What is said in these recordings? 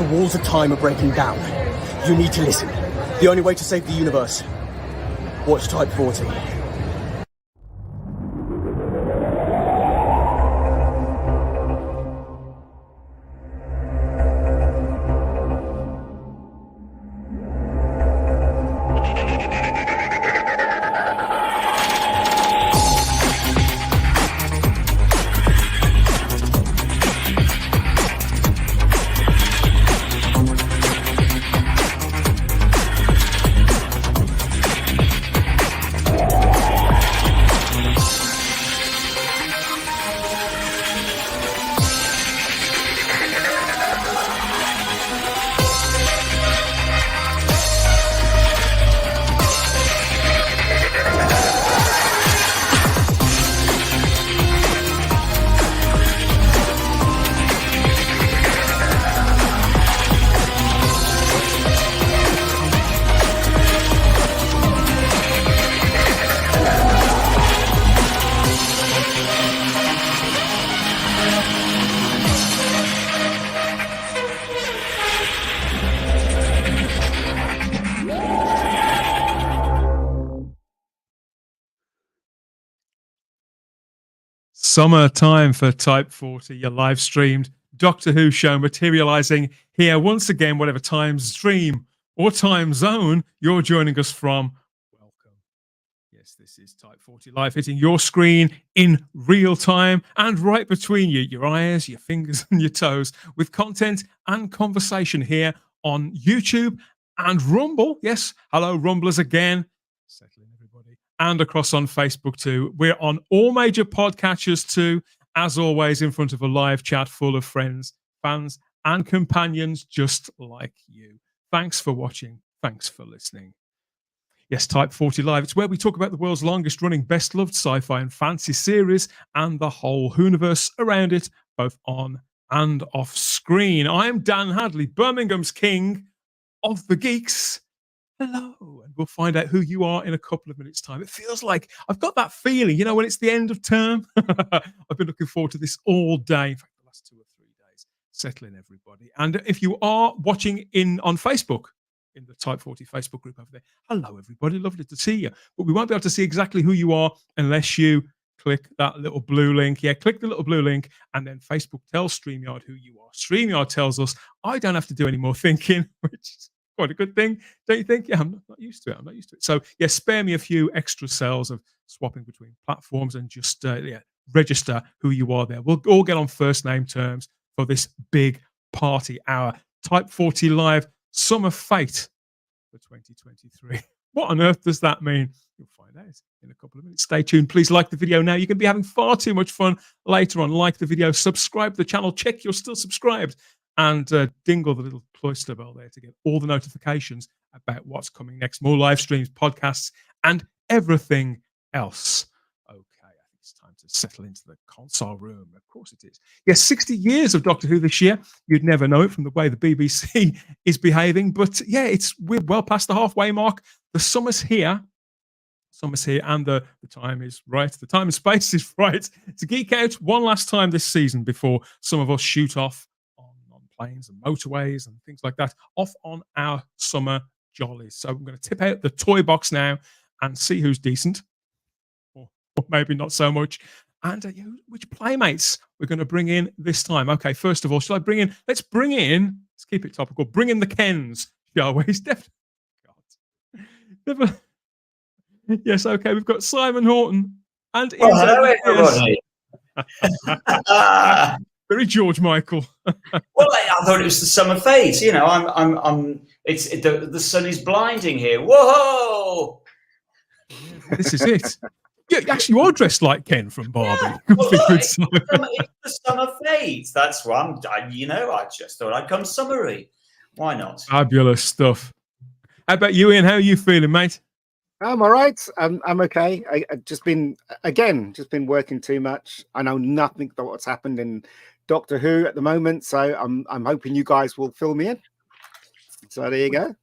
The walls of time are breaking down. You need to listen. The only way to save the universe. Watch Type 40. Summertime for Type 40, your live streamed Doctor Who show materializing here once again, whatever time stream or time zone you're joining us from. Welcome. Yes, this is Type 40 live, hitting your screen in real time and right between you, your eyes, your fingers, and your toes, with content and conversation here on YouTube and Rumble. Yes, hello, Rumblers again. Settling everybody. And across on Facebook too. We're on all major podcatchers too, as always, in front of a live chat full of friends, fans, and companions just like you. Thanks for watching. Thanks for listening. Yes, Type 40 Live. It's where we talk about the world's longest running, best loved sci-fi and fantasy series and the whole Whoniverse around it, both on and off screen. I'm Dan Hadley, Birmingham's king of the geeks. Hello, and we'll find out who you are in a couple of minutes' time. It feels like I've got that feeling, you know, when it's the end of term. I've been looking forward to this all day. In fact, the last 2 or 3 days, settling everybody. And if you are watching on Facebook, in the Type 40 Facebook group over there, hello, everybody. Lovely to see you. But we won't be able to see exactly who you are unless you click that little blue link. Yeah, click the little blue link, and then Facebook tells StreamYard who you are. StreamYard tells us I don't have to do any more thinking, which is quite a good thing, don't you think? Yeah, I'm not used to it. I'm not used to it. So, yeah, spare me a few extra cells of swapping between platforms and just, register who you are there. We'll all get on first name terms for this big party hour. Type 40 Live Summer Fete for 2023. What on earth does that mean? You'll find out in a couple of minutes. Stay tuned. Please like the video now. You're going to be having far too much fun later on. Like the video, subscribe to the channel, check you're still subscribed, and dingle the little cloister bell there to get all the notifications about what's coming next. More live streams, podcasts, and everything else. Okay, I think it's time to settle into the console room. Of course it is. Yes, 60 years of Doctor Who this year. You'd never know it from the way the BBC is behaving. But yeah, we're well past the halfway mark. The summer's here. Summer's here, and the time is right. The time and space is right to geek out one last time this season before some of us shoot off on planes and motorways and things like that, off on our summer jollies. So I'm going to tip out the toy box now and see who's decent, or maybe not so much, and which playmates we're going to bring in this time. Okay, first of all, let's keep it topical, bring in the Kens, shall we? Never. Yes, okay, we've got Simon Horton and hello everybody. Very George Michael. Well, I thought it was the summer fete. You know, the sun is blinding here. Whoa! This is it. Yeah, actually, you are dressed like Ken from Barbie. Yeah, well, it's the summer fete. That's what I just thought I'd come summery. Why not? Fabulous stuff. How about you, Ian? How are you feeling, mate? I'm all right. I'm okay. I've just been working too much. I know nothing about what's happened in Doctor Who at the moment, so I'm hoping you guys will fill me in. So there you go.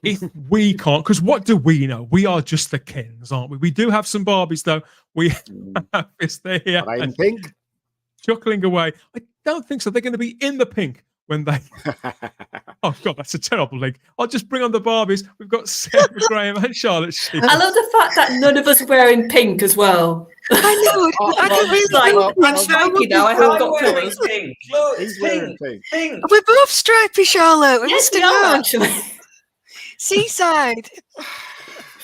If we can't, because what do we know? We are just the Kens, aren't we? We do have some Barbies, though. We have this there. Are they in pink? Chuckling away. I don't think so. They're going to be in the pink when they. Oh God, that's a terrible link. I'll just bring on the Barbies. We've got Sarah Graham and Charlotte Sheets. I love the fact that none of us are wearing pink as well. I know. I don't really I'm stripy now. I have got colours. Pink. Look, He's it's wearing pink. pink. Pink. We're both stripy, Charlotte. We Yes, must we have are known. actually. Seaside.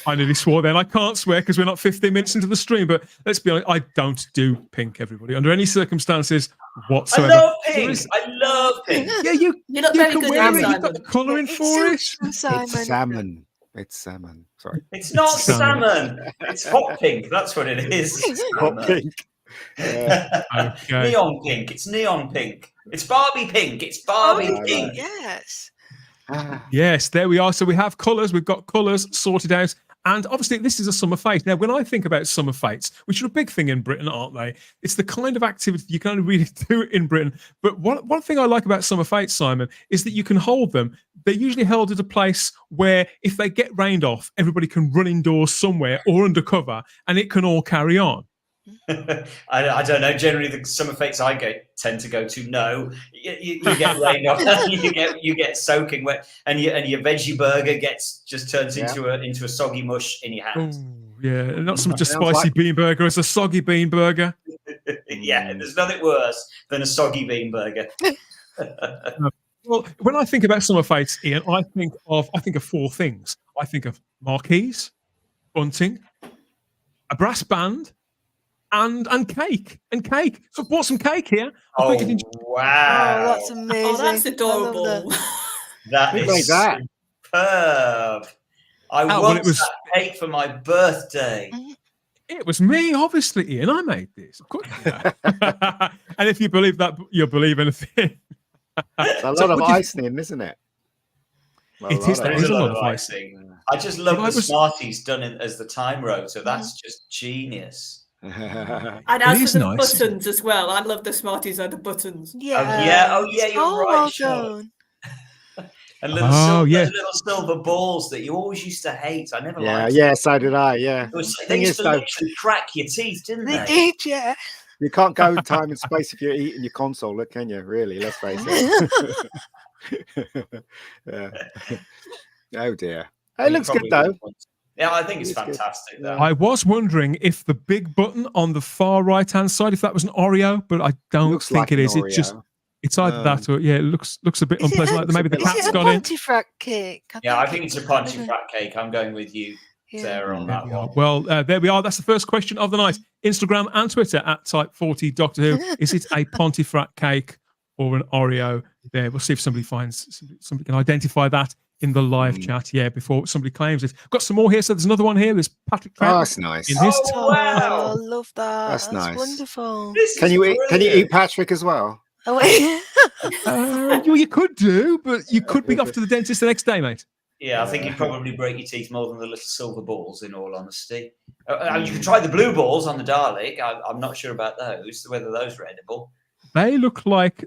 I nearly swore then. I can't swear because we're not 15 minutes into the stream, but let's be honest, I don't do pink, everybody, under any circumstances I whatsoever. love pink. I love pink. Yeah, you look very can good wear in it. it, You've got Simon. the colouring It's for it. so Simon. It's salmon. It's salmon. Sorry. It's not salmon. salmon. It's hot pink. That's what it is. Hot pink. Okay. Neon pink. It's neon pink. It's Barbie pink. It's Barbie Oh, pink. yes. Yes, there we are. So we have colours. We've got colours sorted out. And obviously, this is a summer fete. Now, when I think about summer fetes, which are a big thing in Britain, aren't they? It's the kind of activity you can only really do in Britain. But one thing I like about summer fetes, Simon, is that you can hold them. They're usually held at a place where if they get rained off, everybody can run indoors somewhere or undercover, and it can all carry on. I don't know. Generally, the summer fetes I tend to go to, no, you get rained off, you get soaking wet, and your veggie burger just turns into a soggy mush in your hand. Ooh, yeah, not so much a Sounds spicy like- bean burger as a soggy bean burger. Yeah, there's nothing worse than a soggy bean burger. Well, when I think about summer fetes, Ian, I think of four things. I think of marquees, bunting, a brass band, and cake. So I bought some cake here. Oh, I think wow. Oh, that's amazing. Oh, that's I love adorable. That Who is made that? superb. I well, want it was- that cake for my birthday. it was me, obviously, Ian. I made this. Of course. And if you believe that, you'll believe anything. It's a So lot of what do you- icing, isn't it? It is, There that is is a a lot lot of of icing. I just love If the I was- Smarties done as the time rotor. That's just genius. And It as is for the nice. buttons as well, I love the Smarties and the buttons. Yeah. Oh yeah, you're Oh, right. well Charlotte. done. And little, little silver balls that you always used to hate. I never liked. Yeah, so did I. Yeah. They Thing used is, to though, literally crack your teeth, didn't They they? did, yeah. you can't go time and space if you're eating your console, can you? Really, let's face it. Yeah. Oh dear. It looks good though. Yeah, I think it's It's good. fantastic. Though. I was wondering if the big button on the far right-hand side, if that was an Oreo, but I don't Looks think like it an is. Oreo. It's either that or it looks a bit Is it unpleasant. Like maybe the looks a bit cat's Is it a got in. Pontefract cake? Yeah, I think it's a is, punchy isn't it? frat cake. I'm going with you, Yeah. Sarah, on There that we are. one. Well, there we are. That's the first question of the night. Instagram and Twitter at Type40 Doctor Who. Is it a Pontefract cake or an Oreo? There, we'll see if somebody can identify that in the live chat. Yeah, before somebody claims it. Got some more here. So there's another one here. There's Patrick. Oh, Trout that's nice. in his. Oh, wow. Oh, love that. That's That's nice. wonderful. This Can is you eat? Can you brilliant. eat Patrick as well? Oh, wait. Well, you could do, but you could be off to the dentist the next day, mate. Yeah, I think you'd probably break your teeth more than the little silver balls, in all honesty. You could try the blue balls on the Dalek. I'm not sure about those, whether those are edible. They look like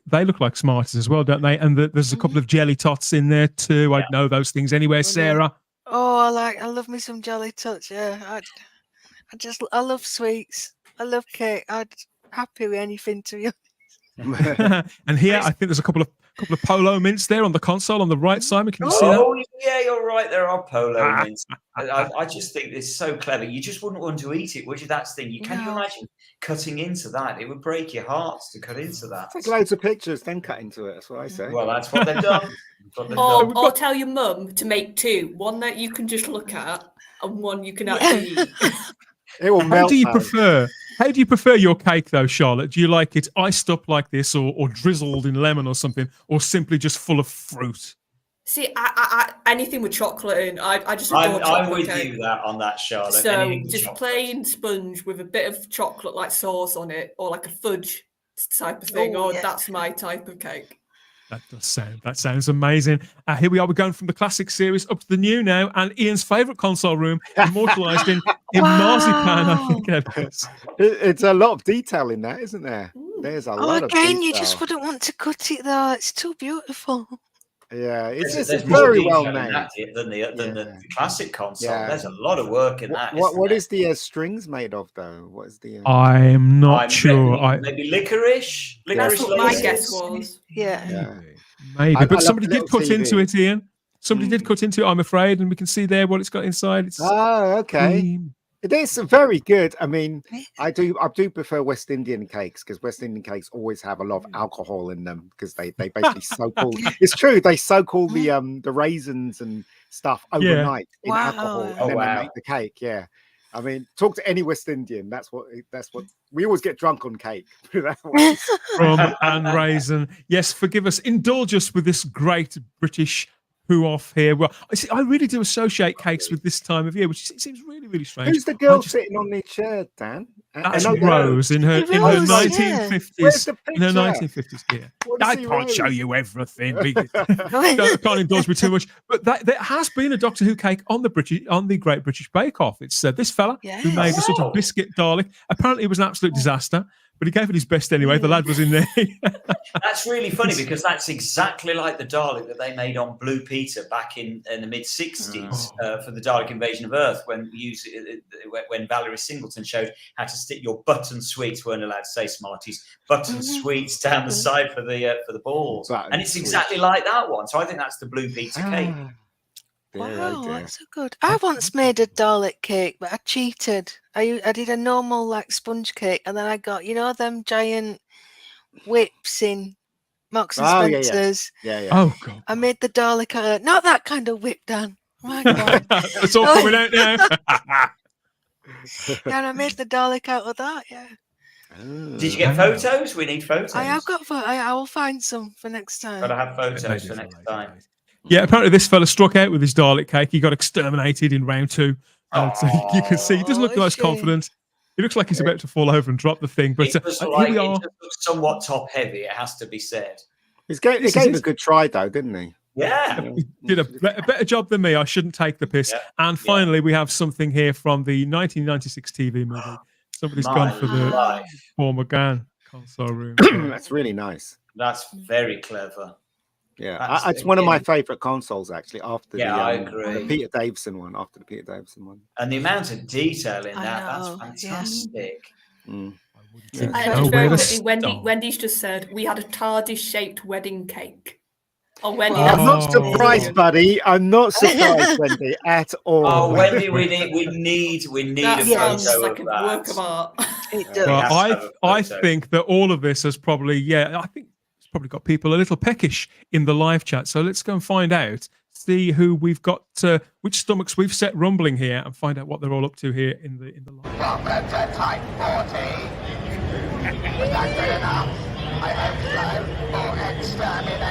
Smarties as well, don't they? And there's a couple of jelly tots in there too. I'd know those things anywhere, Sarah. Oh, I love me some Jolly Tots. Yeah, I love sweets. I love cake. I'd happy with anything to you. And here, I think there's a couple of polo mints there on the console on the right, Simon. Can you see that? Oh, yeah, you're right. There are polo mints. I just think it's so clever. You just wouldn't want to eat it, would you? That's the thing. Can you No. imagine cutting into that? It would break your hearts to cut into that. Take loads of pictures, then cut into it. That's what I say. Well, that's what they've done. That's what they've done. Or tell your mum to make two. One that you can just look at and one you can actually eat. It will How melt. do you though. prefer? How do you prefer your cake, though, Charlotte? Do you like it iced up like this, or drizzled in lemon or something, or simply just full of fruit? See, I anything with chocolate in. I just adore I'm chocolate with cake. you on that, Charlotte. So Anything with just chocolate. plain sponge with a bit of chocolate like sauce on it, or like a fudge type of thing. Oh, Or yeah. that's my type of cake. That sounds amazing. Here we are. We're going from the classic series up to the new now, and Ian's favourite console room, immortalised in marzipan. I think it is. It's a lot of detail in that, isn't there? Ooh. There's a Oh, lot of again, detail. you just wouldn't want to cut it though. It's too beautiful. Yeah, it's There's just more very detail well in made. that than the Yeah. classic console. Yeah. There's a lot of work in that. What isn't there? is the strings made of though? What is the? I'm not I'm sure. betting maybe licorice. That's Licorice what my lasers. guess was. Yeah. Yeah. Maybe, I but love somebody the did little cut into TV. it, Ian. Somebody did cut into it, I'm afraid, and we can see there what it's got inside. It's Oh, okay. cream. It is very good. I mean, I do prefer West Indian cakes because West Indian cakes always have a lot of alcohol in them because they basically soak all. It's true, they soak all the raisins and stuff overnight in alcohol, and Wow. then they make the cake. Yeah, I mean, talk to any West Indian. That's what we always get drunk on cake. Rum and raisin. Yes, forgive us. Indulge us with this great British poo off here. Well, I really do associate cakes with this time of year, which seems really, really strange. Who's the girl sitting on the chair, Dan? That's Rose in her Rose, 1950s. Where's the In her picture? 1950s gear. Want to I see can't show Rose? you everything. Can't indulge me too much. But there has been a Doctor Who cake on the Great British Bake Off. It's this fella who made a sort of biscuit Dalek. Apparently, it was an absolute disaster, but he gave it his best anyway. The lad was in there. That's really funny because that's exactly like the Dalek that they made on Blue Peter back in the mid '60s for the Dalek Invasion of Earth, when Valerie Singleton showed how to stick your button sweets, weren't allowed to say Smarties, button sweets down the side for the balls, and it's exactly like that one. So I think that's the Blue Peter cake. Wow, that's so good. I once made a Dalek cake, but I cheated. I did a normal like sponge cake, and then I got them giant whips in Marks and Spencer's. Yeah. Oh god! I made the Dalek out of not that kind of whip, Dan. Oh my god! It's all coming out now. Yeah, and I made the Dalek out of that. Yeah. Did you get photos? We need photos. I have got. I will find some for next time. Gotta have photos for next time. Yeah, apparently this fella struck out with his Dalek cake. He got exterminated in round 2. So you can see he doesn't look the most confident. He looks like he's about to fall over and drop the thing. But it just looks somewhat top heavy, it has to be said. He gave a good try though, didn't he? Yeah. He did a better job than me. I shouldn't take the piss. Yeah. And finally, we have something here from the 1996 TV movie. Somebody's gone for the Paul McGann console room. That's really nice. That's very clever. Yeah, it's one of my favourite consoles actually. After I agree. The Peter Davison one. After the Peter Davison one, and the amount of detail in that's fantastic. Wendy's just said we had a TARDIS-shaped wedding cake. Oh, Wendy, I'm not surprised, buddy. I'm not surprised, Wendy, at all. Oh, Wendy, we need a photo like of a work of art. Well, I think that all of this has probably, I think it's probably got people a little peckish in the live chat. So let's go and find out, see who we've got, which stomachs we've set rumbling here, and find out what they're all up to here in the live. Welcome to Type 40. Was that good enough? I hope so. Or exterminate.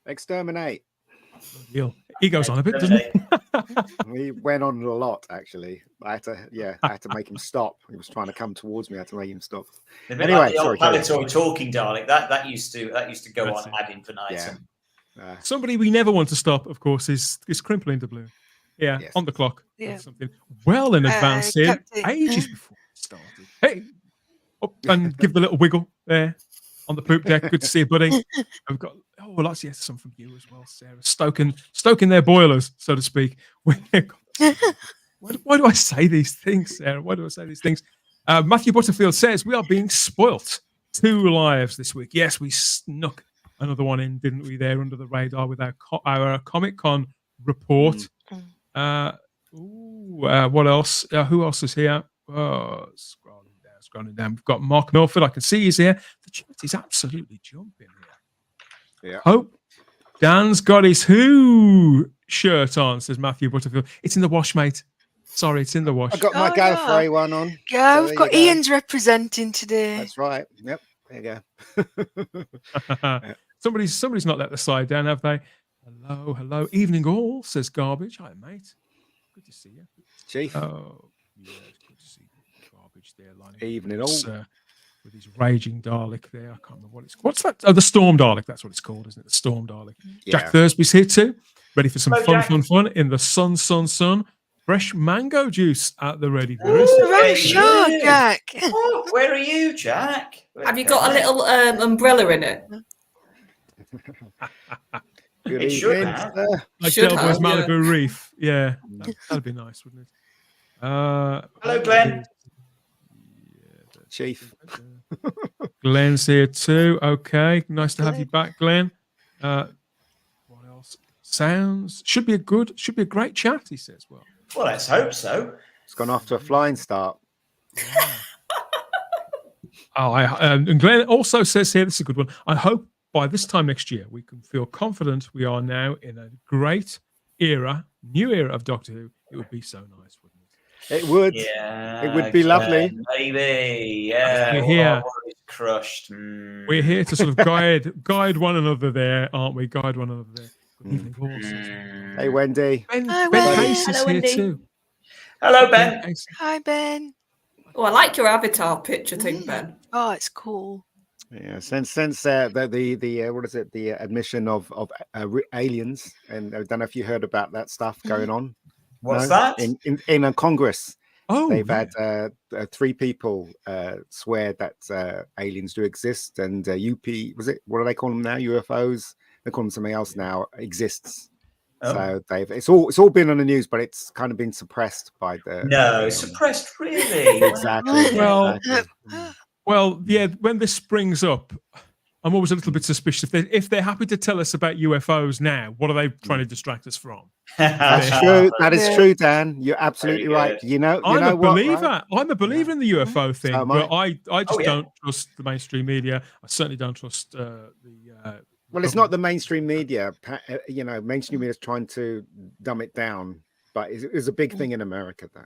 Exterminate. He goes on a bit, doesn't he? He went on a lot, actually. I had to make him stop. He was trying to come towards me. I had to make him stop. Anyway, like the old Palatoy talking Dalek. That used to go on ad infinitum. Somebody we never want to stop, of course, is Crimpling the Blue. Yeah, on the clock. Yeah. Something well in advance here, ages before it started. Hey, up and give the little wiggle there on the poop deck. Good to see you, buddy. And we've got lots of some from you as well, Sarah. Stoking their boilers, so to speak. Why do I say these things, Sarah? Why do I say these things? Matthew Butterfield says we are being spoilt. 2 lives this week. Yes, we snuck another one in, didn't we? There under the radar with our Comic-Con report. What else? Who else is here? Scrolling down. We've got Mark Milford. I can see he's here. The chat is absolutely jumping here. Yeah. Oh, Dan's got his Who shirt on, says Matthew Butterfield. It's in the wash, mate. Sorry, it's in the wash. I got my Gallifrey one on. Yeah, so we've got Ian's representing today. That's right. Yep. There you go. Somebody's not let the side down, have they? Hello. Evening all, says Garbage. Hi, mate. Good to see you. Chief. Oh, yeah, it's good to see Garbage there. Evening all. With his raging Dalek there. I can't remember what it's called. What's that? Oh, the Storm Dalek. That's what it's called, isn't it? The Storm Dalek. Yeah. Jack Thursby's here too. Ready for some fun in the sun. Fresh mango juice at the ready. Sure, Jack. Oh, where are you, Jack? Have you got a little umbrella in it? Good It should evening, have. sir. Like Should Delboy's have, yeah. Malibu Reef. Yeah, that'd be nice, wouldn't it? Hello, Glenn. Chief. Glenn's here too. Okay, nice to have you back, Glenn. What else? Sounds should be a great chat. He says. Well, let's hope so. It's gone off to a flying start. And Glenn also says here, this is a good one. I hope by this time next year we can feel confident we are now in a great new era of Doctor Who. It would be so nice, wouldn't it? It would. Yeah, It would be lovely. Maybe. Yeah. We're here. Our world is crushed. We're here to sort of guide one another there, aren't we? Guide one another there. Good evening, horses. Hey, Wendy. Ben Wendy. Case is Hello, here Wendy. too. Hello, Ben. Case. Hi, Ben. Oh, I like your avatar picture thing, Ben. Oh, it's cool. Yeah, since the what is it? The admission of aliens, and I don't know if you heard about that stuff going on. What's that? In a Congress? Oh, They've yeah. had 3 people swear that aliens do exist, and UP was it? What do they call them now? UFOs? They call them something else now. Exists. Oh. So it's all been on the news, but it's kind of been suppressed by the. No, suppressed, really. Exactly. Well, exactly. Well, yeah. When this springs up, I'm always a little bit suspicious. If they're happy to tell us about UFOs now, what are they trying to distract us from? That's true. That is Yeah. true, Dan. You're absolutely Very right. good. You know I'm a what, believer. right? I'm a believer in the UFO thing, So am but I just yeah. don't trust the mainstream media. I certainly don't trust the. Well, it's not the mainstream media. Mainstream media is trying to dumb it down, but it's a big thing in America, though.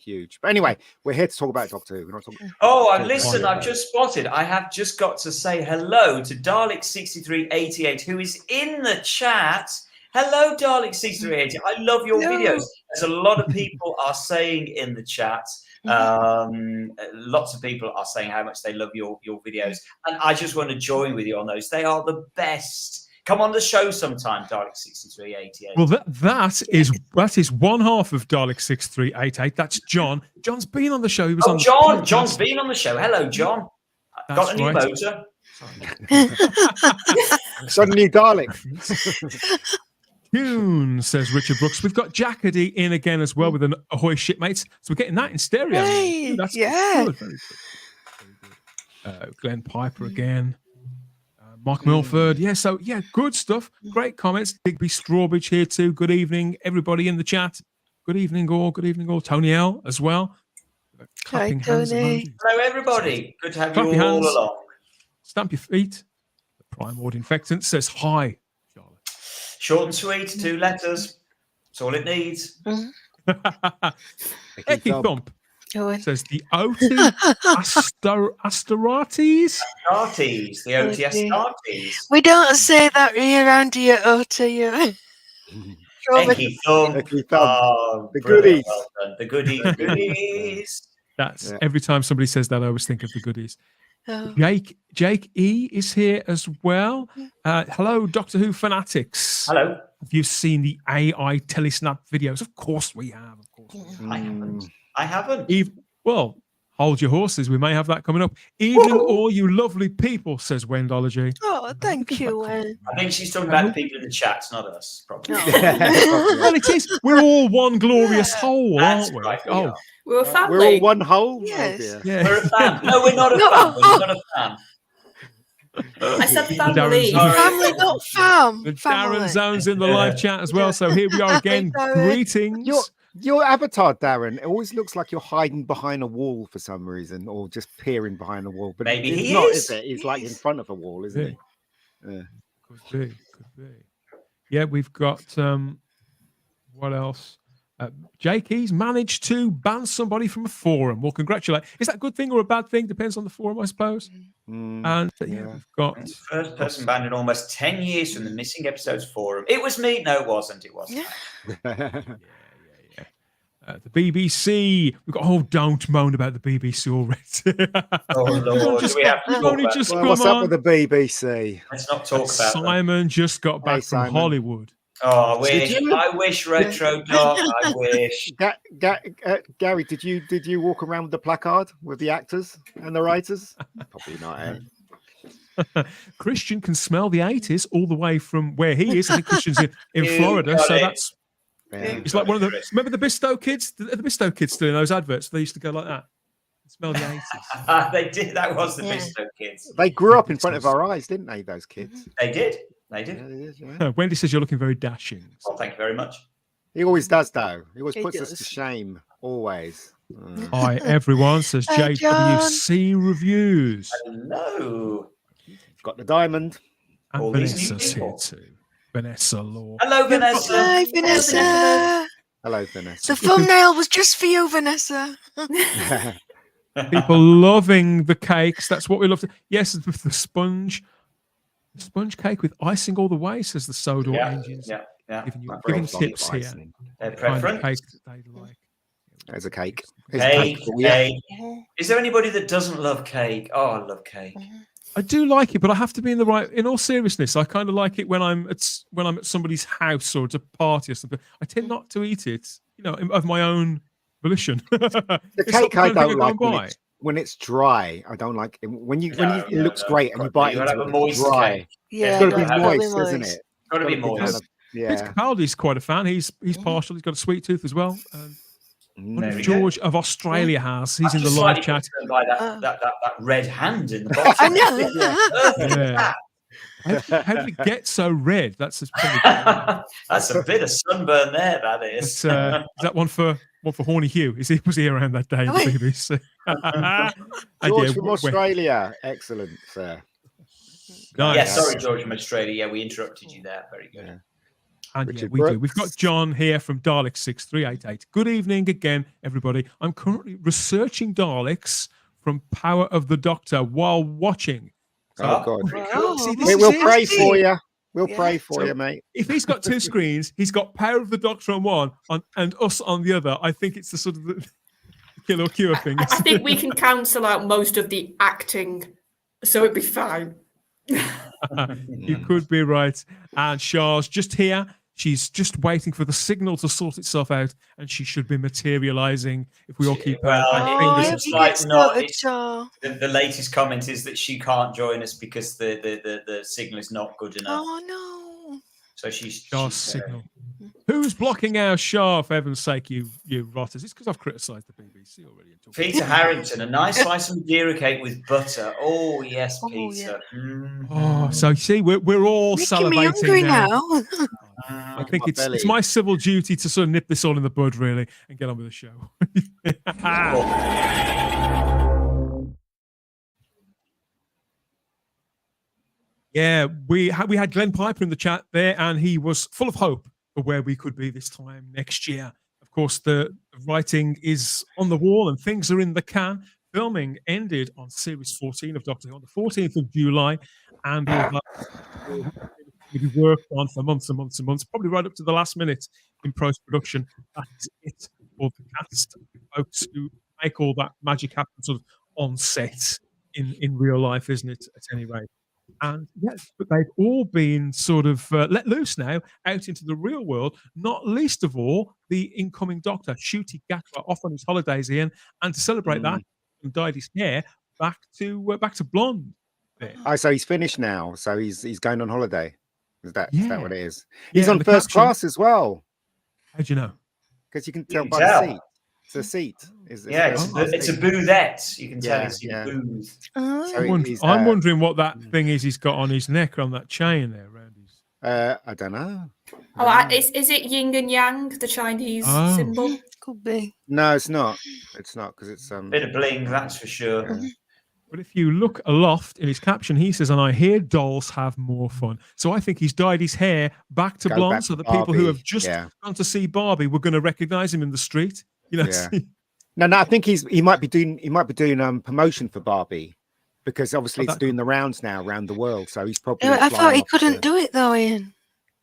Huge. But anyway, we're here to talk about Doctor Who. We're not talking. Oh, Talk and listen, about I've just spotted. I have just got to say hello to Dalek6388, who is in the chat. Hello, Dalek6388. I love your Hello. videos. As a lot of people are saying in the chat. Lots of people are saying how much they love your videos, and I just want to join with you on those. They are the best. Come on the show sometime, Dalek6388. Well, that is one half of Dalek 6388. That's John. John's been on the show. He was on. John. John's been on the show. Hello, John. That's Got a new right. motor. Suddenly, Dalek. Tune, says Richard Brooks. We've got Jackady in again as well with an Ahoy Shipmates. So we're getting that in stereo. Hey, Ooh, that's yeah. good. Very good. Very good. Glenn Piper again. Mark Milford. Yeah, so yeah, good stuff. Great comments. Digby Strawbridge here too. Good evening, everybody in the chat. Good evening, all. Good evening, all. Tony L as well. Clapping hands Tony. emojis. Hello, everybody. Good to have Clap you your all hands. along. Stamp your feet. The Prime Ward Infectant says hi, Charlotte. Short and sweet, 2 letters. That's all it needs. Ecky Thump Go on. says the O2 Asterates. Starties, the OTS Okay. Starties. We don't say that around here, to you. Ecky Thump. Ecky Thump. Oh, The brilliant. goodies. Well done. The goodies. That's Yeah. every time somebody says that, I always think of the goodies. Oh. Jake E is here as well. Hello, Doctor Who fanatics. Hello. Have you seen the AI telesnap videos? Of course we have. Of course. We have. I haven't. I haven't. Well, hold your horses. We may have that coming up. Evening, all you lovely people, says Wendology. Oh, thank you, Wen. I think she's talking about the people in the chat, not us, probably. Well, it is. We're all one glorious whole, That's aren't we? right, we Oh, are. We're a family. We're all one whole. Yes. Oh, dear. yeah. We're a fan. No, we're not a fan. We're not a fan. I said family. Darren's- Family, not fam. And Family. Darren Zone's in the live chat as well. So here we are again. Hi, Darren. Greetings. Your avatar, Darren, it always looks like you're hiding behind a wall for some reason, or just peering behind a wall. But Maybe it's he not, is. is it? He's like in front of a wall, isn't he? Yeah. Could be. Yeah, we've got what else? Jake E's managed to ban somebody from a forum. Well, congratulate. Is that a good thing or a bad thing? Depends on the forum, I suppose. And yeah. we've got First person banned in almost 10 years from the Missing Episodes forum. It was me. No, it wasn't. It wasn't. the BBC. We've got don't moan about the BBC already. Oh, Lord. Just Do we have to you've talk only about just that? Well, come what's on. up with the BBC? Let's not talk about them. Simon just got back from Simon. Hollywood. Oh, I Did wish. you? I wish, Retro Doc. I wish. Gary, did you walk around with the placard with the actors and the writers? Probably not. Eh? Christian can smell the 80s all the way from where he is. I think Christian's in You Florida, got so it. that's it's like one of the. Remember the Bisto kids? The Bisto kids still in those adverts. They used to go like that. Smell the 80s. They did. That was the Yeah. Bisto kids. They grew up in front of our eyes, didn't they? Those kids. They did. They did. Yeah, they did, yeah. Wendy says you're looking very dashing. Well, thank you very much. He always does, though. He always He puts us does. to shame. Always. Hi everyone, says Hi, JWC Reviews. Hello. Got the diamond. And All these new Vanessa's here people. too. Vanessa Law. Hello, Vanessa. Hi, Vanessa. Hello, Vanessa. The thumbnail was just for you, Vanessa. People loving the cakes. That's what we love. Yes, the sponge cake with icing all the way, says the Sodor engines. Yeah. Giving tips here. Their Kind of preference. cake that they like. There's a cake. Cake, Yeah. cake. Is there anybody that doesn't love cake? Oh, I love cake. I do like it, but I have to be in the right. In all seriousness, I kind of like it when I'm at somebody's house or at a party or something. I tend not to eat it, of my own volition. The cake I don't like when it's dry. I don't like it. When it looks great and you bite You it, gotta have a moist dry. cake. Yeah, It's got to be totally moist, isn't it? It's got to be moist. Yeah. Peter Capaldi's quite a fan. He's partial. He's got a sweet tooth as well. There we George of Australia has. He's I'm in the just live slightly chat. concerned by that red hand in the bottom. I know. Yeah. How did it get so red? That's That's a bit of sunburn there. That is. is that one for Horny Hugh? Was he around that day in the BBC? George from Australia. Excellent, sir. Nice. Yeah, sorry, George from Australia. Yeah, we interrupted you there. Very good. Yeah. And Richard we do. Brooks. We've got John here from Dalek 6388. Good evening again, everybody. I'm currently researching Daleks from Power of the Doctor while watching. Oh, God. Wow. See, this We'll is pray it. for you. We'll Yeah. pray for you, mate. If he's got two screens, he's got Power of the Doctor on one and us on the other. I think it's the sort of the kill or cure thing. I think we can cancel out most of the acting, so it'd be fine. You could be right. And Char's just here. She's just waiting for the signal to sort itself out, and she should be materializing if we all keep her Well, our Oh, I fingers. hope it's you like get not- started, it's- Char. The latest comment is that she can't join us because the signal is not good enough. Oh, no. So she's Char's signal. Who's blocking our Char, for heaven's sake, you rotters? It's because I've criticised the BBC already. Peter Harrington, a nice slice of Madeira cake with butter. Oh yes, Oh, Peter. Oh, so you see, we're all Making me salivating hungry now. now. I think My it's belly. my civil duty to sort of nip this all in the bud, really, and get on with the show. Yeah, we had Glenn Piper in the chat there, and he was full of hope for where we could be this time next year. Of course, the writing is on the wall and things are in the can. Filming ended on series 14 of Doctor Who on the 14th of July, and will be worked on for months and months and months, probably right up to the last minute in post-production. That is it for the cast, folks who make all that magic happen sort of on set in real life, isn't it, at any rate? And yes, but they've all been sort of let loose now out into the real world, not least of all the incoming Doctor, Shooti Gatwa, off on his holidays, Ian, and to celebrate that, and dyed his hair back to blonde. There. Oh, so he's finished now. So he's going on holiday. Is that what it is? Yeah, He's on the first caption- class as well. How do you know? Because you can tell can by tell. the seat. It's a seat. Yeah, it's a boothette. You can tell Yeah, it's in yeah. booth. Oh. So he's, I'm wondering what that thing is he's got on his neck on that chain there around his. I don't know. Oh, is it yin and yang, the Chinese Oh. symbol? Could be. No, it's not. It's not because it's Bit of bling, that's for sure. Yeah. But if you look aloft in his caption, he says, "And I hear dolls have more fun." So I think he's dyed his hair back to Go blonde, back so to that people who Barbie, have just yeah. gone to see Barbie were going to recognise him in the street. You know, Yeah. No, I think he might be doing promotion for Barbie because obviously it's doing the rounds now around the world. So he's probably. I thought flying he off couldn't to- do it though, Ian.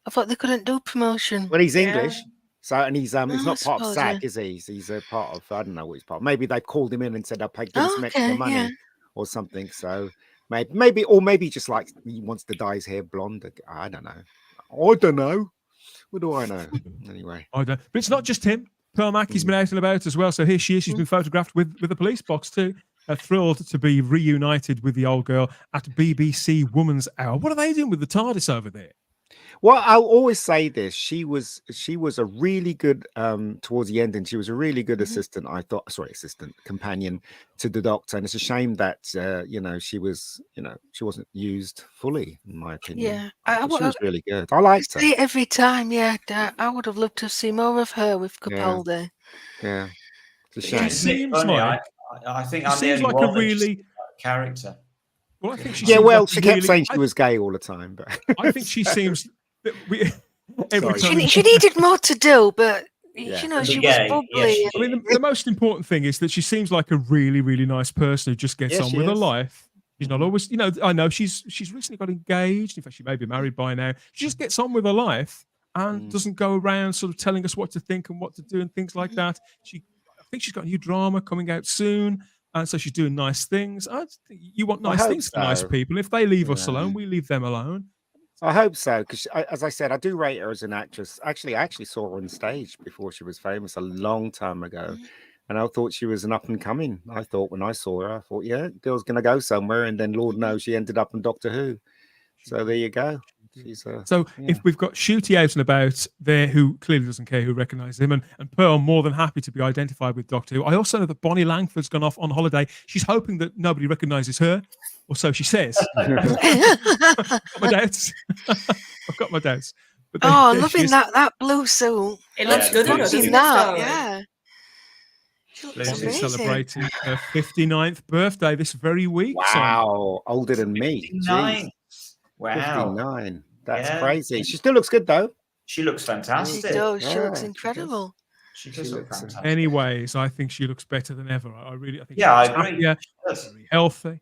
I thought they couldn't do promotion. Well, he's Yeah. English, so and he's I not part of suppose, SAG, yeah. is he? He's a part of I don't know what he's part of. Maybe they called him in and said, "I'll pay give us some Okay, extra money." yeah. Or something. So maybe just like he wants to dye his hair blonde. I don't know. What do I know? Anyway, I don't. But it's not just him. Pearl Mackie's been out and about as well. So here she is. She's been photographed with the police box too. thrilled to be reunited with the old girl at BBC Woman's Hour. What are they doing with the TARDIS over there? Well, I'll always say this. She was a really good towards the end, and she was a really good assistant. I thought, assistant companion to the Doctor, and it's a shame that she wasn't used fully, in my opinion. Yeah, She was really good. I liked her. See it every time. Yeah, I would have loved to see more of her with Capaldi. Yeah, it's a Yeah, shame. it's a bit Seems funny. like- I think She I'm the seems only like a one that just really- like the character. Well, I think she Yeah, seems well, like she kept really- saying she was gay all the time, but I think she seems. Every Sorry. time She needed more to do, but Yeah. she was Gay, bubbly. yes, she I mean, the most important thing is that she seems like a really, really nice person who just gets Yeah, on she with her is. life. She's not always, I know she's recently got engaged. In fact, she may be married by now. She just gets on with her life and doesn't go around sort of telling us what to think and what to do and things like that. I think she's got a new drama coming out soon, and so she's doing nice things. You want I nice hope things for nice so. people. If they leave us Yeah. alone, we leave them alone. I hope so, because as I said, I do rate her as an actress. Actually, I actually saw her on stage before she was famous a long time ago, and I thought she was an up and coming. I thought when I saw her, I thought, yeah, girl's gonna go somewhere, and then Lord knows she ended up in Doctor Who. So there you go. She's So if we've got Shooti out and about there who clearly doesn't care who recognises him, and Pearl more than happy to be identified with Doctor Who. I also know that Bonnie Langford's gone off on holiday. She's hoping that nobody recognises her, or so she says. I've got my doubts. I've got my doubts. But there she Loving is. that blue suit. It looks good on her, doesn't Loving it, that, darling? yeah. She looks Lucy's She's amazing. celebrating her 59th birthday this very week. so- wow, older than me. 59. Wow. 59. That's Yeah. crazy. She still looks good though. She looks She fantastic. does. She looks Yeah, incredible. She does look looks, fantastic. Anyways, I think she looks better than ever. I think Yeah, I she looks agree. happier, She does. very healthy.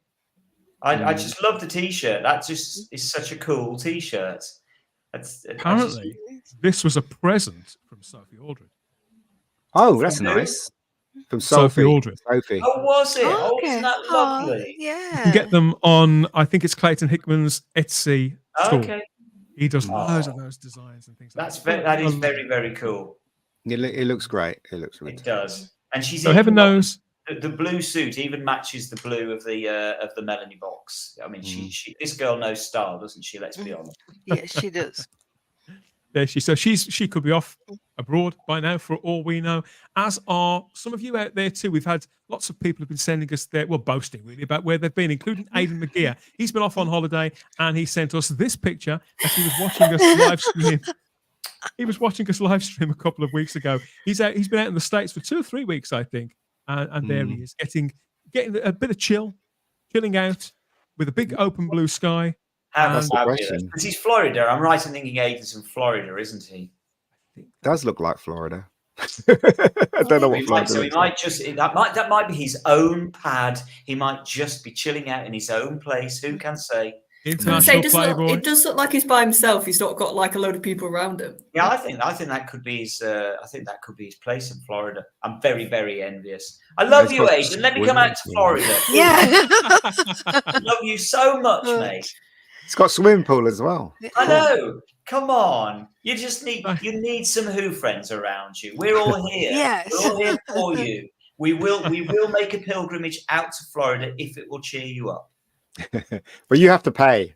I just love the t-shirt. That just is such a cool t-shirt. Apparently, this was a present from Sophie Aldred. Oh, that's Who? nice. From Sophie Sophie. Aldred. Sophie. Oh, was it? Oh, Oh, okay. isn't that Oh, lovely? yeah. You can get them on, I think it's Clayton Hickman's Etsy store. Okay. He does Oh. loads of those designs and things like That is very, very cool. It looks great. It looks really It does. And she's So even heaven got- knows. the blue suit even matches the blue of the Melanie box. I mean, she this girl knows style, doesn't she? Let's be honest. Yes, she does. There she could be off abroad by now for all we know, as are some of you out there too. We've had lots of people who've been sending us boasting really about where they've been, including Aidan McGear. He's been off on holiday and he sent us this picture as he was watching us live stream. He was watching us live stream a couple of weeks ago. He's been out in the States for 2 or 3 weeks, I think. And there he is, getting a bit of chilling out with a big open blue sky. How And- fabulous. Because he's Florida. I'm right in thinking Aidan's from Florida, isn't he? does look like Florida. I don't know what Florida He looks might like. just that might be his own pad. He might just be chilling out in his own place. Who can say? International playboy. It does look like he's by himself. He's not got like a load of people around him. Yeah, I think that could be his. I think that could be his place in Florida. I'm very, very envious. I love He's you, got Aidan. Let me come out to swimming Florida. Yeah. I love you so much, mate. It's got a swimming pool as well. I know. Come on. You just need some Who friends around you. We're all here. Yes. We're all here for you. We will make a pilgrimage out to Florida if it will cheer you up. But you have to pay.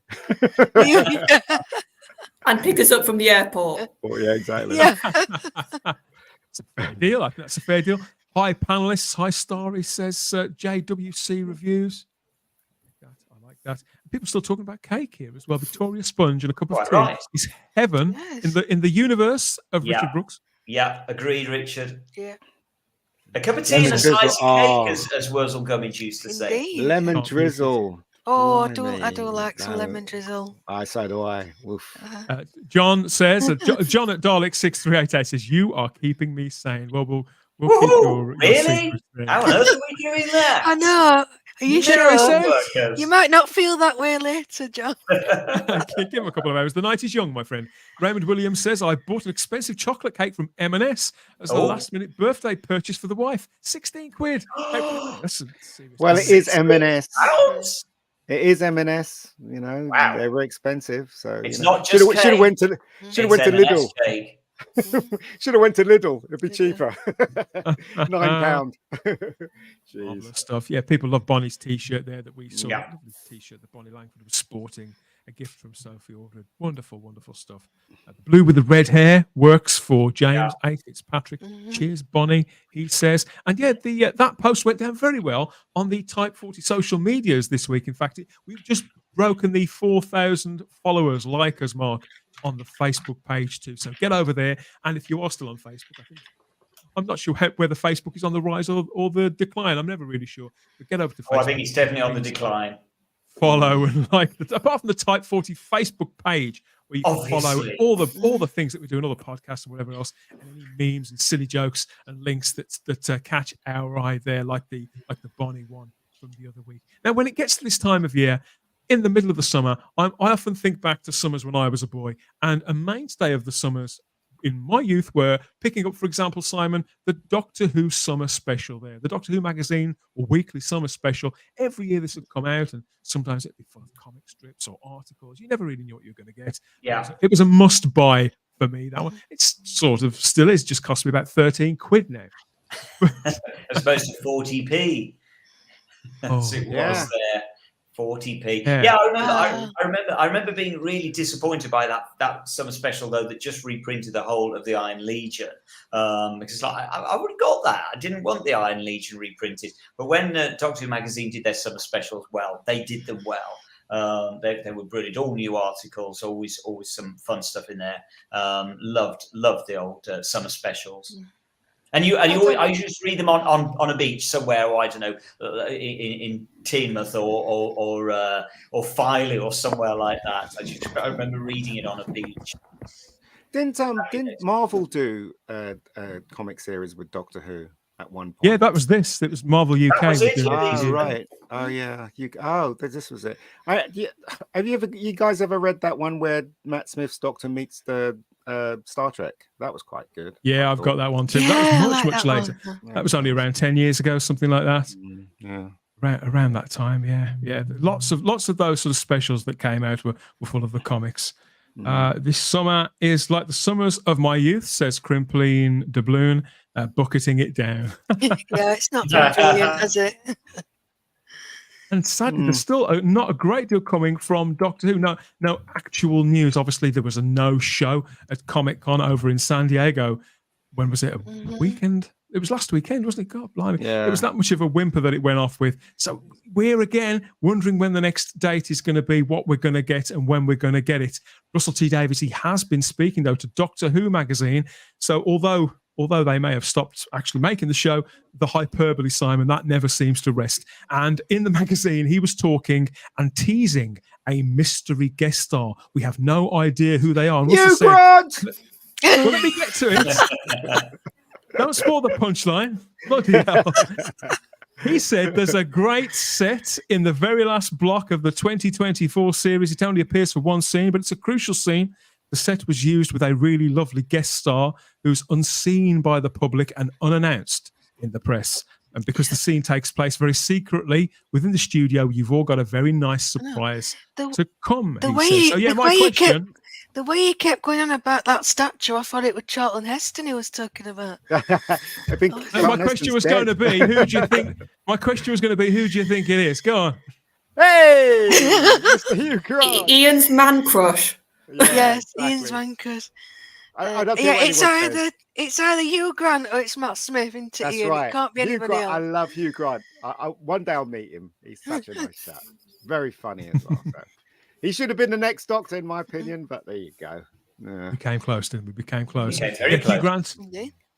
And pick us up from the airport. Oh, yeah, exactly. Yeah. It's a fair deal. I think that's a fair deal. Hi, panelists. Hi, Starry says JWC reviews. I like that. People still talking about cake here as well. Victoria Sponge and a cup of Quite tea right. is heaven Yes. in the universe of Yeah. Richard Brooks. Yeah, agreed, Richard. Yeah. A cup of tea and a Lemon slice drizzle. of Oh. cake, as Wurzel Gummidge used to say. Indeed. Lemon Can't beat it. drizzle. Oh, I do Blimey, like some no. lemon drizzle. So do I. Oof. John says, John at Dalek 6388 says, "You are keeping me sane." Well, we'll keep Woohoo! your Really? secrets there. How on earth are we doing that? I know. Are you Mary sure? says- You might not feel that way later, John. Give him a couple of hours. The night is young, my friend. Raymond Williams says, "I bought an expensive chocolate cake from M&S as the Oh. last-minute birthday purchase for the wife. 16 quid. That's a serious Well, it is M&S. Pounds? It is M&S. You know, Wow. they were expensive. So It's you know. not just Should have went to It's Lidl. M&S cake. Should have went to Lidl. It'd be cheaper. £9. Marvelous stuff. Yeah, people love Bonnie's t-shirt there that we saw. Yeah. Lovely t-shirt that Bonnie Langford was sporting. A gift from Sophie ordered. Wonderful, wonderful stuff. The blue with the red hair works for James. 8 Fitzpatrick. Cheers, Bonnie. He says, and yeah, the that post went down very well on the Type 40 social medias this week. In fact, we've just broken the 4,000 followers, likers mark on the Facebook page too. So get over there, and if you are still on Facebook, I think. I'm not sure whether Facebook is on the rise or the decline. I'm never really sure. But get over to Facebook. I think it's definitely on the decline. Follow and like, apart from the Type 40 Facebook page, where you can follow all the things that we do and all the podcasts and whatever else, and any memes and silly jokes and links that catch our eye there, like the Bonnie one from the other week. Now, when it gets to this time of year, in the middle of the summer, I often think back to summers when I was a boy, and a mainstay of the summers in my youth were picking up, for example, Simon, the Doctor Who summer special there, the Doctor Who magazine or weekly summer special. Every year this would come out, and sometimes it'd be full of comic strips or articles. You never really knew what you were going to get. Yeah. It was a must buy for me. That one, it's sort of still is, just cost me about 13 quid now. As opposed to 40p. Oh, It was there. 40p. Yeah. Yeah, I remember being really disappointed by that summer special though that just reprinted the whole of the Iron Legion. Because I would have got that. I didn't want the Iron Legion reprinted. But when Doctor Who magazine did their summer specials, well, they did them well. They were brilliant. All new articles, always some fun stuff in there. Loved the old summer specials. And I used to read them on a beach somewhere, or I don't know, in Teignmouth or Filey or somewhere like that. I remember reading it on a beach. Didn't Marvel do a comic series with Doctor Who at one point? Yeah, that was this. It was Marvel UK. Was it? Oh, right. Oh, yeah. This was it. Have you guys ever read that one where Matt Smith's Doctor meets the Star Trek? That was quite good. Yeah, I've got that one too. Yeah, that was I much like later. that one. That was only around 10 years ago, something like that. Yeah. Around that time, yeah. Lots of those sort of specials that came out were full of the comics. This summer is like the summers of my youth, says Crimpline Doubloon, bucketing it down. Yeah, it's not been brilliant, has it? And sadly, there's still not a great deal coming from Doctor Who. No actual news. Obviously, there was a no show at Comic-Con over in San Diego. When was it? A weekend? It was last weekend, wasn't it? God blimey. Yeah. It was that much of a whimper that it went off with. So we're again wondering when the next date is going to be, what we're going to get and when we're going to get it. Russell T Davies, he has been speaking, though, to Doctor Who magazine. So although they may have stopped actually making the show, the hyperbole, Simon, that never seems to rest. And in the magazine, he was talking and teasing a mystery guest star. We have no idea who they are. And Russell said, well, let me get to it. Don't spoil the punchline. Bloody hell. He said there's a great set in the very last block of the 2024 series. It only appears for one scene, but it's a crucial scene. The set was used with a really lovely guest star who's unseen by the public and unannounced in the press. And because the scene takes place very secretly within the studio, you've all got a very nice surprise to come. The way he kept going on about that statue, I thought it was Charlton Heston he was talking about. I think my question was going to be, who do you think? My question was going to be, who do you think it is? Go on. Hey, Mr. Hugh Grant. Ian's man crush. Yes, exactly. Ian's wankers. It's either Hugh Grant or it's Matt Smith, isn't it? That's Ian? right. It can't be Hugh anybody Grant, else. I love Hugh Grant. One day I'll meet him. He's such a nice chap. Very funny as well. So. He should have been the next Doctor, in my opinion, but there you go. Yeah. We came close, didn't we? We came close. Okay, very close.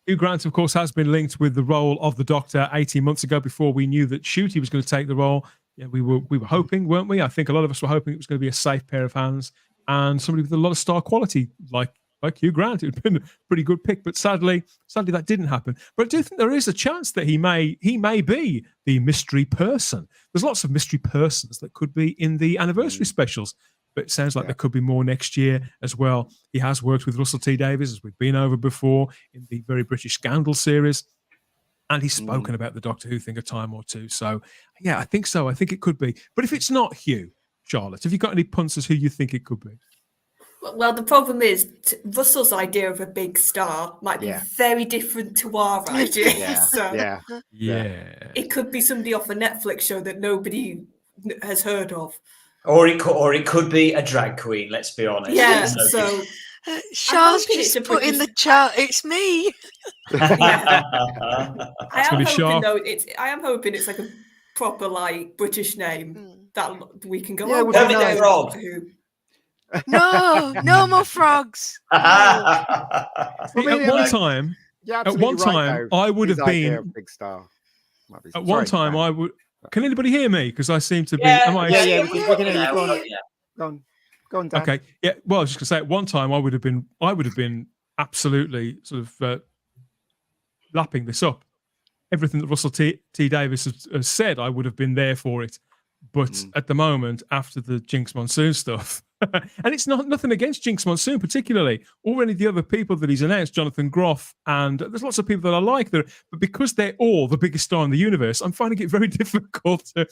Hugh Grant, of course, has been linked with the role of the Doctor 18 months ago before we knew that Shooti was going to take the role. Yeah, we were hoping, weren't we? I think a lot of us were hoping it was going to be a safe pair of hands and somebody with a lot of star quality like Hugh Grant. It would have been a pretty good pick, but sadly that didn't happen. But I do think there is a chance that he may be the mystery person. There's lots of mystery persons that could be in the anniversary specials, but it sounds like there could be more next year as well. He has worked with Russell T Davies, as we've been over before, in the Very British Scandal series. And he's spoken about the Doctor Who thing a time or two. So, yeah, I think so. I think it could be. But if it's not Hugh, Charlotte, have you got any punters who you think it could be? Well, the problem is Russell's idea of a big star might be very different to our idea. So it could be somebody off a Netflix show that nobody has heard of. Or it could be a drag queen, let's be honest. Yeah, so... Shaw's just put in the chat, it's me. I am hoping it's like a proper like British name that we can go. No more frogs. At one time, I would have been big star. At one time, I would. Can anybody hear me? Because I seem to be. We can hear you. Go on, Dan. Okay. Yeah. Well, I was just gonna say, at one time, I would have been absolutely sort of lapping this up. Everything that Russell T. Davies has said, I would have been there for it. But at the moment, after the Jinx Monsoon stuff, and it's nothing against Jinx Monsoon particularly, or any of the other people that he's announced, Jonathan Groff, and there's lots of people that I like there, but because they're all the biggest star in the universe, I'm finding it very difficult to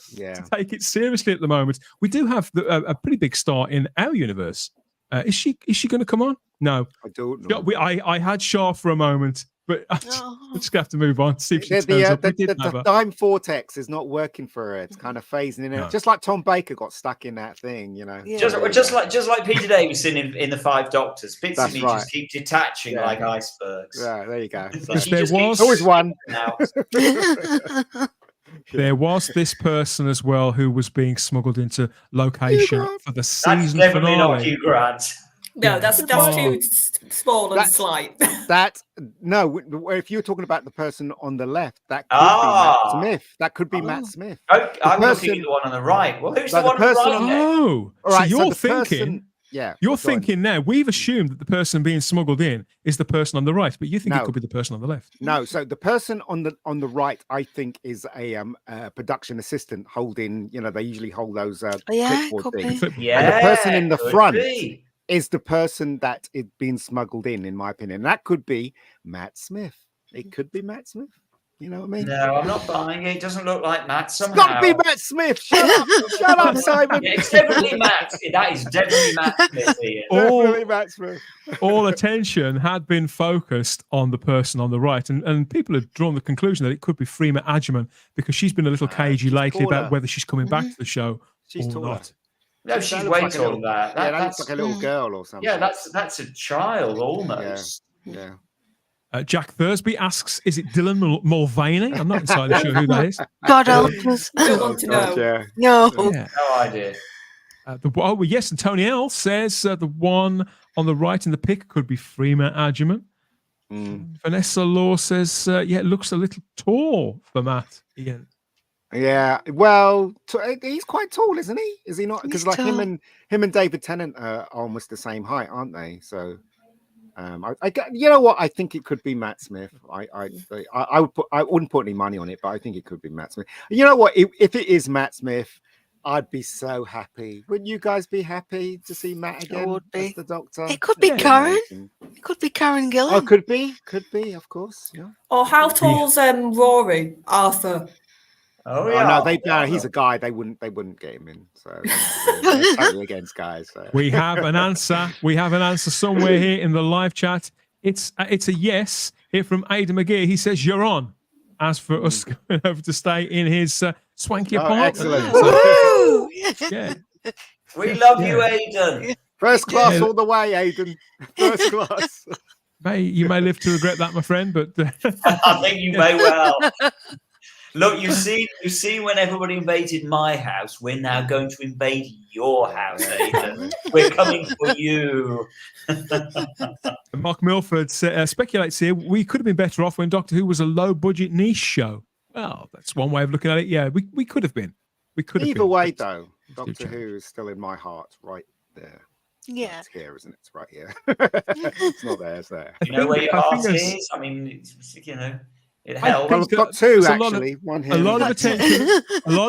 take it seriously at the moment. We do have a pretty big star in our universe. Is she going to come on? No, I don't know. I had Shah for a moment. But I'm just going to have to move on. See if she turns up. The time vortex is not working for her. It's kind of phasing in. No. Just like Tom Baker got stuck in that thing, you know. Yeah. Just like Peter Davison in the Five Doctors. Bits of me just keep detaching like icebergs. Yeah, there you go. So there was always one. There was this person as well who was being smuggled into location for the season That's definitely finale. Not Hugh Grant. No, that's too small and slight. If you're talking about the person on the left, that could be Matt Smith. That could be Matt Smith. I'm looking at the one on the right. Well, who's the one on the right? Oh, so you're thinking. You're thinking now. We've assumed that the person being smuggled in is the person on the right, but you think it could be the person on the left. No, so the person on the right, I think, is a production assistant holding. You know, they usually hold those clipboard things. Yeah, and the person in the front is the person that is being smuggled in my opinion. That could be Matt Smith. It could be Matt Smith. You know what I mean? No, I'm not buying it. It doesn't look like Matt somehow. It's got to be Matt Smith. Shut up, Simon. Yeah, it's definitely Matt. That is definitely Matt Smith here. Definitely Matt Smith. All attention had been focused on the person on the right, and people had drawn the conclusion that it could be Freema Agyeman because she's been a little cagey lately about whether she's coming back to the show or not. No, she's way taller than that. That looks like a little girl or something. Yeah, that's a child almost. Yeah. Jack Thursby asks, is it Dylan Mulvaney? I'm not entirely sure who that is. God help us. I don't want to know. No. Yeah. No idea. Yes, and Tony L says the one on the right in the pic could be Freema Agyeman. Vanessa Law says, it looks a little tall for Matt. Ian. Yeah, well, he's quite tall, isn't he? Is he not? Because like him and David Tennant are almost the same height, aren't they? So, you know what? I think it could be Matt Smith. I wouldn't put any money on it, but I think it could be Matt Smith. You know what? If it is Matt Smith, I'd be so happy. Wouldn't you guys be happy to see Matt again? I would be. As the Doctor. It could be Karen. It could be Karen Gillan. Oh, could be, of course. Yeah. Or how tall's Rory Arthur? Oh yeah, no, he's a guy. They wouldn't get him in. So totally against guys. So. We have an answer. We have an answer somewhere here in the live chat. It's a yes here from Ada McGee. He says you're on. As for us going over to stay in his swanky apartment. Excellent. So, yeah. We love you, Aidan. First class all the way, Aidan. First class. You may live to regret that, my friend. But I think you may well. Look, you see, when everybody invaded my house, we're now going to invade your house, Aidan. We're coming for you. Mark Milford speculates here, we could have been better off when Doctor Who was a low-budget niche show. Well, that's one way of looking at it. Yeah, we could have been. We could have been. Either way, though, Doctor Who is still in my heart right there. Yeah. It's here, isn't it? It's right here. It's not there, it's there. You know where your heart is? I mean, you know. It helps. Well, I've got two actually. One here. A lot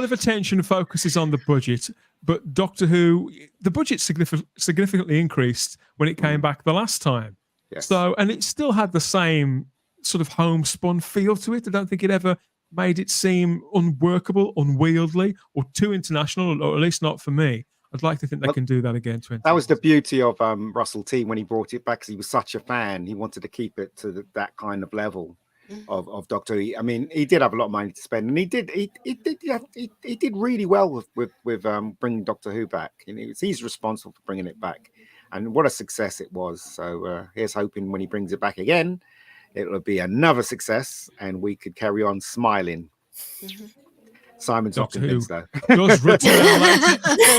of attention focuses on the budget, but Doctor Who, the budget significantly increased when it came back the last time. Yes. So, and it still had the same sort of homespun feel to it. I don't think it ever made it seem unworkable, unwieldy, or too international, or at least not for me. I'd like to think they can do that again. That was the beauty of Russell T when he brought it back, because he was such a fan. He wanted to keep it to that kind of level of Doctor Who. I mean, he did have a lot of money to spend, and he did really well with bringing Doctor Who back. And he's responsible for bringing it back, and what a success it was. So here's hoping when he brings it back again, it'll be another success, and we could carry on smiling. Simon's Doctor Who does return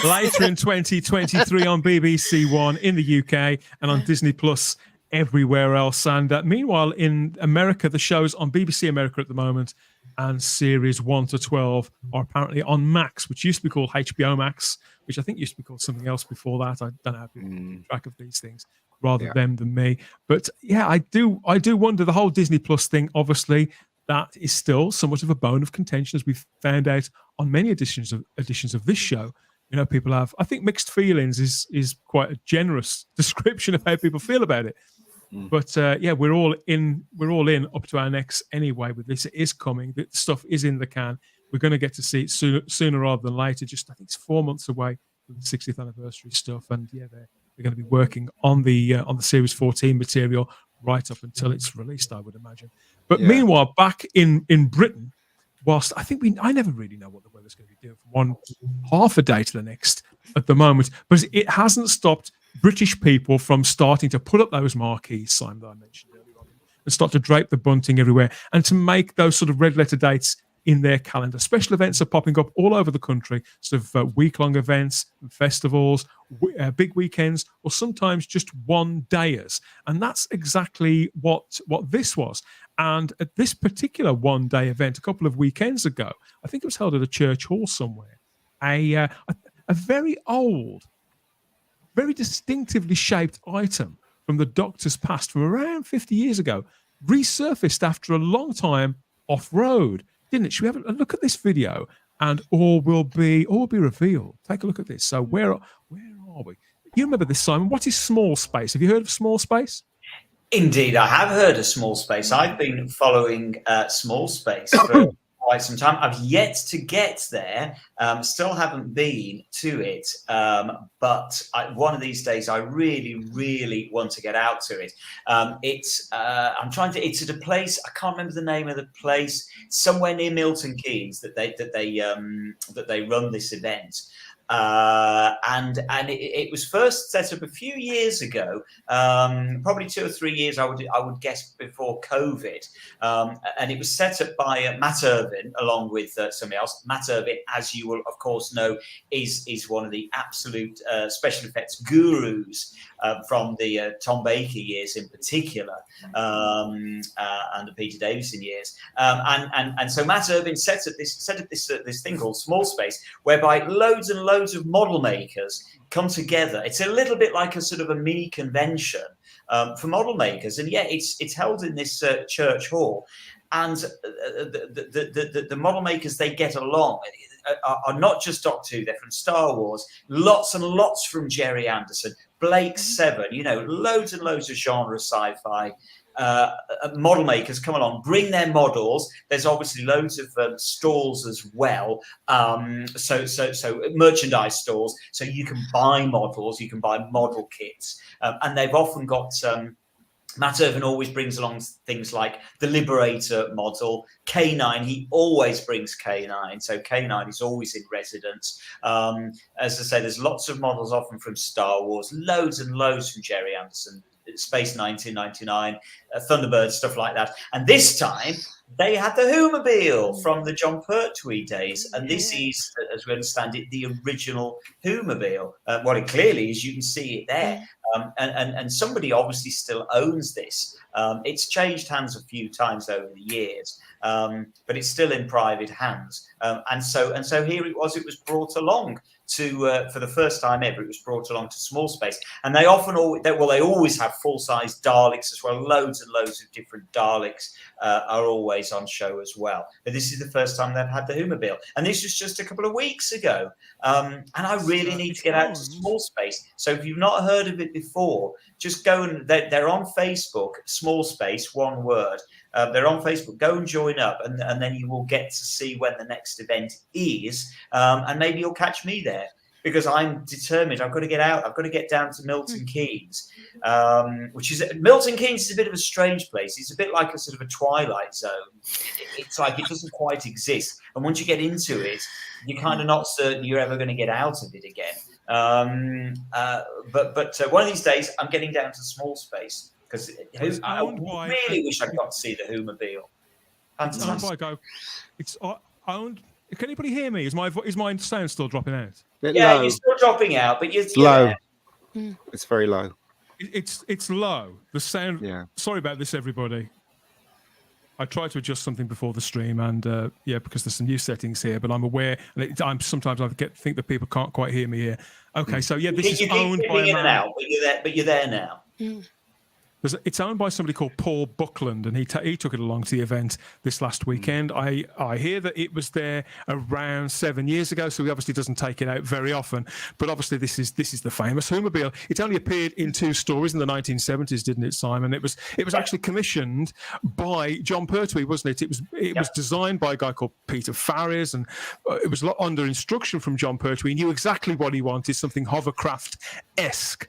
later in 2023 on BBC One in the UK and on Disney Plus everywhere else. And meanwhile, in America, the shows on BBC America at the moment and series 1 to 12 are apparently on Max, which used to be called HBO Max, which I think used to be called something else before that. I don't know how people keep track of these things, rather them than me. But yeah, I do wonder, the whole Disney Plus thing, obviously, that is still somewhat of a bone of contention, as we've found out on many editions of this show. You know, people have, I think, mixed feelings is quite a generous description of how people feel about it. But yeah, we're all in up to our necks anyway with this. It is coming. The stuff is in the can. We're going to get to see it sooner rather than later. Just, I think it's 4 months away with the 60th anniversary stuff, and yeah, they're going to be working on the Series 14 material right up until it's released, I would imagine. But meanwhile, back in Britain, whilst I never really know what the weather's going to be doing from one half a day to the next at the moment, but it hasn't stopped British people from starting to put up those marquees, Simon, that I mentioned earlier on, and start to drape the bunting everywhere and to make those sort of red letter dates in their calendar. Special events are popping up all over the country, sort of week-long events, festivals, big weekends, or sometimes just one-dayers. And that's exactly what this was. And at this particular one-day event, a couple of weekends ago, I think it was held at a church hall somewhere, a very old, very distinctively shaped item from the Doctor's past, from around 50 years ago, resurfaced after a long time off-road. Didn't it? Should we have a look at this video, and all will be revealed? Take a look at this. So where are we? You remember this, Simon? What is Small Space? Have you heard of Small Space? Indeed, I have heard of Small Space. I've been following Small Space for quite some time. I've yet to get there. Still haven't been to it. But one of these days, I really, really want to get out to it. It's at a place, I can't remember the name of the place, somewhere near Milton Keynes that they run this event. And it was first set up a few years ago, probably 2 or 3 years, I would guess, before COVID. And it was set up by Matt Irvin, along with somebody else. Matt Irvin, as you will of course know, is one of the absolute special effects gurus from the Tom Baker years in particular, and the Peter Davison years. And so Matt Irvin set up this thing called Small Space, whereby loads and loads of model makers come together. It's a little bit like a sort of a mini convention for model makers, and it's held in this church hall. And the model makers they get along are not just Doctor Who, they're from Star Wars, lots and lots from Jerry Anderson, Blake Seven, loads and loads of genre sci-fi. Model makers come along, bring their models. There's obviously loads of stalls as well. So merchandise stalls. So you can buy models, you can buy model kits, and they've often got. Matt Irvin always brings along things like the Liberator model, K9. He always brings K9, so K9 is always in residence. As I say, there's lots of models, often from Star Wars, loads and loads from Jerry Anderson, Space 1999, Thunderbird, stuff like that. And this time they had the Whomobile from the John Pertwee days, and this is, as we understand it, the original Whomobile. What it clearly is, you can see it there, and somebody obviously still owns this. It's changed hands a few times over the years, but it's still in private hands. And so here it was brought along to for the first time ever. It was brought along to Small Space, and they always have full-size Daleks as well. Loads and loads of different Daleks are always on show as well. But this is the first time they've had the Whomobile, and this was just a couple of weeks ago. And I really need to get out to Small Space. So if you've not heard of it before, just go and they're on Facebook. Small Space, one word. They're on Facebook. Go and join up, and then you will get to see when the next event is, and maybe you'll catch me there. because I'm determined. I've got to get out. I've got to get down to Milton Keynes, which is Milton Keynes is a bit of a strange place. It's a bit like a sort of a twilight zone. It's like it doesn't quite exist, and once you get into it, you're kind of not certain you're ever going to get out of it again. But one of these days, I'm getting down to small space because I really wish I got to see the Whomobile. Fantastic. It's owned. Can anybody hear me? Is my sound still dropping out? Yeah, you're still dropping out, but you're low. It's very low. It's low. The sound. Yeah. Sorry about this, everybody. I tried to adjust something before the stream, and because there's some new settings here, but I'm aware. And sometimes I think that people can't quite hear me here. Okay, so this is owned by a man. But you're there now. It's owned by somebody called Paul Buckland, and he took it along to the event this last weekend. I hear that it was there around 7 years ago, so he obviously doesn't take it out very often. But obviously, this is the famous Whomobile. It only appeared in 2 stories in the 1970s, didn't it, Simon? It was actually commissioned by John Pertwee, wasn't it? It was designed by a guy called Peter Farris, and it was under instruction from John Pertwee. He knew exactly what he wanted, something hovercraft-esque.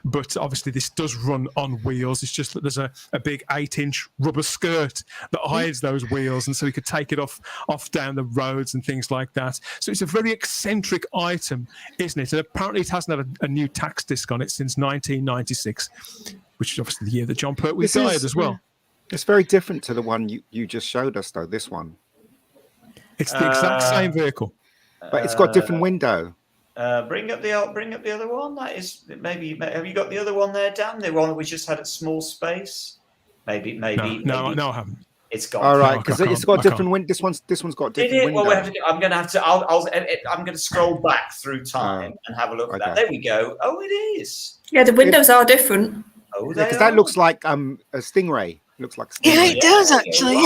But obviously, this does run on wheels. It's just that there's a big 8-inch rubber skirt that hides those wheels, and so you could take it off down the roads and things like that. So it's a very eccentric item, isn't it? And apparently it hasn't had a new tax disc on it since 1996, which is obviously the year that John Pertwee died as well. It's very different to the one you just showed us, though. This one. It's the exact same vehicle, but it's got a different window. Bring up the other one. That is maybe. Have you got the other one there, Dan? The one that we just had at small space. Maybe. No, I haven't. It's gone. All right, because it's got a different window. This one's got a different window. Well, I'm going to have to. I'm going to scroll back through time and have a look at that. There we go. Oh, it is. Yeah, the windows are different. Oh, because that looks like a Stingray. Looks like Stingray. Yeah, it does actually.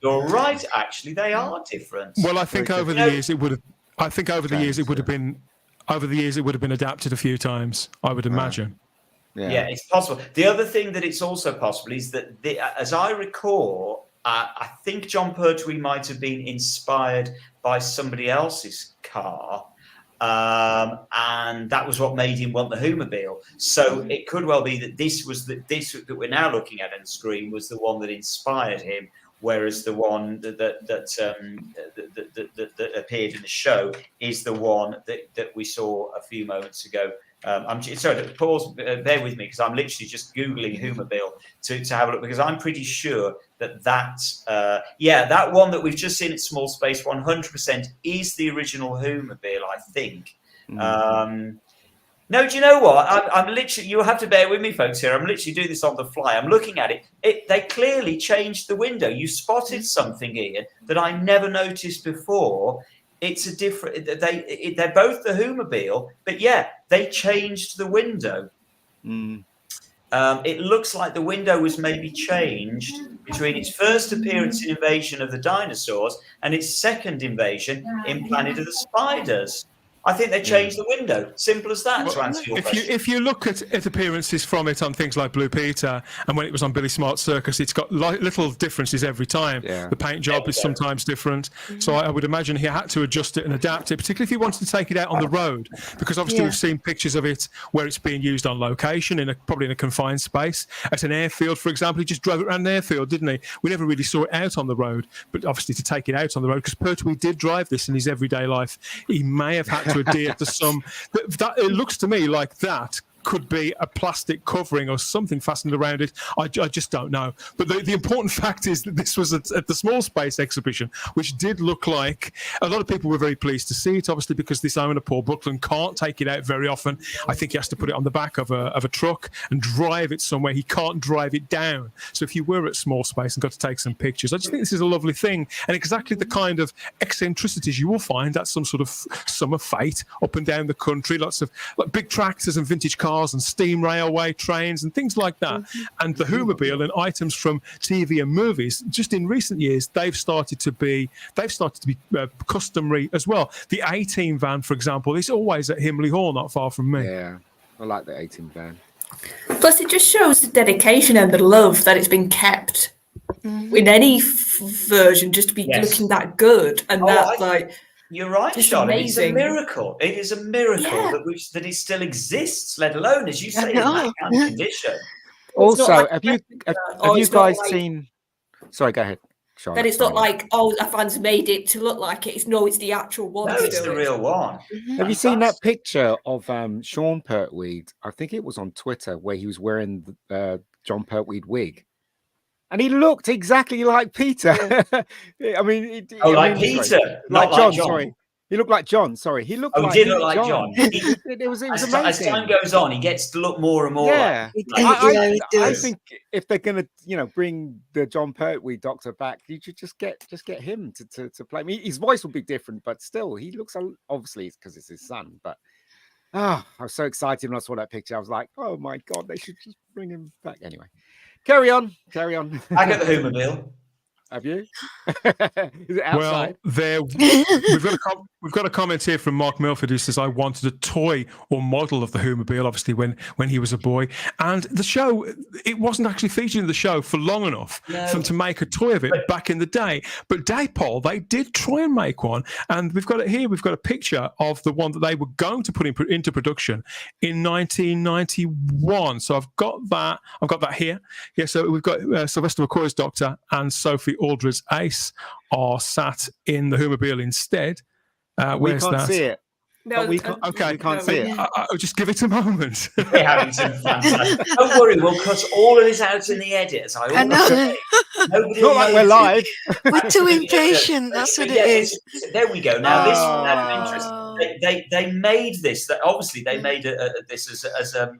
You're right. Actually, they are different. Well, I think over the years it would have. I think over the years it would have been. Over the years, it would have been adapted a few times, I would imagine. Yeah, it's possible. The other thing that it's also possible is that, as I recall, I think John Pertwee might have been inspired by somebody else's car, and that was what made him want the Whomobile. So it could well be that this that we're now looking at on the screen was the one that inspired him. Whereas the one that appeared in the show is the one that we saw a few moments ago. I'm sorry, pause. Bear with me because I'm literally just googling Whomobile to have a look, because I'm pretty sure that one that we've just seen at Small Space 100% is the original Whomobile, I think. No, do you know what? I'm literally. You have to bear with me, folks. Here, I'm literally doing this on the fly. I'm looking at it. They clearly changed the window. You spotted something here that I never noticed before. It's a different. They're both the Whomobile, but they changed the window. It looks like the window was maybe changed between its first appearance in Invasion of the Dinosaurs and its second invasion in Planet of the Spiders. I think they changed the window. Simple as that. To answer your question. If you look at appearances from it on things like Blue Peter and when it was on Billy Smart's Circus, it's got little differences every time. Yeah. The paint job is sometimes different. So I would imagine he had to adjust it and adapt it, particularly if he wanted to take it out on the road, because obviously we've seen pictures of it where it's being used on location, probably in a confined space. At an airfield, for example, he just drove it around an airfield, didn't he? We never really saw it out on the road. But obviously to take it out on the road, because Pertwee did drive this in his everyday life, he may have had to adhere to some. That it looks to me like that could be a plastic covering or something fastened around it. I just don't know. But the important fact is that this was at the Small Space exhibition, which did look like a lot of people were very pleased to see it, obviously, because this owner, Paul Buckland, can't take it out very often. I think he has to put it on the back of a truck and drive it somewhere. He can't drive it down. So if you were at Small Space and got to take some pictures, I just think this is a lovely thing, and exactly the kind of eccentricities you will find at some sort of summer fete up and down the country. Lots of big tractors and vintage cars and steam railway trains and things like that. And the Whomobile and items from TV and movies, just in recent years, they've started to be customary as well. The A-Team van, for example, is always at Himley Hall, not far from me. Yeah, I like the A-Team van. Plus, it just shows the dedication and the love that it's been kept in any version, just to be looking that good. And You're right, Just Charlotte. It's a amazing. miracle. It is a miracle that it still exists, let alone, as you say, in that kind of condition. Also, have you guys seen? Sorry, go ahead, Charlotte. Then it's not like, oh, a fan's made it to look like it. It's the actual one. No, it's the real one. Have you seen that picture of Sean Pertwee? I think it was on Twitter where he was wearing the John Pertwee wig. And he looked exactly like Peter. I mean, Peter, sorry. not like John. Sorry, he looked like John. Sorry, he looked. He did look like John. It was amazing. As time goes on, he gets to look more and more. Yeah, like I think if they're gonna, bring the John Pertwee Doctor back, you should just get him to play. I mean, his voice will be different, but still, he looks obviously it's because it's his son. But I was so excited when I saw that picture. I was like, oh my god, they should just bring him back. Anyway. Carry on. I got the Whomobile. Have you? Is it outside? Well, we've got a comment here from Mark Milford who says, I wanted a toy or model of the Whomobile, obviously when he was a boy. And the show, it wasn't actually featured in the show for long enough for them to make a toy of it back in the day. But Daypol, they did try and make one. And we've got it here. We've got a picture of the one that they were going to put into production in 1991. So I've got that here. Yeah, so we've got Sylvester McCoy's Doctor and Sophie Aldred's Ace are sat in the Whomobile instead. We can't see it. No, we can't see it. I'll just give it a moment. We're having some fun. Don't worry, we'll cut all of this out in the edit. As I always say. It's not like we're live. We're too impatient. That's what it is. There we go. Now this is interesting. They made this. Obviously, they made this as a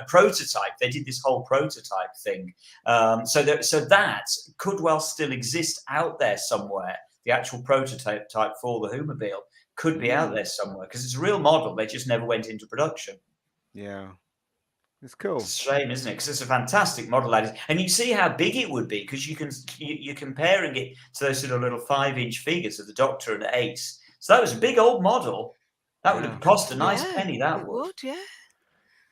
prototype. They did this whole prototype thing. So that could well still exist out there somewhere. The actual prototype for the Whomobile could be out there somewhere because it's a real model. They just never went into production. Yeah, it's cool. It's a shame, isn't it? Because it's a fantastic model, and you see how big it would be because you're comparing it to those sort of little 5-inch figures of the Doctor and Ace. So that was a big old model. That would have cost a nice penny. That would. Yeah.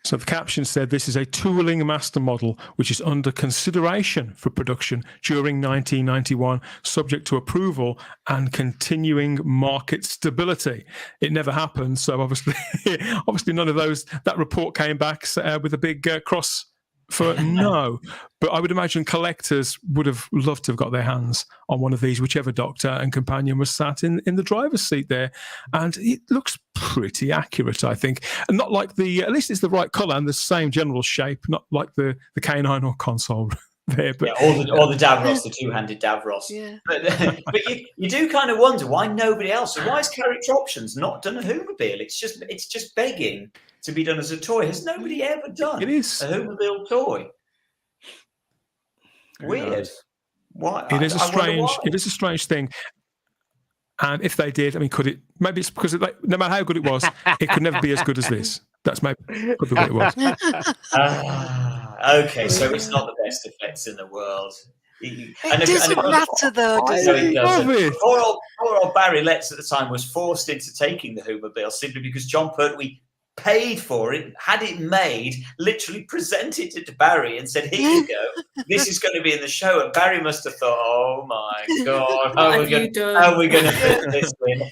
So the caption said, this is a tooling master model, which is under consideration for production during 1991, subject to approval and continuing market stability. It never happened. So obviously none of that report came back with a big cross for no. But I would imagine collectors would have loved to have got their hands on one of these, whichever Doctor and companion was sat in the driver's seat there. And it looks pretty accurate, I think. And not like at least it's the right colour and the same general shape, not like the K9 or console there. But, or the Davros, the two-handed Davros. Yeah. But you do kind of wonder why nobody else, so why is Character Options not done a Whomobile? It's just begging to be done as a toy. Has nobody ever done a Whomobile toy? Weird. Why? It is a strange thing. And if they did, I mean, could it? Maybe it's because no matter how good it was, it could never be as good as this. That's maybe could be what it was. Okay, so it's not the best effects in the world. It doesn't matter though, does it? Poor old Barry Letts at the time was forced into taking the Whomobile simply because John Pertwee paid for it, had it made, literally presented it to Barry and said, here you go, this is going to be in the show. And Barry must have thought, oh my God, how are we going to fit this in?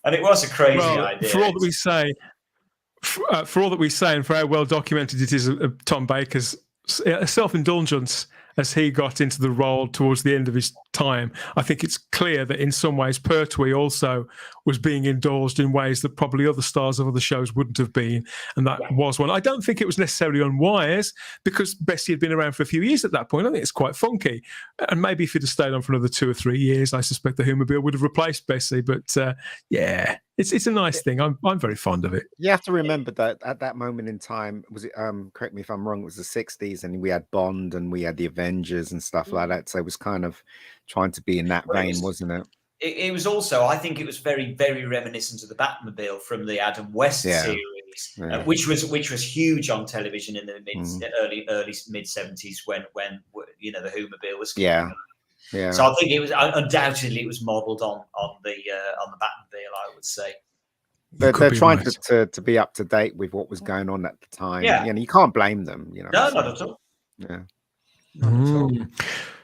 And it was a crazy idea. For all that we say, and for how well documented it is of Tom Baker's self-indulgence as he got into the role towards the end of his time, I think it's clear that in some ways Pertwee also was being indulged in ways that probably other stars of other shows wouldn't have been, and that was one. I don't think it was necessarily unwise because Bessie had been around for a few years at that point. I think it's quite funky, and maybe if he'd have stayed on for another 2 or 3 years, I suspect the Whomobile would have replaced Bessie. But it's a nice thing. I'm very fond of it. You have to remember that at that moment in time, was it? Correct me if I'm wrong. It was the '60s, and we had Bond, and we had the Avengers and stuff like that. So it was kind of trying to be in that vein, wasn't it? It was also, I think, it was very, very reminiscent of the Batmobile from the Adam West series, which was huge on television in the early mid '70s when the Whomobile was coming out. Yeah. So I think it was undoubtedly it was modelled on the Batmobile, I would say. They're trying to be up to date with what was going on at the time. Yeah, you can't blame them. No, not at all. Yeah. Not at all.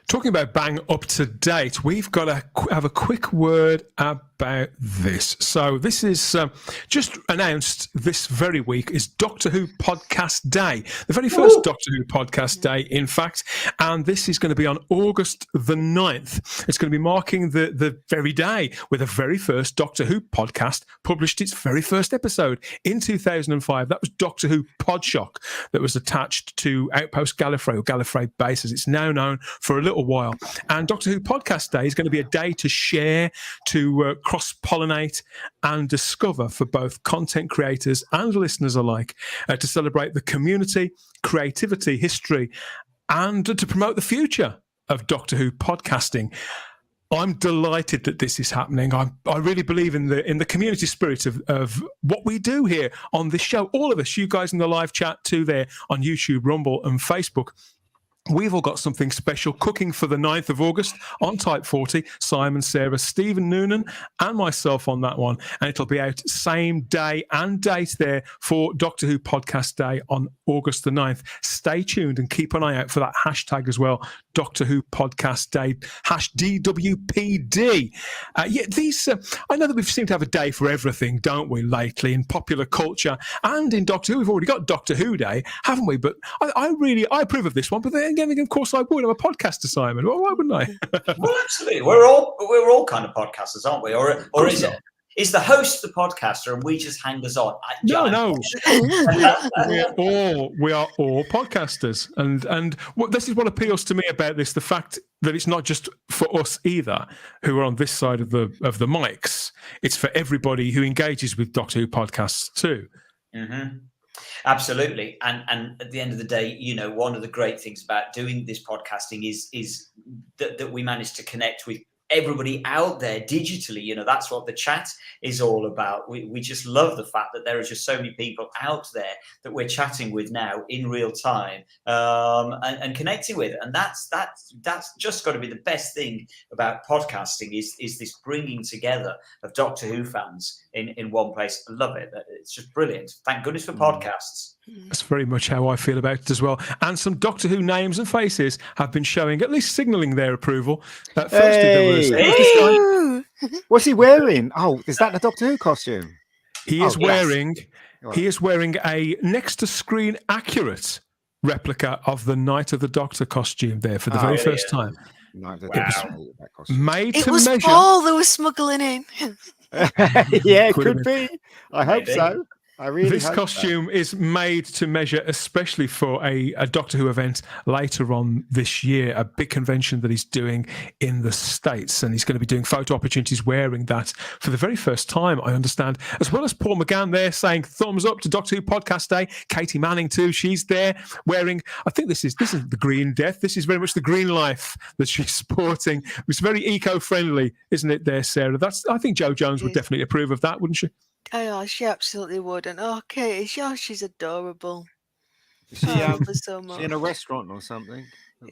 Talking about bang up to date, we've got to have a quick word about about this. So this is just announced this very week is Doctor Who Podcast Day, the very first Doctor Who Podcast Day, in fact, and this is going to be on August the 9th. It's going to be marking the very day where the very first Doctor Who podcast published its very first episode in 2005. That was Doctor Who Podshock, that was attached to Outpost Gallifrey, or Gallifrey Base as it's now known, for a little while. And Doctor Who Podcast Day is going to be a day to share, to cross-pollinate and discover for both content creators and listeners alike, to celebrate the community, creativity, history, and to promote the future of Doctor Who podcasting. I'm delighted that this is happening. I really believe in the community spirit of what we do here on this show. All of us, you guys in the live chat too there on YouTube, Rumble and Facebook. We've all got something special cooking for the 9th of August on Type 40. Simon, Sarah, Stephen Noonan and myself on that one. And it'll be out same day and date there for Doctor Who Podcast Day on August the 9th. Stay tuned and keep an eye out for that hashtag as well, Doctor Who Podcast Day, #DWPD. These I know that we've seemed to have a day for everything, don't we, lately, in popular culture and in Doctor Who. We've already got Doctor Who Day, haven't we? But I approve of this one, but then again, of course I would. I'm a podcaster, Simon. Why wouldn't I? Well, absolutely. We're all kind of podcasters, aren't we? Or is the host the podcaster and we just hangers on? No. we are all podcasters, and this is what appeals to me about this: the fact that it's not just for us either, who are on this side of the mics. It's for everybody who engages with Doctor Who podcasts too. Mm-hmm. Absolutely, and at the end of the day, one of the great things about doing this podcasting is that we manage to connect with everybody out there digitally. That's what the chat is all about. We just love the fact that there are just so many people out there that we're chatting with now in real time, and connecting with, and that's just got to be the best thing about podcasting is this bringing together of Doctor Who fans in one place. I love it. It's just brilliant. Thank goodness for podcasts. That's very much how I feel about it as well. And some Doctor Who names and faces have been showing, at least signalling their approval. What's he wearing? Oh, is that the Doctor Who costume? He is wearing a next to screen accurate replica of the Night of the Doctor costume there for the very first time. Made it to was measure. Paul that was smuggling in. Yeah, it could be. I hope so. This costume is made to measure, especially for a Doctor Who event later on this year, a big convention that he's doing in the States. And he's going to be doing photo opportunities wearing that for the very first time, I understand. As well as Paul McGann there saying thumbs up to Doctor Who Podcast Day. Katie Manning too, she's there wearing, I think this isn't the Green Death. This is very much the Green Life that she's sporting. It's very eco-friendly, isn't it there, Sarah? I think Jo Jones would definitely approve of that, wouldn't she? Oh, she absolutely would. And Katie, she's adorable. Is she, so much. She in a restaurant or something?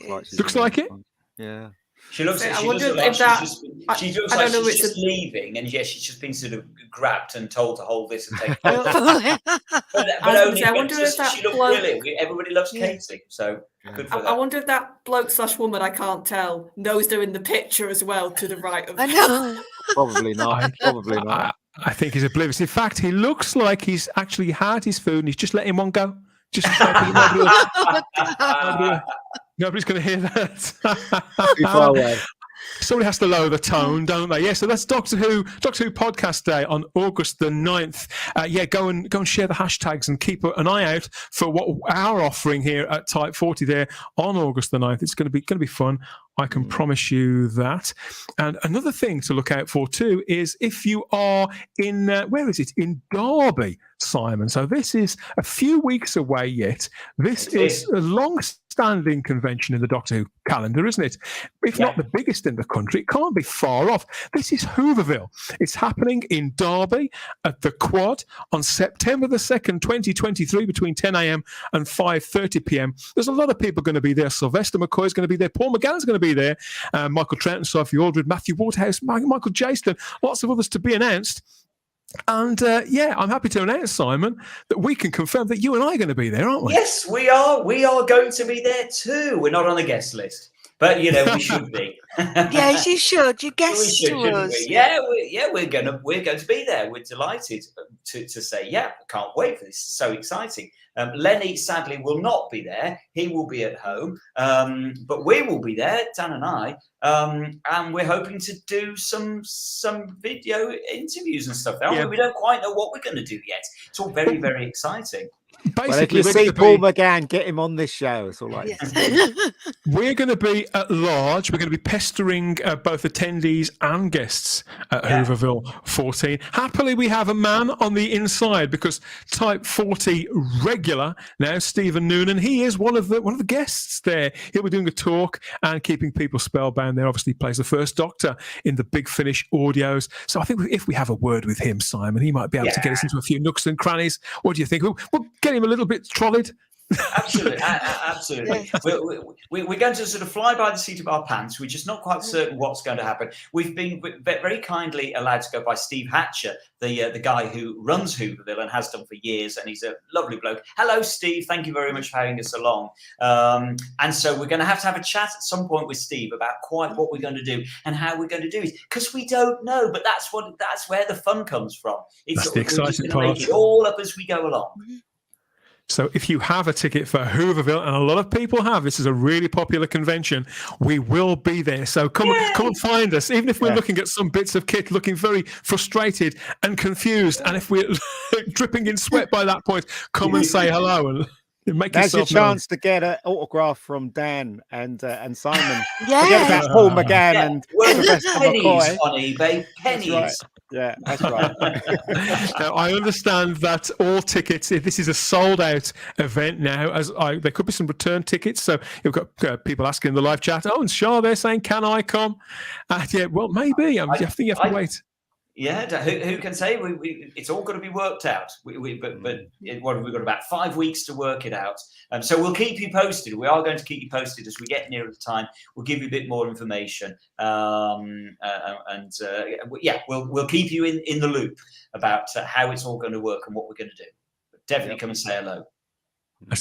Looks like it. Yeah. She looks. I She wonder looks if like that. she looks I like don't know she's just leaving, and she's just been sort of grabbed and told to hold this and take. I wonder if that she looked bloke. Brilliant. Everybody loves Katie, so good for that. I wonder if that bloke/woman, I can't tell, knows they're in the picture as well to the right of. I know. Probably not. Probably not. I think he's oblivious. In fact, he looks like he's actually had his food and he's just letting one go. Just nobody's going to hear that. Too far away. Somebody has to lower the tone, don't they? Yeah, so that's Doctor Who Podcast Day on August the 9th. Go and share the hashtags and keep an eye out for what our offering here at Type 40 there on August the 9th. It's going to be fun. I can promise you that. And another thing to look out for too is if you are in, where is it? In Derby, Simon. So this is a few weeks away yet. This is a long-standing convention in the Doctor Who calendar, isn't it? If not the biggest in the country, it can't be far off. This is Hooverville. It's happening in Derby at the Quad on September the 2nd, 2023, between 10 a.m. and 5:30 p.m. There's a lot of people going to be there. Sylvester McCoy's going to be there. Paul McGann's going to be there. Michael Trent, Sophie Aldred, Matthew Waterhouse, Michael Jaston, lots of others to be announced. And I'm happy to announce, Simon, that we can confirm that you and I are going to be there, aren't we? Yes, we are. We are going to be there too. We're not on the guest list, But we should be. Yes, you should. You guess to us. We're going to be there. We're delighted to say, I can't wait for this. It's so exciting. Lenny sadly will not be there. He will be at home, but we will be there, Dan and I, and we're hoping to do some video interviews and stuff. We don't quite know what we're going to do yet. It's all very, very exciting. Basically, if you see Paul McGann, get him on this show. It's all right. We're going to be at large. We're going to be pestering both attendees and guests at Hooverville 14. Happily, we have a man on the inside because Type 40 regular now, Stephen Noonan. He is one of the guests there. He'll be doing a talk and keeping people spellbound. There, obviously, plays the first Doctor in the Big Finish audios. So I think if we have a word with him, Simon, he might be able to get us into a few nooks and crannies. What do you think? We'll get him a little bit trolleyed. Absolutely. We're going to sort of fly by the seat of our pants. We're just not quite certain what's going to happen. We've been very kindly allowed to go by Steve Hatcher, the guy who runs Hooverville and has done for years, and he's a lovely bloke. Hello, Steve. Thank you very much for having us along. And so we're going to have a chat at some point with Steve about quite what we're going to do and how we're going to do it, because we don't know, but that's where the fun comes from. That's the exciting part. Make it all up as we go along. So if you have a ticket for Hooverville, and a lot of people have, this is a really popular convention, we will be there. So come and find us, even if we're looking at some bits of kit looking very frustrated and confused. And if we're dripping in sweat by that point, come and say hello and make That's your yourself known. chance to get an autograph from Dan and Simon. Forget about Paul McGann and Professor pennies McCoy. On eBay, pennies. Yeah, that's right. Now, I understand that all tickets, this is a sold-out event now. There could be some return tickets. So you've got people asking in the live chat, and Shah, they're saying, can I come? Well, maybe. I think you have to wait. Yeah, who can say? It's all got to be worked out. But what have we got? About 5 weeks to work it out. So we'll keep you posted. We are going to keep you posted as we get nearer the time. We'll give you a bit more information, we'll keep you in the loop about how it's all going to work and what we're going to do. But definitely come and say hello.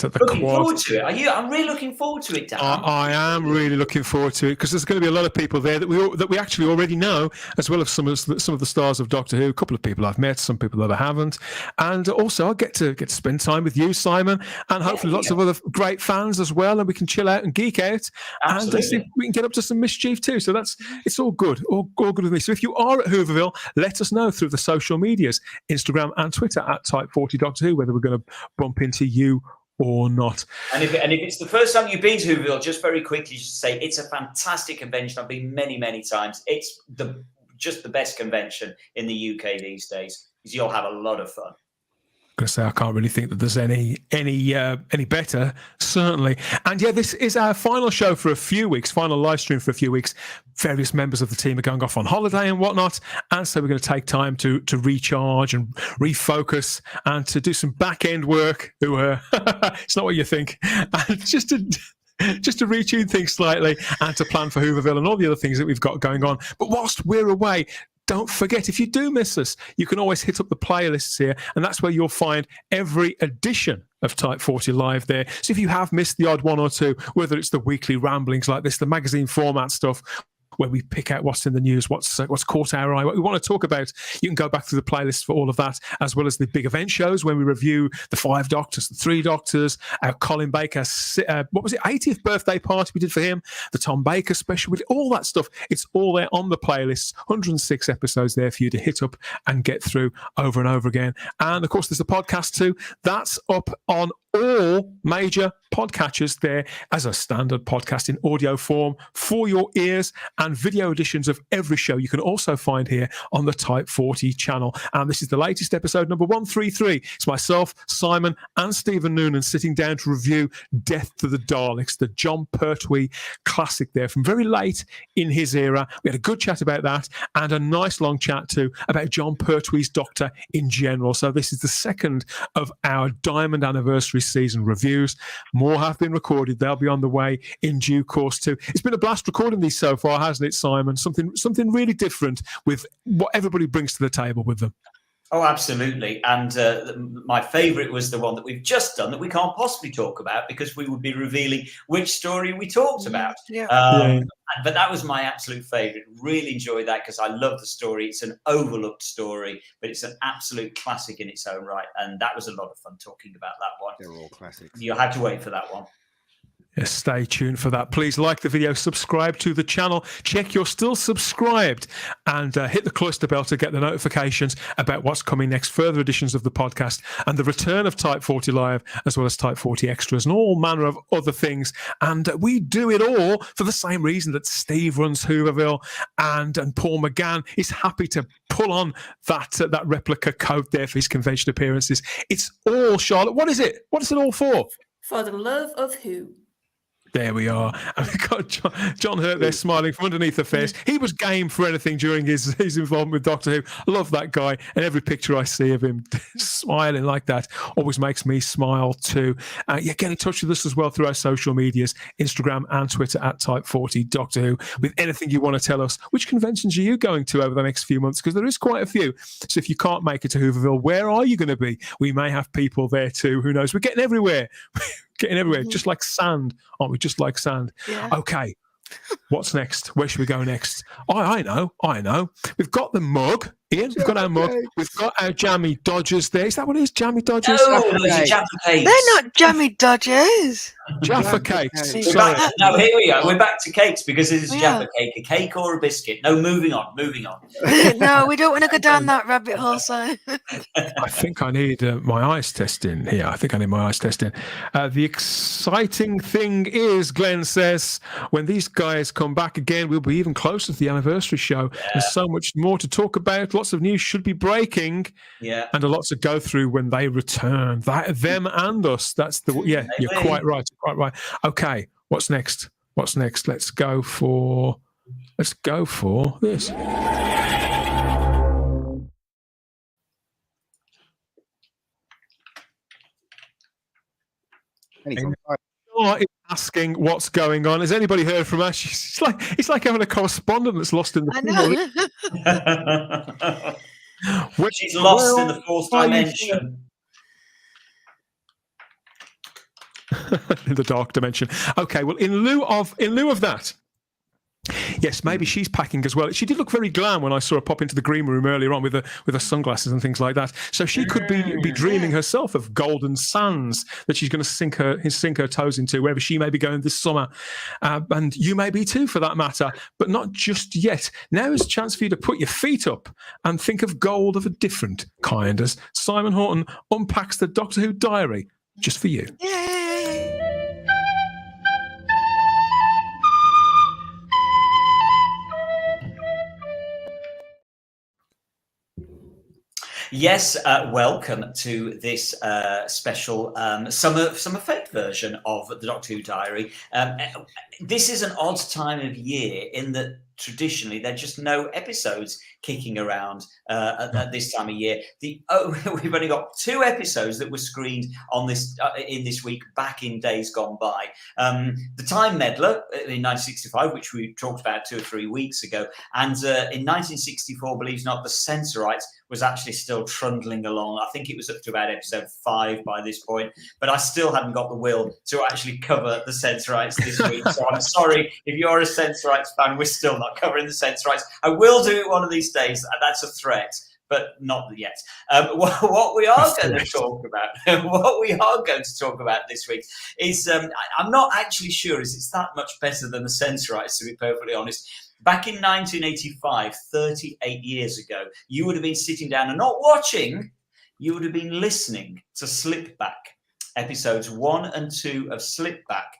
Looking forward to it. I'm really looking forward to it, Dan. I am really looking forward to it because there's going to be a lot of people there that we actually already know, as well as some of the stars of Doctor Who. A couple of people I've met, some people that I haven't, and also I'll get to spend time with you, Simon, and hopefully lots of other great fans as well, and we can chill out and geek out, and see if we can get up to some mischief too. So it's all good, all good with me. So if you are at Hooverville, let us know through the social medias, Instagram and Twitter at Type 40 Doctor Who, whether we're going to bump into you or not. And if it's the first time you've been to Whoville, just very quickly just say it's a fantastic convention. I've been many, many times. It's just the best convention in the UK these days, because you'll have a lot of fun. I'm going to say I can't really think that there's any better, certainly. And this is our final show for a few weeks, final live stream for a few weeks. Various members of the team are going off on holiday and whatnot, and so we're going to take time to recharge and refocus and to do some back end work. It's not what you think, and just to retune things slightly and to plan for Hooverville and all the other things that we've got going on. But whilst we're away, don't forget, if you do miss us, you can always hit up the playlists here, and that's where you'll find every edition of Type 40 live there. So if you have missed the odd one or two, whether it's the weekly ramblings like this, the magazine format stuff, where we pick out what's in the news, what's caught our eye, what we want to talk about, you can go back through the playlist for all of that, as well as the big event shows when we review the 5 Doctors, the 3 Doctors, our Colin Baker, 80th birthday party we did for him, the Tom Baker special, all that stuff. It's all there on the playlists, 106 episodes there for you to hit up and get through over and over again. And of course, there's a podcast too. That's up on all major podcatchers there as a standard podcast in audio form for your ears, and video editions of every show you can also find here on the Type 40 channel. And this is the latest episode, number 133. It's myself, Simon, and Stephen Noonan sitting down to review Death to the Daleks, the John Pertwee classic there from very late in his era. We had a good chat about that, and a nice long chat too about John Pertwee's Doctor in general. So this is the second of our Diamond Anniversary season reviews. More have been recorded. They'll be on the way in due course too. It's been a blast recording these so far, hasn't it, Simon? Something really different with what everybody brings to the table with them. Oh, absolutely. And my favourite was the one that we've just done that we can't possibly talk about because we would be revealing which story we talked about. But that was my absolute favourite. Really enjoyed that because I love the story. It's an overlooked story, but it's an absolute classic in its own right. And that was a lot of fun talking about that one. They're all classics. You had to wait for that one. Yes, stay tuned for that. Please like the video, subscribe to the channel, check you're still subscribed, and hit the cluster bell to get the notifications about what's coming next, further editions of the podcast, and the return of Type 40 Live, as well as Type 40 Extras, and all manner of other things. And we do it all for the same reason that Steve runs Hooverville, and Paul McGann is happy to pull on that replica coat there for his convention appearances. It's all, Charlotte, what is it? What is it all for? For the love of who? There we are. And we've got John Hurt there smiling from underneath the face. He was game for anything during his involvement with Doctor Who. I love that guy. And every picture I see of him smiling like that always makes me smile too. Get in touch with us as well through our social medias, Instagram and Twitter at Type40 Doctor Who, with anything you want to tell us. Which conventions are you going to over the next few months? Because there is quite a few. So if you can't make it to Hooverville, where are you going to be? We may have people there too. Who knows? We're getting everywhere. Getting everywhere, just like sand, aren't we? Just like sand. Yeah. Okay, what's next? Where should we go next? I know. We've got the mug, Ian. We've got our mug. We've got our jammy Dodgers there. Is that what it is? Jammy Dodgers? Oh, those are Jaffa cakes. They're not jammy Dodgers. Jaffa cakes. Now here we go. We're back to cakes because it is Jaffa cake, a cake or a biscuit. No, moving on. No, we don't want to go down that rabbit hole, so. I think I need my eyes testing here. The exciting thing is, Glenn says, when these guys come back again, we'll be even closer to the anniversary show. Yeah. There's so much more to talk about. Lots of news should be breaking. Yeah. And a lot to go through when they return. them and us. That's the you're quite right. Okay, what's next? Let's go for this. Is asking what's going on. Has anybody heard from us? It's like having a correspondent that's lost in the She's lost in the fourth dimension. In the dark dimension. Okay, well, in lieu of that, yes, maybe she's packing as well. She did look very glam when I saw her pop into the green room earlier on with her sunglasses and things like that. So she could be dreaming herself of golden sands that she's going to sink her toes into wherever she may be going this summer, and you may be too, for that matter. But not just yet. Now is a chance for you to put your feet up and think of gold of a different kind as Simon Horton unpacks the Doctor Who diary just for you. Yay! Yes, welcome to this special summer fete version of the Doctor Who Diary. This is an odd time of year in that traditionally there are just no episodes kicking around at this time of year. We've only got 2 episodes that were screened on this in this week back in days gone by. The Time Meddler in 1965, which we talked about 2 or 3 weeks ago, and in 1964, believe it or not, the Sensorites was actually still trundling along. I think it was up to about episode 5 by this point, but I still hadn't got the will to actually cover the Sensorites this week. So I'm sorry if you're a Sensorites fan, we're still not covering the Sensorites. I will do it one of these days. That's a threat, but not yet. What we are going to talk about, this week is I'm not actually sure is it's that much better than the Sensorites, to be perfectly honest. Back in 1985, 38 years ago, you would have been sitting down and not watching, you would have been listening to Slipback. Episodes 1 and 2 of Slipback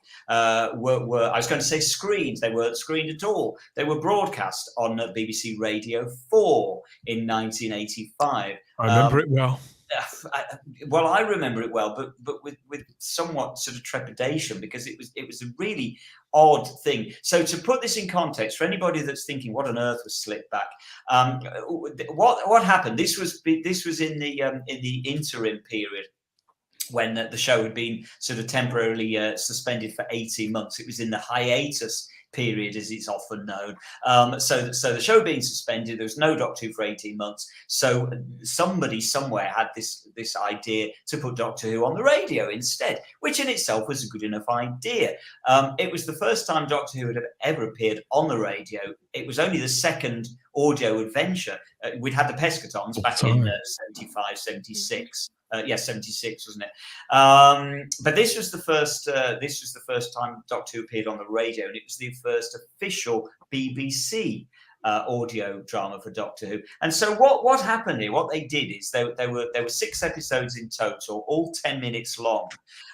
were, I was going to say screened. They weren't screened at all. They were broadcast on BBC Radio 4 in 1985. I remember it well. I remember it well, but with somewhat sort of trepidation, because it was a really odd thing. So to put this in context for anybody that's thinking, what on earth was Slipback? What happened? This was in the interim period when the show had been sort of temporarily suspended for 18 months. It was in the hiatus period, as it's often known. So the show being suspended, there was no Doctor Who for 18 months. So somebody somewhere had this idea to put Doctor Who on the radio instead, which in itself was a good enough idea. It was the first time Doctor Who had ever appeared on the radio. It was only the second audio adventure. We'd had the Pescatons back in 75, 76. 76, wasn't it? But this was the first. This was the first time Doctor Who appeared on the radio, and it was the first official BBC audio drama for Doctor Who. And so, what happened here? What they did is there were 6 episodes in total, all 10 minutes long.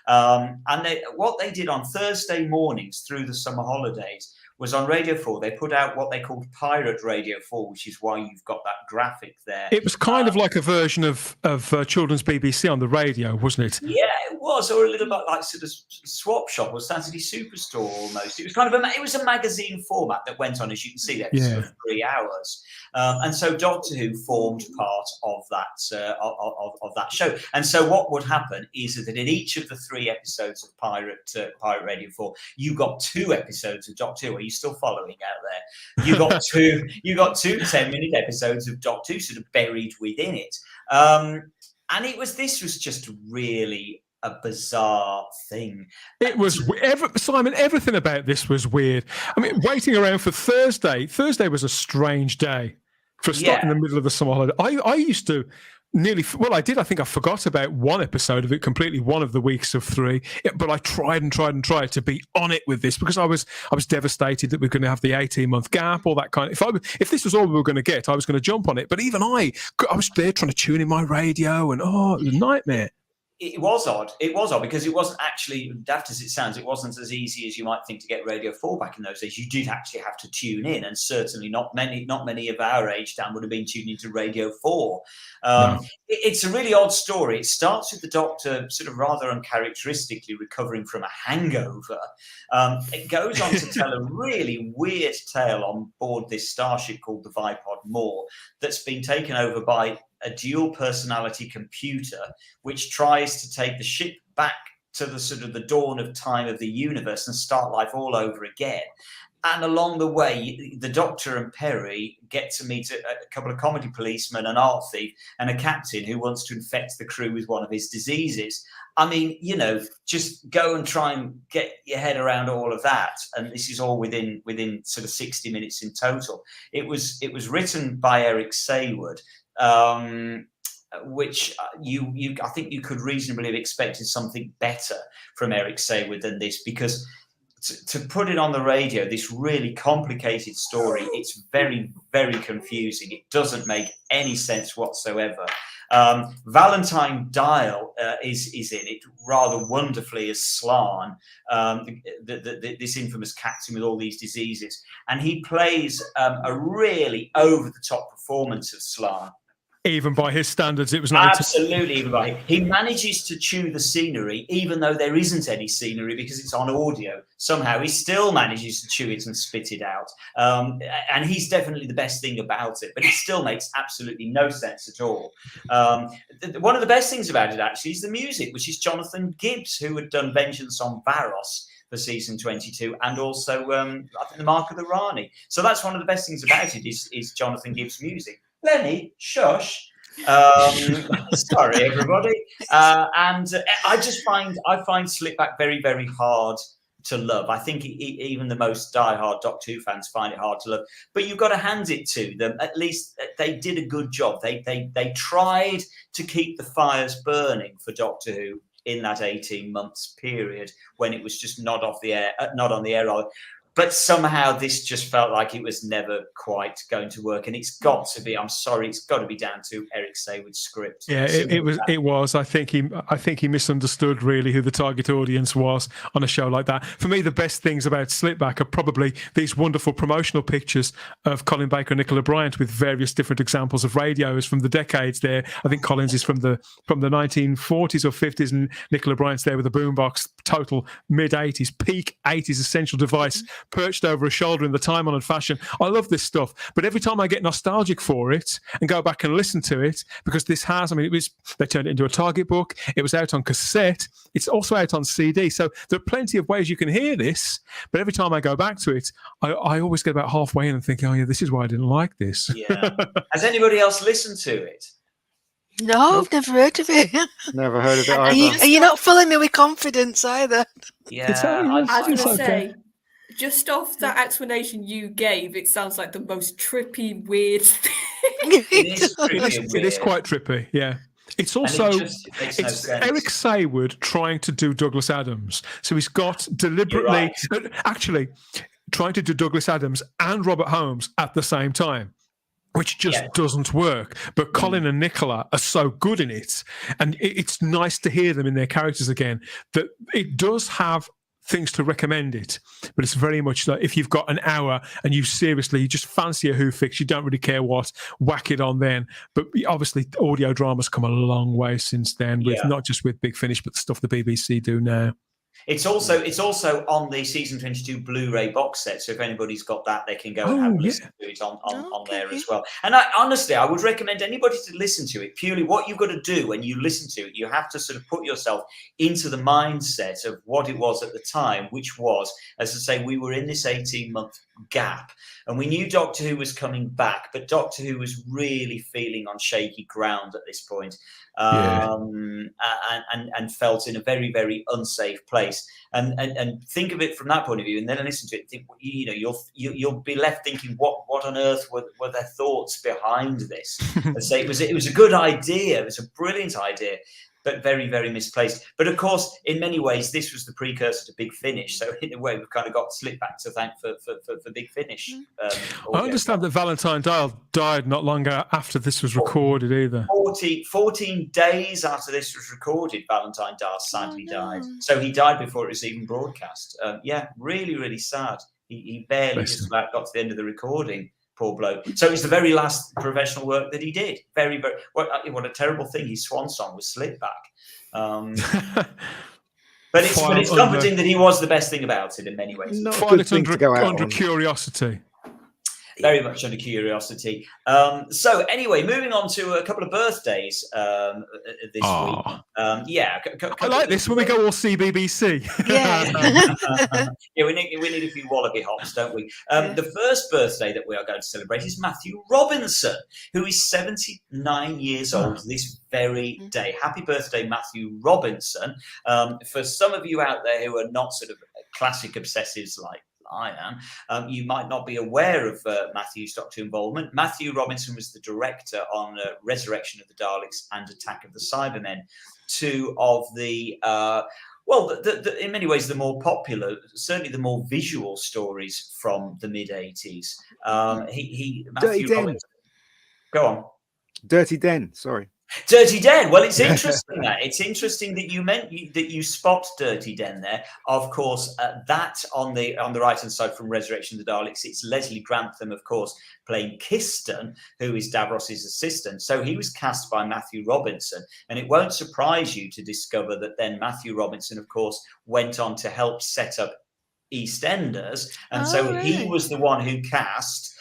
And what they did on Thursday mornings through the summer holidays was on Radio 4, they put out what they called Pirate Radio 4, which is why you've got that graphic there. It was kind of like a version of children's BBC on the radio, wasn't it? Yeah, it was, or a little bit like sort of Swap Shop or Saturday Superstore almost. It was kind of it was a magazine format that went on, as you can see there, for 3 hours. And so Doctor Who formed part of that of that show. And so what would happen is that in each of the 3 episodes of Pirate Radio 4, you got 2 episodes of Doctor Who. Are you still following out there? You got two 10-minute episodes of Doctor Who sort of buried within it. And this was just really a bizarre thing. It was Simon. Everything about this was weird. I mean, waiting around for Thursday. Thursday was a strange day for starting in the middle of the summer holiday. I used to I did. I think I forgot about one episode of it completely, one of the weeks of 3. But I tried to be on it with this because I was devastated that we we're going to have the 18-month gap, all that kind of. If this was all we were going to get, I was going to jump on it. But even I was there trying to tune in my radio, and it was a nightmare. It was odd. It was odd because it wasn't actually, daft as it sounds, it wasn't as easy as you might think to get Radio 4 back in those days. You did actually have to tune in, and certainly not many of our age, Dan, would have been tuned into Radio 4. No. It's a really odd story. It starts with the Doctor sort of rather uncharacteristically recovering from a hangover. It goes on to tell a really weird tale on board this starship called the Vipod Moore that's been taken over by a dual personality computer which tries to take the ship back to the sort of the dawn of time of the universe and start life all over again. And along the way, the Doctor and Perry get to meet a couple of comedy policemen, an art thief, and a captain who wants to infect the crew with one of his diseases. I mean, just go and try and get your head around all of that. And this is all within sort of 60 minutes in total. It was written by Eric Saywood, which I think you could reasonably have expected something better from Eric Saywood than this, because to put it on the radio, this really complicated story, it's very, very confusing. It doesn't make any sense whatsoever. Valentine Dial is in it rather wonderfully as Slan, this infamous captain with all these diseases, and he plays a really over-the-top performance of Slan. Even by his standards, it was absolutely even by him. He manages to chew the scenery, even though there isn't any scenery because it's on audio. Somehow he still manages to chew it and spit it out. And he's definitely the best thing about it, but it still makes absolutely no sense at all. One of the best things about it, actually, is the music, which is Jonathan Gibbs, who had done Vengeance on Varos for season 22, and also I think the Mark of the Rani. So that's one of the best things about it is Jonathan Gibbs' music. Lenny, shush. Sorry, everybody. And I find Slipback very, very hard to love. I think even the most diehard Doctor Who fans find it hard to love. But you've got to hand it to them. At least they did a good job. They tried to keep the fires burning for Doctor Who in that 18 months period when it was just not on the air. But somehow this just felt like it was never quite going to work, and it's got to be. I'm sorry, it's got to be down to Eric Saywood's script. Yeah, it was. I think he misunderstood really who the target audience was on a show like that. For me, the best things about Slipback are probably these wonderful promotional pictures of Colin Baker and Nicola Bryant with various different examples of radios from the decades. There, I think Collins is from the 1940s or 50s, and Nicola Bryant's there with a boombox. Total mid 80s, peak 80s essential device perched over a shoulder in the time-honored fashion. I love this stuff, but every time I get nostalgic for it and go back and listen to it, because this has, I mean, they turned it into a Target book. It was out on cassette. It's also out on CD. So there are plenty of ways you can hear this, but every time I go back to it, I always get about halfway in and think, oh yeah, this is why I didn't like this. Yeah. Has anybody else listened to it? No, I've never heard of it. Never heard of it either. Are you not filling me with confidence either? Yeah, I was going to say, just off that explanation you gave, it sounds like the most trippy, weird thing. It is quite trippy, yeah. It's also it's Eric Sayward trying to do Douglas Adams. So he's got deliberately, actually, trying to do Douglas Adams and Robert Holmes at the same time, which just doesn't work. But Colin and Nicola are so good in it, and it's nice to hear them in their characters again, that it does have things to recommend it, but it's very much like if you've got an hour and you just fancy a Who fix, you don't really care what, whack it on then. But obviously audio drama's come a long way since then, with not just with Big Finish, but the stuff the BBC do now. It's also on the season 22 Blu-ray box set. So if anybody's got that, they can go and have a listen to it on there as well. And I would recommend anybody to listen to it. Purely what you've got to do when you listen to it, you have to sort of put yourself into the mindset of what it was at the time, which was, as I say, we were in this 18-month gap, and we knew Doctor Who was coming back, but Doctor Who was really feeling on shaky ground at this point. And felt in a very, very unsafe place. And think of it from that point of view, and then listen to it. Think, you'll be left thinking, what on earth were their thoughts behind this? And say it was a good idea. It was a brilliant idea, but very, very misplaced. But of course, in many ways, this was the precursor to Big Finish. So in a way, we've kind of got slipped back to thank for Big Finish. I understand that Valentine Dial died not long after this was recorded either. 14 days after this was recorded, Valentine Dial sadly died. So he died before it was even broadcast. Really, really sad. He barely just about got to the end of the recording. Poor bloke. So it's the very last professional work that he did. Very, very. What a terrible thing. His swan song was slipped back. But it's comforting that he was the best thing about it in many ways. Find it under curiosity. Very much under curiosity. So anyway, moving on to a couple of birthdays this week. I like this when we go all CBBC. We need a few wallaby hops, don't we? The first birthday that we are going to celebrate is Matthew Robinson, who is 79 years old this very day. Happy birthday, Matthew Robinson. For some of you out there who are not sort of classic obsessives like I am, you might not be aware of Matthew's Doctor Who involvement. Matthew Robinson was the director on Resurrection of the Daleks and Attack of the Cybermen, two of the in many ways the more popular, certainly the more visual stories from the mid-80s. Matthew Robinson. Go on. Dirty Den, sorry. Dirty Den. Well, it's interesting that you spot Dirty Den there. Of course, that on the right hand side from Resurrection of the Daleks, it's Leslie Grantham, of course, playing Kiston, who is Davros's assistant. So he was cast by Matthew Robinson, and it won't surprise you to discover that then Matthew Robinson, of course, went on to help set up EastEnders, and he was the one who cast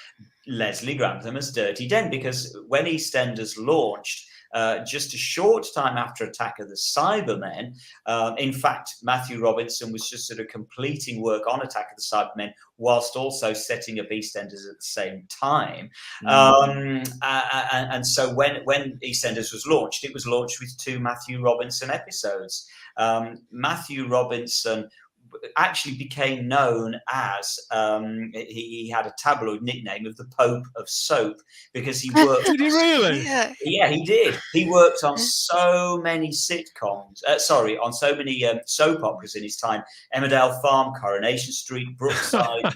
Leslie Grantham as Dirty Den, because when EastEnders launched, just a short time after Attack of the Cybermen, in fact, Matthew Robinson was just sort of completing work on Attack of the Cybermen whilst also setting up EastEnders at the same time. And so when EastEnders was launched, it was launched with 2 Matthew Robinson episodes. Matthew Robinson actually became known as he had a tabloid nickname of the Pope of Soap, because he worked. Did he really? Yeah, he did. He worked on so many sitcoms. On so many soap operas in his time. Emmerdale Farm, Coronation Street, Brookside,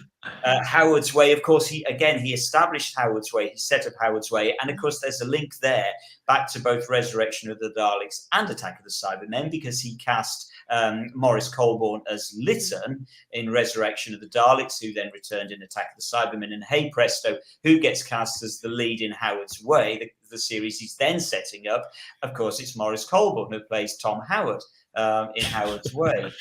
Howard's Way. Of course, he established Howard's Way. He set up Howard's Way, and of course, there's a link there back to both Resurrection of the Daleks and Attack of the Cybermen, because he cast Maurice Colborne as Lytton in Resurrection of the Daleks, who then returned in Attack of the Cybermen, and hey presto, who gets cast as the lead in Howard's Way, the series he's then setting up, of course, it's Morris Colburn who plays Tom Howard in Howard's Way.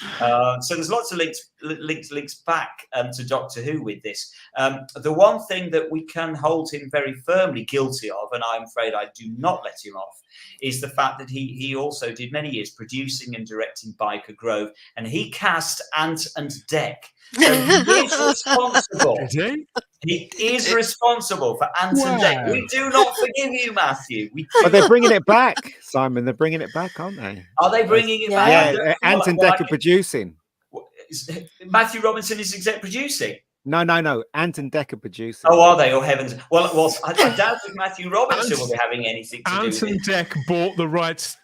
So there's lots of links back to Doctor Who with this. The one thing that we can hold him very firmly guilty of, and I'm afraid I do not let him off, is the fact that he also did many years producing and directing Biker Grove, and he cast Ant and Dec. So he is responsible. Did he? He is responsible for Ant and Dec. We do not forgive you, Matthew. But they're bringing it back, Simon. They're bringing it back, aren't they? Are they bringing it back? Yeah, Ant and Dec are producing. Matthew Robinson is exec producing. No. Ant and Dec are producing. Oh, are they? Oh, heavens. Well, I doubt if Matthew Robinson will be having anything to do with it. Ant and Dec bought the rights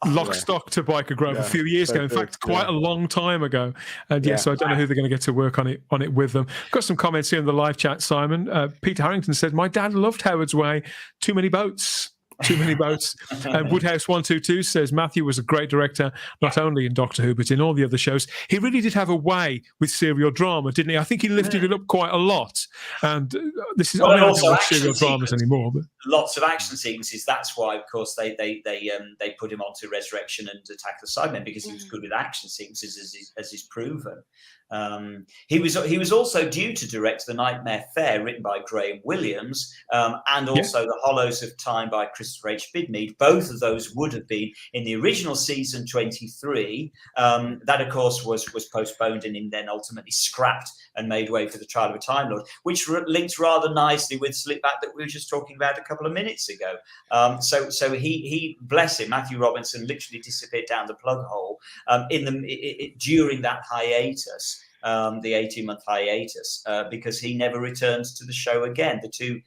lock stock to Biker Grove a few years ago. In fact, quite a long time ago. And so I don't know who they're going to get to work on it with them. Got some comments here in the live chat, Simon. Peter Harrington said, my dad loved Howard's Way. Too many boats. Too many boats. Woodhouse 122 says Matthew was a great director, not only in Doctor Who, but in all the other shows. He really did have a way with serial drama, didn't he? I think he lifted it up quite a lot. And this is I don't watch serial dramas anymore. But lots of action sequences. That's why, of course, they put him onto Resurrection and Attack of the Cybermen, because he was good with action sequences, as is proven. He was also due to direct The Nightmare Fair, written by Graham Williams, and also The Hollows of Time by Christopher H. Bidmead. Both of those would have been in the original season 23. That, of course, was postponed and then ultimately scrapped and made way for The Trial of a Time Lord, which links rather nicely with Slipback that we were just talking about a couple of minutes ago. So he bless him, Matthew Robinson literally disappeared down the plug hole during that hiatus. The 18-month hiatus, because he never returns to the show again. The two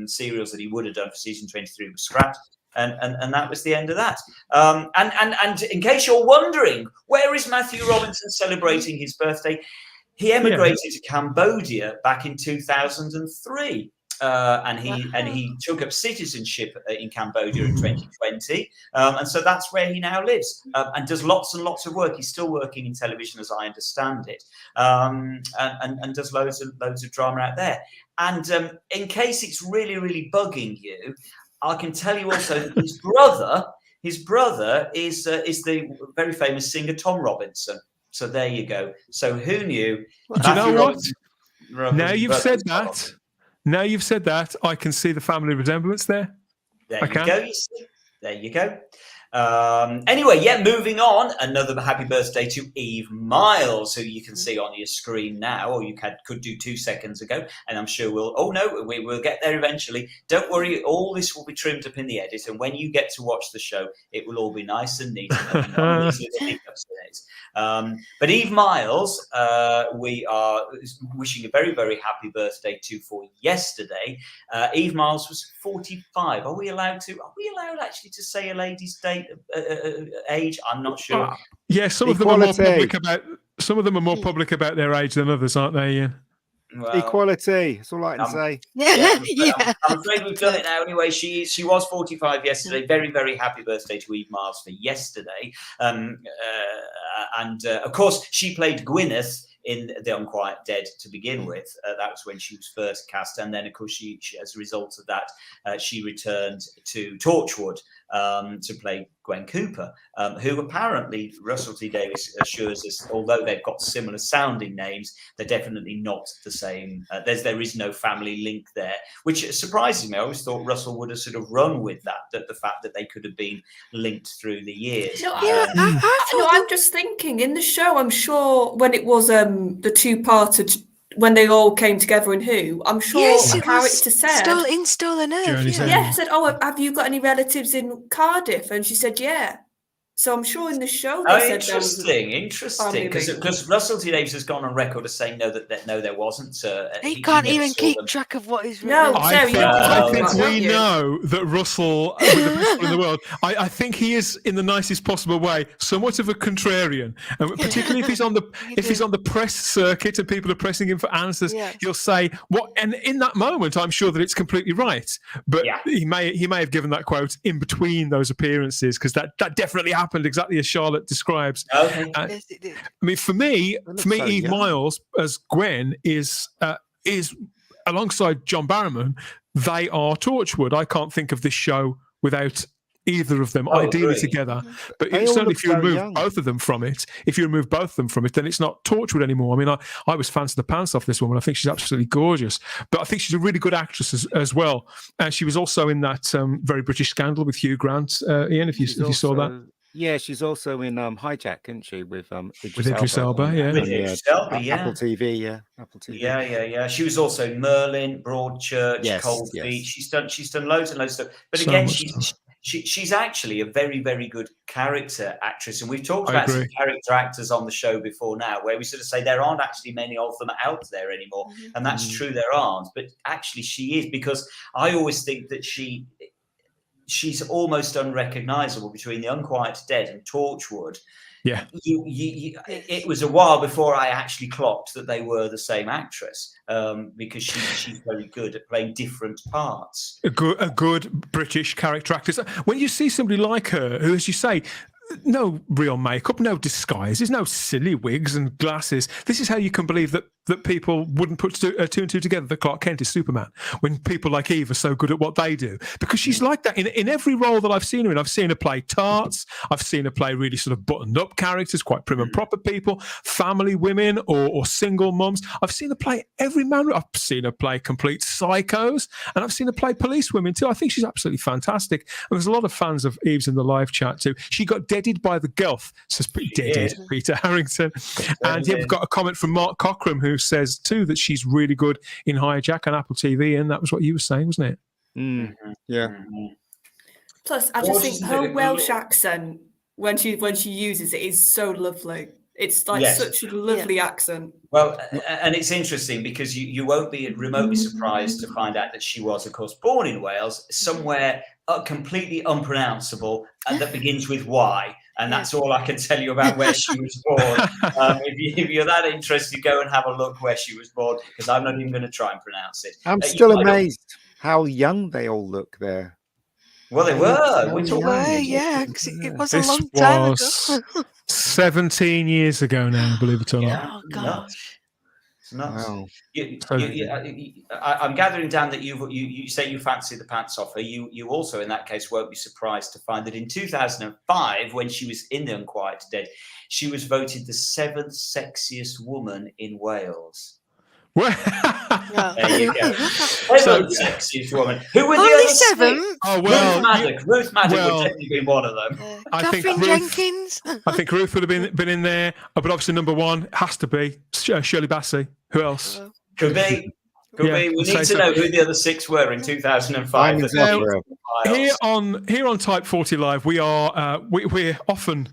serials that he would have done for season 23 were scrapped, and that was the end of that. And in case you're wondering, where is Matthew Robinson celebrating his birthday? He emigrated to Cambodia back in 2003. And he took up citizenship in Cambodia in 2020, and so that's where he now lives, and does lots and lots of work. He's still working in television, as I understand it, and does loads of drama out there. And in case it's really, really bugging you, I can tell you also that his brother is the very famous singer Tom Robinson. So there you go. So who knew? Do you know what? Now you've said that. Now you've said that, I can see the family resemblance there. There you go. You see? There you go. Anyway, moving on. Another happy birthday to Eve Miles, who you can see on your screen now, or you could do 2 seconds ago. And I'm sure we will get there eventually. Don't worry, all this will be trimmed up in the edit. And when you get to watch the show, it will all be nice and neat. But Eve Miles, we are wishing a very, very happy birthday to for yesterday. Eve Miles was 45. Are we allowed actually to say a lady's age? I'm not sure. Yeah, some of them are more public about. Some of them are more public about their age than others, aren't they? Well, equality. That's all I can say. I'm afraid we've done it now. Anyway, she was 45 yesterday. Very, very happy birthday to Eve Miles for yesterday. And of course, she played Gwyneth in The Unquiet Dead to begin with. That was when she was first cast, and then of course she as a result of that she returned to Torchwood to play Gwen Cooper, who apparently Russell T Davies assures us, although they've got similar sounding names, they're definitely not the same. There is no family link there, which surprises me. I always thought Russell would have sort of run with that the fact that they could have been linked through the years. I'm just thinking in the show, I'm sure when it was the two-parter, when they all came together in Who, I'm sure a character said Stolen Earth. Said, "Oh, have you got any relatives in Cardiff?" And she said, "Yeah." So I'm sure in the show they said interesting, because Russell T Davies has gone on record as saying no, there wasn't. He can't even keep track of what is written. No, I think we know that Russell, with the best people in the world, I think he is, in the nicest possible way, somewhat of a contrarian, and particularly if he's on the press circuit and people are pressing him for answers, he'll say what, and in that moment, I'm sure that it's completely right, but he may have given that quote in between those appearances, because that definitely happened exactly as Charlotte describes. Okay. Yes, it did. I mean, for me, Eve Miles as Gwen is alongside John Barrowman they are Torchwood. I can't think of this show without either of them ideally together. But certainly if you remove both of them from it, then it's not Torchwood anymore. I mean, I was fancy the pants off this woman. I think she's absolutely gorgeous. But I think she's a really good actress as well. And she was also in that very British Scandal with Hugh Grant, Ian, if you saw that. Yeah, she's also in Hijack, isn't she? With Idris Elba, yeah. With Idris Elba, Apple TV, yeah. Apple TV. Yeah. She was also in Merlin, Broadchurch, Cold Feet. She's done loads and loads of stuff. But again, she's actually a very, very good character actress. And we've talked about some character actors on the show before now, where we sort of say there aren't actually many of them out there anymore. And that's true, there aren't. But actually she is, because I always think that she's almost unrecognizable between The Unquiet Dead and Torchwood. Yeah. It was a while before I actually clocked that they were the same actress, because she's very good at playing different parts. A good British character actress. When you see somebody like her, who, as you say, no real makeup, no disguises, no silly wigs and glasses. This is how you can believe that people wouldn't put two and two together that Clark Kent is Superman, when people like Eve are so good at what they do. Because she's like that in every role that I've seen her in. I've seen her play tarts. I've seen her play really sort of buttoned-up characters, quite prim and proper people, family women or single mums. I've seen her play every man. I've seen her play complete psychos, and I've seen her play police women too. I think she's absolutely fantastic. And there's a lot of fans of Eve's in the live chat too. She got deaded by the Guelph, says Peter Harrington. And here we've got a comment from Mark Cockram, who says too that she's really good in Hijack on Apple TV, and that was what you were saying, wasn't it? Yeah. Plus, I just think her Welsh accent when she uses it is so lovely. It's like such a lovely accent. Well, and it's interesting because you won't be remotely surprised to find out that she was, of course, born in Wales, somewhere completely unpronounceable, and that begins with Y. And that's all I can tell you about where she was born. If you're that interested, go and have a look where she was born, because I'm not even going to try and pronounce it. I'm still amazed how young they all look there. Well, they were. Because it was a long time ago. 17 years ago now, believe it or not. Oh, gosh. It's nuts. Wow. I'm gathering down that you say you fancy the pants off her. You also, in that case, won't be surprised to find that in 2005, when she was in The Unquiet Dead, she was voted the 7th sexiest woman in Wales. There you go. Sexiest woman. Who were the only other 7? Oh, well, Ruth Maddock would definitely be one of them. Catherine Jenkins. I think Ruth would have been in there, but obviously number one has to be Shirley Bassey. Who else? Could be. We need to know who the other 6 were in 2005. Here on Type 40 Live, we are we're often,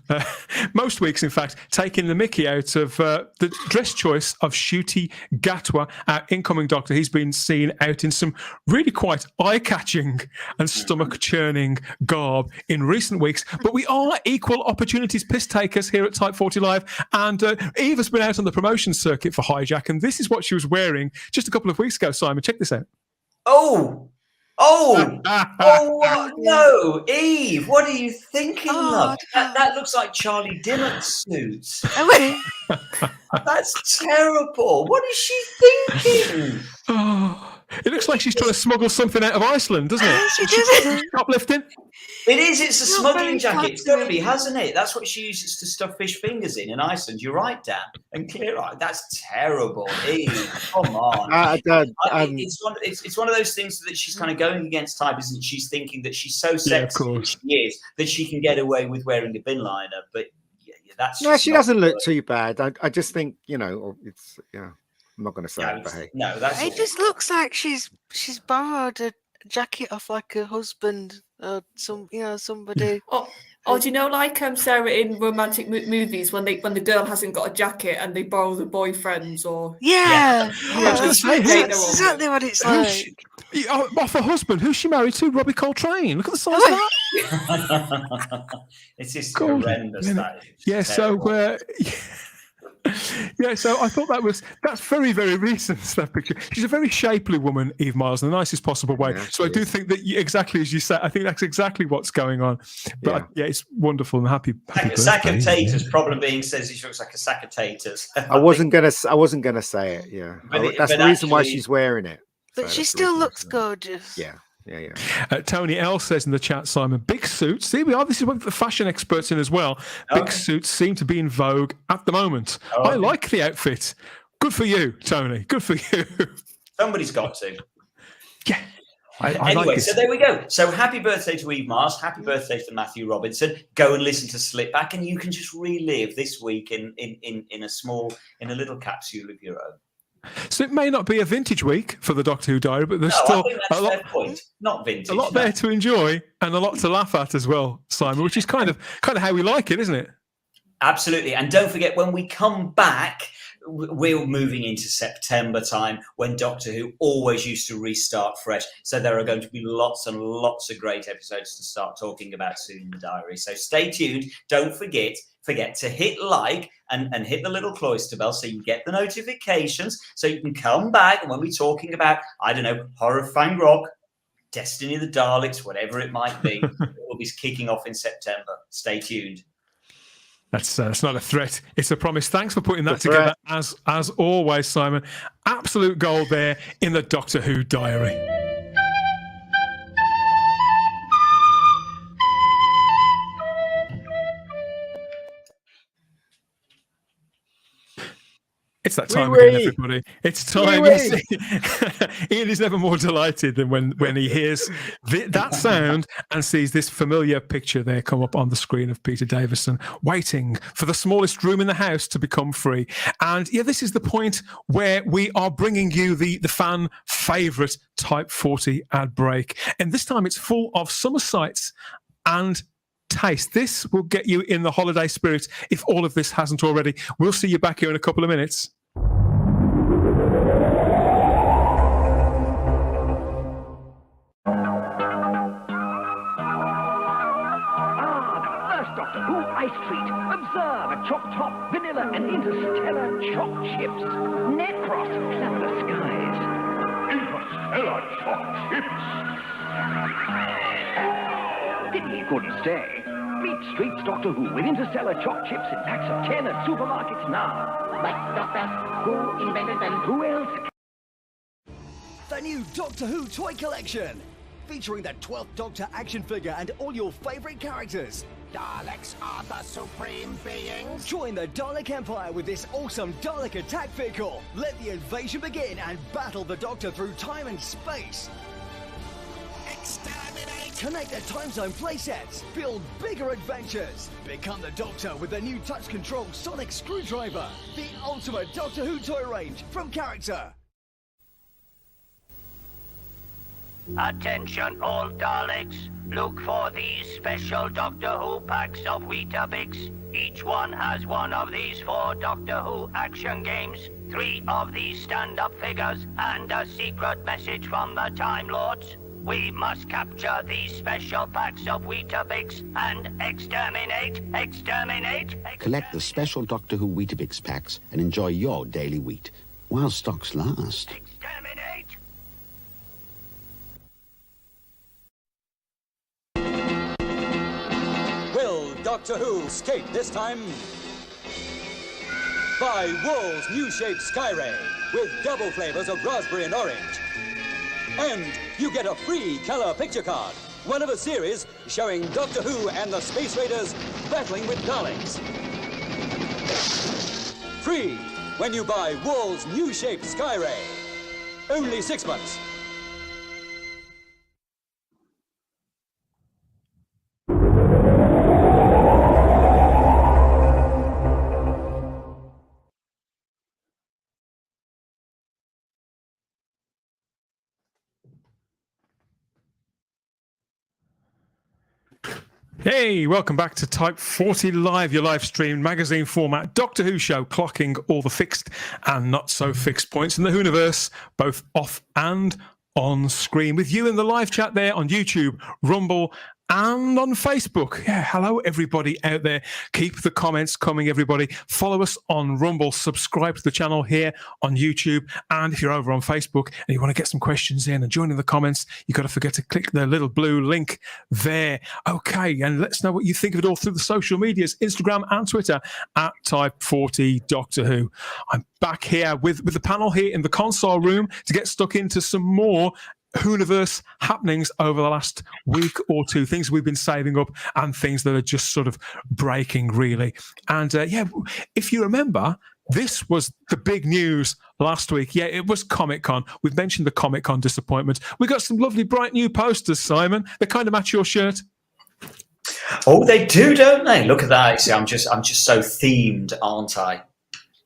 most weeks in fact, taking the mickey out of the dress choice of Shooti Gatwa, our incoming Doctor. He's been seen out in some really quite eye-catching and stomach-churning garb in recent weeks. But we are equal opportunities piss takers here at Type 40 Live, and Eve has been out on the promotion circuit for Hijack, and this is what she was wearing just a couple of weeks ago. Simon, check this out. Oh, no, Eve, what are you thinking, love? That looks like Charlie Dimmock's suits. That's terrible. What is she thinking? It looks like she's trying to smuggle something out of Iceland, doesn't it? She does. Shoplifting. It is. It's a smuggling jacket. It's got to be, hasn't it? That's what she uses to stuff fish fingers in Iceland. You're right, Dan. And clear eye. That's terrible. Eve, come on. It's one of those things that she's kind of going against type, isn't it? She's thinking that she's so sexy as she is that she can get away with wearing a bin liner. But that's she doesn't look too bad. I just think, it's I'm not going to say it, but hey. No, that's it. Just looks like she's borrowed a jacket off like her husband or somebody. Or do you know, like Sarah in romantic movies when the girl hasn't got a jacket and they borrow the boyfriend's or that's exactly what it's like. Off her husband, who's she married to? Robbie Coltrane. Look at the size of that. It's just horrendous. So I thought that's very, very recent, that picture. She's a very shapely woman, Eve Miles, in the nicest possible way. Yeah, so I do think that exactly as you said, I think that's exactly what's going on. But it's wonderful and happy sack of taters. Problem being, says she looks like a sack of taters. I wasn't gonna say it. Yeah, that's the reason why she's wearing it. But she still looks gorgeous. Yeah. Tony L says in the chat, Simon, big suits. See, we are. This is what the fashion experts in as well. Big suits seem to be in vogue at the moment. I like the outfit. Good for you, Tony. Good for you. Somebody's got to. Yeah. Anyway, like so there we go. So happy birthday to Eve Mars. Happy birthday to Matthew Robinson. Go and listen to Slipback, and you can just relive this week in a little capsule of your own. So it may not be a vintage week for the Doctor Who Diary, but there's still a lot. Point. Not vintage. A lot there to enjoy and a lot to laugh at as well, Simon. Which is kind of how we like it, isn't it? Absolutely. And don't forget, when we come back, we're moving into September time, when Doctor Who always used to restart fresh. So there are going to be lots and lots of great episodes to start talking about soon in the diary. So stay tuned. Don't forget to hit like and hit the little cloister bell so you get the notifications, so you can come back. And when we're talking about, I don't know, Horror of Fang Rock, Destiny of the Daleks, whatever it might be, it will be kicking off in September. Stay tuned. That's not a threat. It's a promise. Thanks for putting that together, as always, Simon. Absolute gold there in the Doctor Who Diary. It's that time again, everybody. It's time. Ian is never more delighted than when he hears that sound and sees this familiar picture there come up on the screen of Peter Davison waiting for the smallest room in the house to become free. And yeah, this is the point where we are bringing you the fan favourite Type 40 ad break. And this time it's full of summer sights and taste. This will get you in the holiday spirit if all of this hasn't already. We'll see you back here in a couple of minutes. Doctor Who ice treat. Observe a choc top, vanilla and interstellar choc chips. Necros, cloudless skies. Interstellar choc chips. Pity he couldn't stay. Meet Streets Doctor Who with interstellar choc chips in packs of 10 at supermarkets now. But Doctor Who invented them. Who else? The new Doctor Who toy collection, featuring the 12th Doctor action figure and all your favourite characters. Daleks are the supreme beings. Join the Dalek Empire with this awesome Dalek attack vehicle. Let the invasion begin and battle the Doctor through time and space. Exterminate! Connect the time zone playsets. Build bigger adventures. Become the Doctor with the new touch control sonic screwdriver. The ultimate Doctor Who toy range from Character. Attention all Daleks, look for these special Doctor Who packs of Weetabix. Each one has one of these 4 Doctor Who action games, 3 of these stand-up figures, and a secret message from the Time Lords. We must capture these special packs of Weetabix and exterminate. Collect the special Doctor Who Weetabix packs and enjoy your daily wheat, while stocks last. Exterminate! Will Doctor Who skate this time? Buy Wool's new shape Skyray with double flavors of raspberry and orange. And you get a free color picture card, one of a series showing Doctor Who and the Space Raiders battling with Daleks. Free when you buy Wool's new shape Skyray. Only 6 months. Hey, welcome back to Type 40 Live, your live stream magazine format Doctor Who show, clocking all the fixed and not so fixed points in the Whoniverse, both off and on screen, with you in the live chat there on YouTube, Rumble and on Facebook. Yeah, hello, everybody out there. Keep the comments coming, everybody. Follow us on Rumble. Subscribe to the channel here on YouTube. And if you're over on Facebook and you want to get some questions in and join in the comments, you've got to forget to click the little blue link there. Okay, and let us know what you think of it all through the social medias, Instagram and Twitter, at Type40 Doctor Who. I'm back here with the panel here in the console room to get stuck into some more Whoniverse happenings over the last week or two, things we've been saving up and things that are just sort of breaking, really. And if you remember, this was the big news last week. Yeah, it was Comic-Con. We've mentioned the Comic-Con disappointment. We got some lovely bright new posters, Simon. They kind of match your shirt. Oh, they do, don't they? Look at that. See, I'm just so themed, aren't I?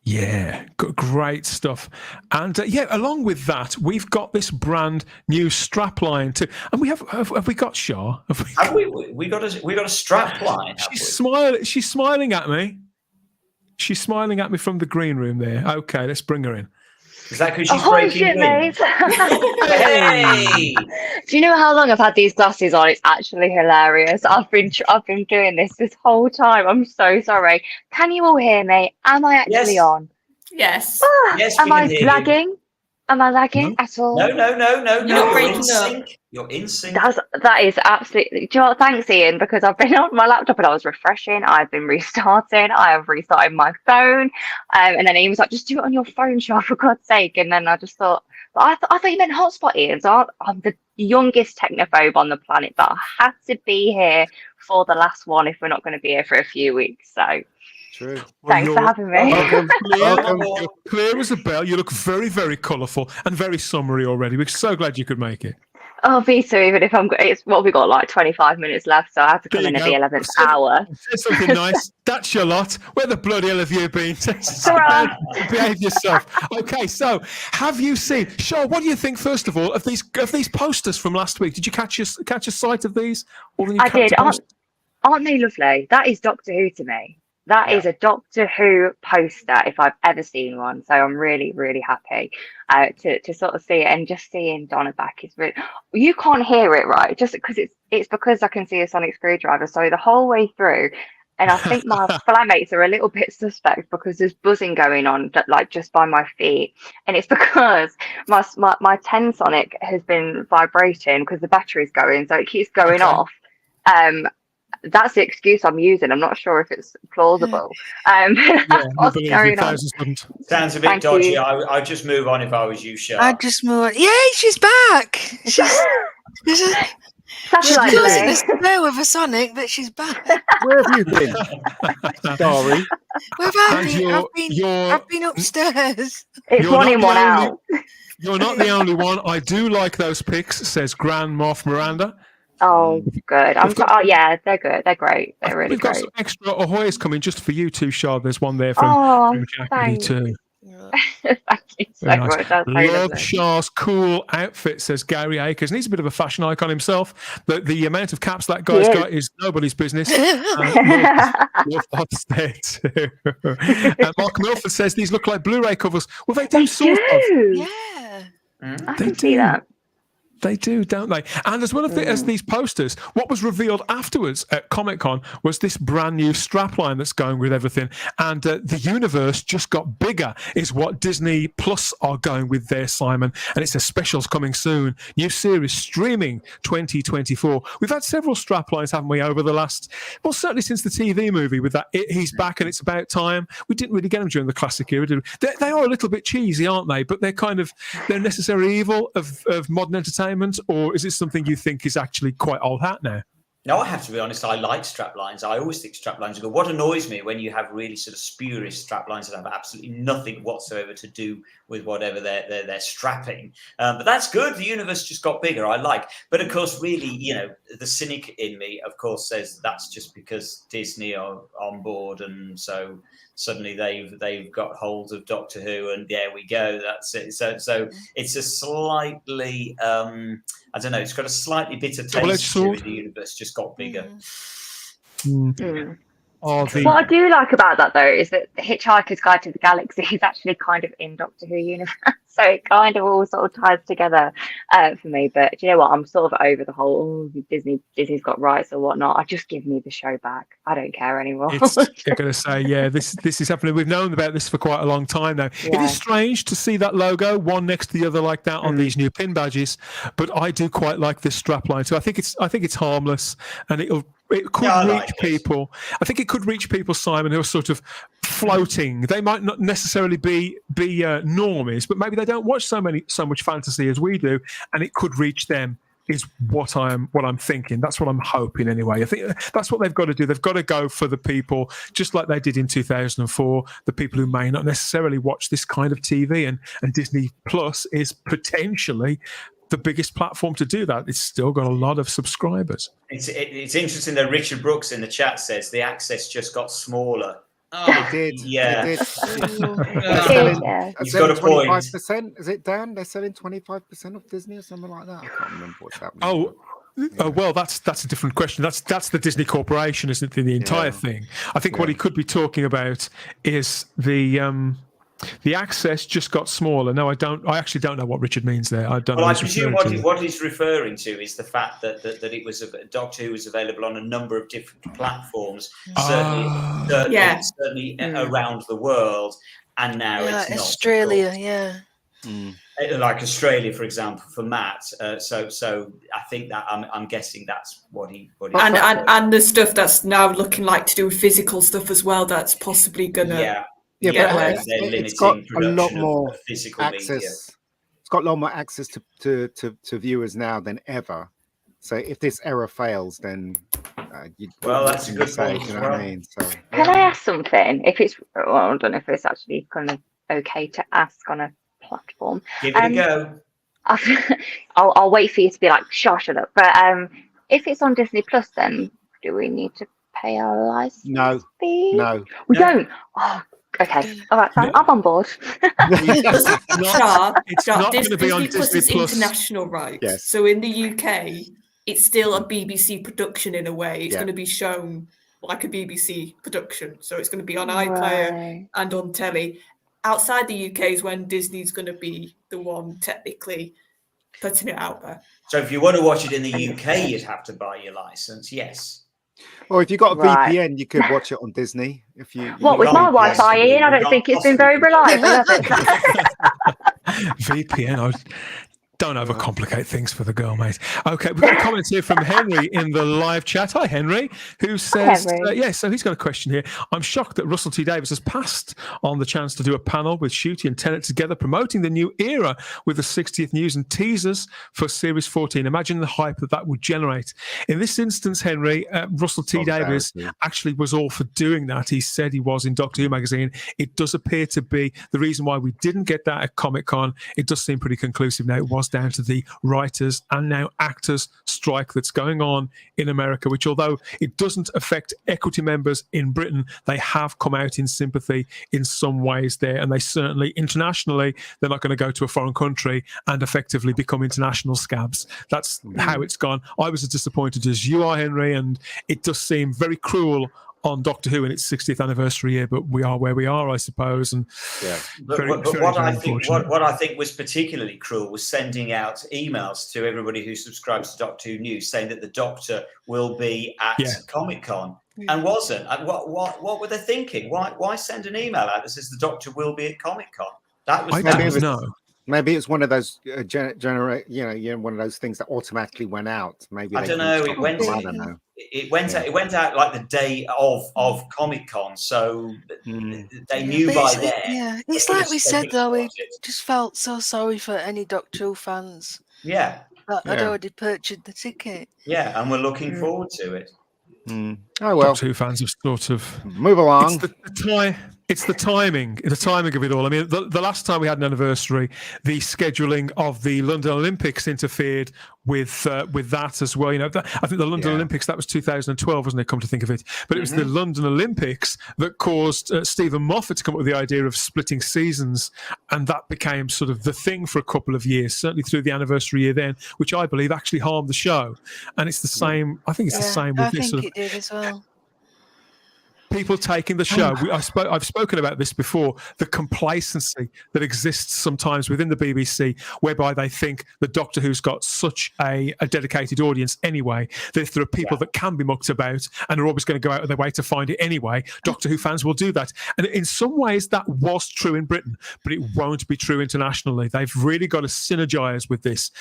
Yeah, great stuff. And along with that, we've got this brand new strap line too. And we have we got Shaw? Have we got a strap line? She's smiling at me. She's smiling at me from the green room there. Okay, let's bring her in. Is that because she's breaking wind? Hey! Do you know how long I've had these glasses on? It's actually hilarious. I've been doing this whole time. I'm so sorry. Can you all hear me? Am I actually on? Yes. Yes. Am I lagging? Am I lagging at all? No. You're not breaking up. Sync. You're in sync. That is absolutely. Do you know what? Thanks, Ian, because I've been on my laptop and I was refreshing. I've been restarting. I have restarted my phone, and then Ian was like, "Just do it on your phone, Shaw, for God's sake." And then I just thought, I thought you meant hotspot, Ian. So I'm the youngest technophobe on the planet, but I had to be here for the last one if we're not going to be here for a few weeks. So. True. Thanks for having me. You're clear as a bell. You look very, very colourful and very summery already. We're so glad you could make it. Oh, me too, even if it's what we got like 25 minutes left, so I have to come in at the 11th hour. Say something nice. That's your lot. Where the bloody hell have you been? Behave yourself. Okay, so have you seen? Shaw, what do you think, first of all, of these posters from last week? Did you catch a sight of these? I did. Aren't they lovely? That is Doctor Who to me. That is a Doctor Who poster if I've ever seen one. So I'm really, really happy to sort of see it, and just seeing Donna back is really. You can't hear it, right? Just because it's because I can see a sonic screwdriver. So the whole way through, and I think my flatmates are a little bit suspect because there's buzzing going on like just by my feet, and it's because my 10 sonic has been vibrating because the battery's going, so it keeps going off. That's the excuse I'm using. I'm not sure if it's plausible. What's going on? Sounds a bit dodgy. I'd just move on if I was you, Shaw. I'd just move on. Yeah, she's back. She's causing us to know with a sonic that she's back. Where have you been? Sorry. Where have I been? I've been upstairs. It's one in, one out. You're not the only one. I do like those pics, says Grand Moff Miranda. Oh, good. Yeah, they're good. They're great. They're really great. We've got some extra ahoys coming just for you too, Shaw. There's one there from Jackie too. Thank you so much. That's Love Shaw's cool outfit, says Gary Akers. And he's a bit of a fashion icon himself. The amount of caps that guy's got is nobody's business. That's there too. Mark Milford says these look like Blu-ray covers. Well, they do sort of. Yeah. I can see that. They do, don't they? And as well as these posters, what was revealed afterwards at Comic-Con was this brand new strapline that's going with everything. And the universe just got bigger, is what Disney Plus are going with there, Simon. And it says specials coming soon. New series streaming 2024. We've had several straplines, haven't we, over the last, well, certainly since the TV movie with that He's Back and It's About Time. We didn't really get them during the classic era, did we? They are a little bit cheesy, aren't they? But they're necessary evil of modern entertainment. Or is it something you think is actually quite old hat now? No, I have to be honest. I like straplines. I always think straplines are good. What annoys me when you have really sort of spurious straplines that have absolutely nothing whatsoever to do with whatever they're strapping. But that's good. The universe just got bigger. I like. But of course, really, the cynic in me, of course, says that's just because Disney are on board, and so suddenly they've got hold of Doctor Who, and there we go. That's it. So it's a slightly I don't know. It's got a slightly bitter taste to it. The universe just got bigger. What I do like about that, though, is that the Hitchhiker's Guide to the Galaxy is actually kind of in Doctor Who universe. So it kind of all sort of ties together for me. But do you know what? I'm sort of over the whole Disney's got rights or whatnot. Just give me the show back. I don't care anymore. You're going to say, yeah, this is happening. We've known about this for quite a long time now. Yeah. It is strange to see that logo one next to the other like that on these new pin badges, but I do quite like this strapline. So I think it's harmless, and it could reach people. I think it could reach people, Simon, who are sort of floating. They might not necessarily be normies, but maybe they don't watch so much fantasy as we do, and it could reach them. Is what I'm thinking. That's what I'm hoping anyway. I think that's what they've got to do. They've got to go for the people, just like they did in 2004, the people who may not necessarily watch this kind of TV, and Disney Plus is potentially the biggest platform to do that. It's still got a lot of subscribers. It's interesting that Richard Brooks in the chat says the access just got smaller. Oh, it did. Yeah. It did. He's got a point. 25%. Is it down? They're selling 25% of Disney or something like that. I can't remember what's happening. Well, that's a different question. That's the Disney Corporation, isn't it? The entire thing. I think what he could be talking about is the access just got smaller. No, I don't. I actually don't know what Richard means there. I don't. Well, know I presume what he's referring to is the fact that it was Doctor Who was available on a number of different platforms, certainly around the world, and now it's not. Australia, like Australia, for example, for Matt. So I think that I'm guessing that's what he. And the stuff that's now looking like to do with physical stuff as well. That's possibly gonna. But it's got a lot more physical access. Media. It's got a lot more access to viewers now than ever. So if this error fails, then that's a good point. You know what I mean? So, can I ask something? If it's I don't know if it's actually kind of okay to ask on a platform. Give it a go. I'll wait for you to be like, shut up. But if it's on Disney Plus, then do we need to pay our license fee? No, we don't. Oh. Okay, all right, I'm on board. Disney Disney Plus is international rights. Yes. So in the UK, it's still a BBC production in a way. It's going to be shown like a BBC production. So it's going to be on iPlayer and on telly. Outside the UK is when Disney's going to be the one technically putting it out there. So if you want to watch it in the UK, you'd have to buy your license. Yes. Or if you've got a VPN, you could watch it on Disney. With my Wi-Fi in, I don't think it's been very reliable, has it? VPN, don't overcomplicate things for the girl, mate. Okay, we've got a comment here from Henry in the live chat. Hi, Henry, who says, so he's got a question here. I'm shocked that Russell T Davies has passed on the chance to do a panel with Shooti and Tennant together promoting the new era with the 60th news and teasers for Series 14. Imagine the hype that would generate. In this instance, Henry, Russell T Davies actually was all for doing that. He said he was in Doctor Who magazine. It does appear to be the reason why we didn't get that at Comic-Con. It does seem pretty conclusive now. It was down to the writers and now actors strike that's going on in America, which although it doesn't affect equity members in Britain, they have come out in sympathy in some ways there, and they certainly internationally, they're not going to go to a foreign country and effectively become international scabs. That's how it's gone. I was as disappointed as you are, Henry, and it does seem very cruel on Doctor Who in its 60th anniversary year, but we are where we are, I suppose. And what I think was particularly cruel was sending out emails to everybody who subscribes to Doctor Who News saying that the Doctor will be at Comic-Con and wasn't. What were they thinking? Why send an email out that says the Doctor will be at Comic-Con? Maybe it's one of those one of those things that automatically went out. Maybe I don't know. It went. I don't know. It went out like the day of Comic-Con, so they knew by then. Yeah, it's like we said though. We just felt so sorry for any Doctor Who fans. Yeah, I'd already purchased the ticket. Yeah, and we're looking forward to it. Oh well, Doctor Who fans have sort of move along. It's the timing of it all. I mean, the last time we had an anniversary, the scheduling of the London Olympics interfered with that as well. I think the London Olympics, that was 2012, wasn't it? Come to think of it, but it was the London Olympics that caused Stephen Moffat to come up with the idea of splitting seasons, and that became sort of the thing for a couple of years, certainly through the anniversary year then, which I believe actually harmed the show. And it's the same. I think it's the same with this. I think it did as well. people taking the show. I've spoken about this before, the complacency that exists sometimes within the BBC, whereby they think that Doctor Who's got such a dedicated audience anyway, that if there are people that can be mucked about and are always going to go out of their way to find it anyway, Doctor Who fans will do that. And in some ways that was true in Britain, but it won't be true internationally. They've really got to synergize with this.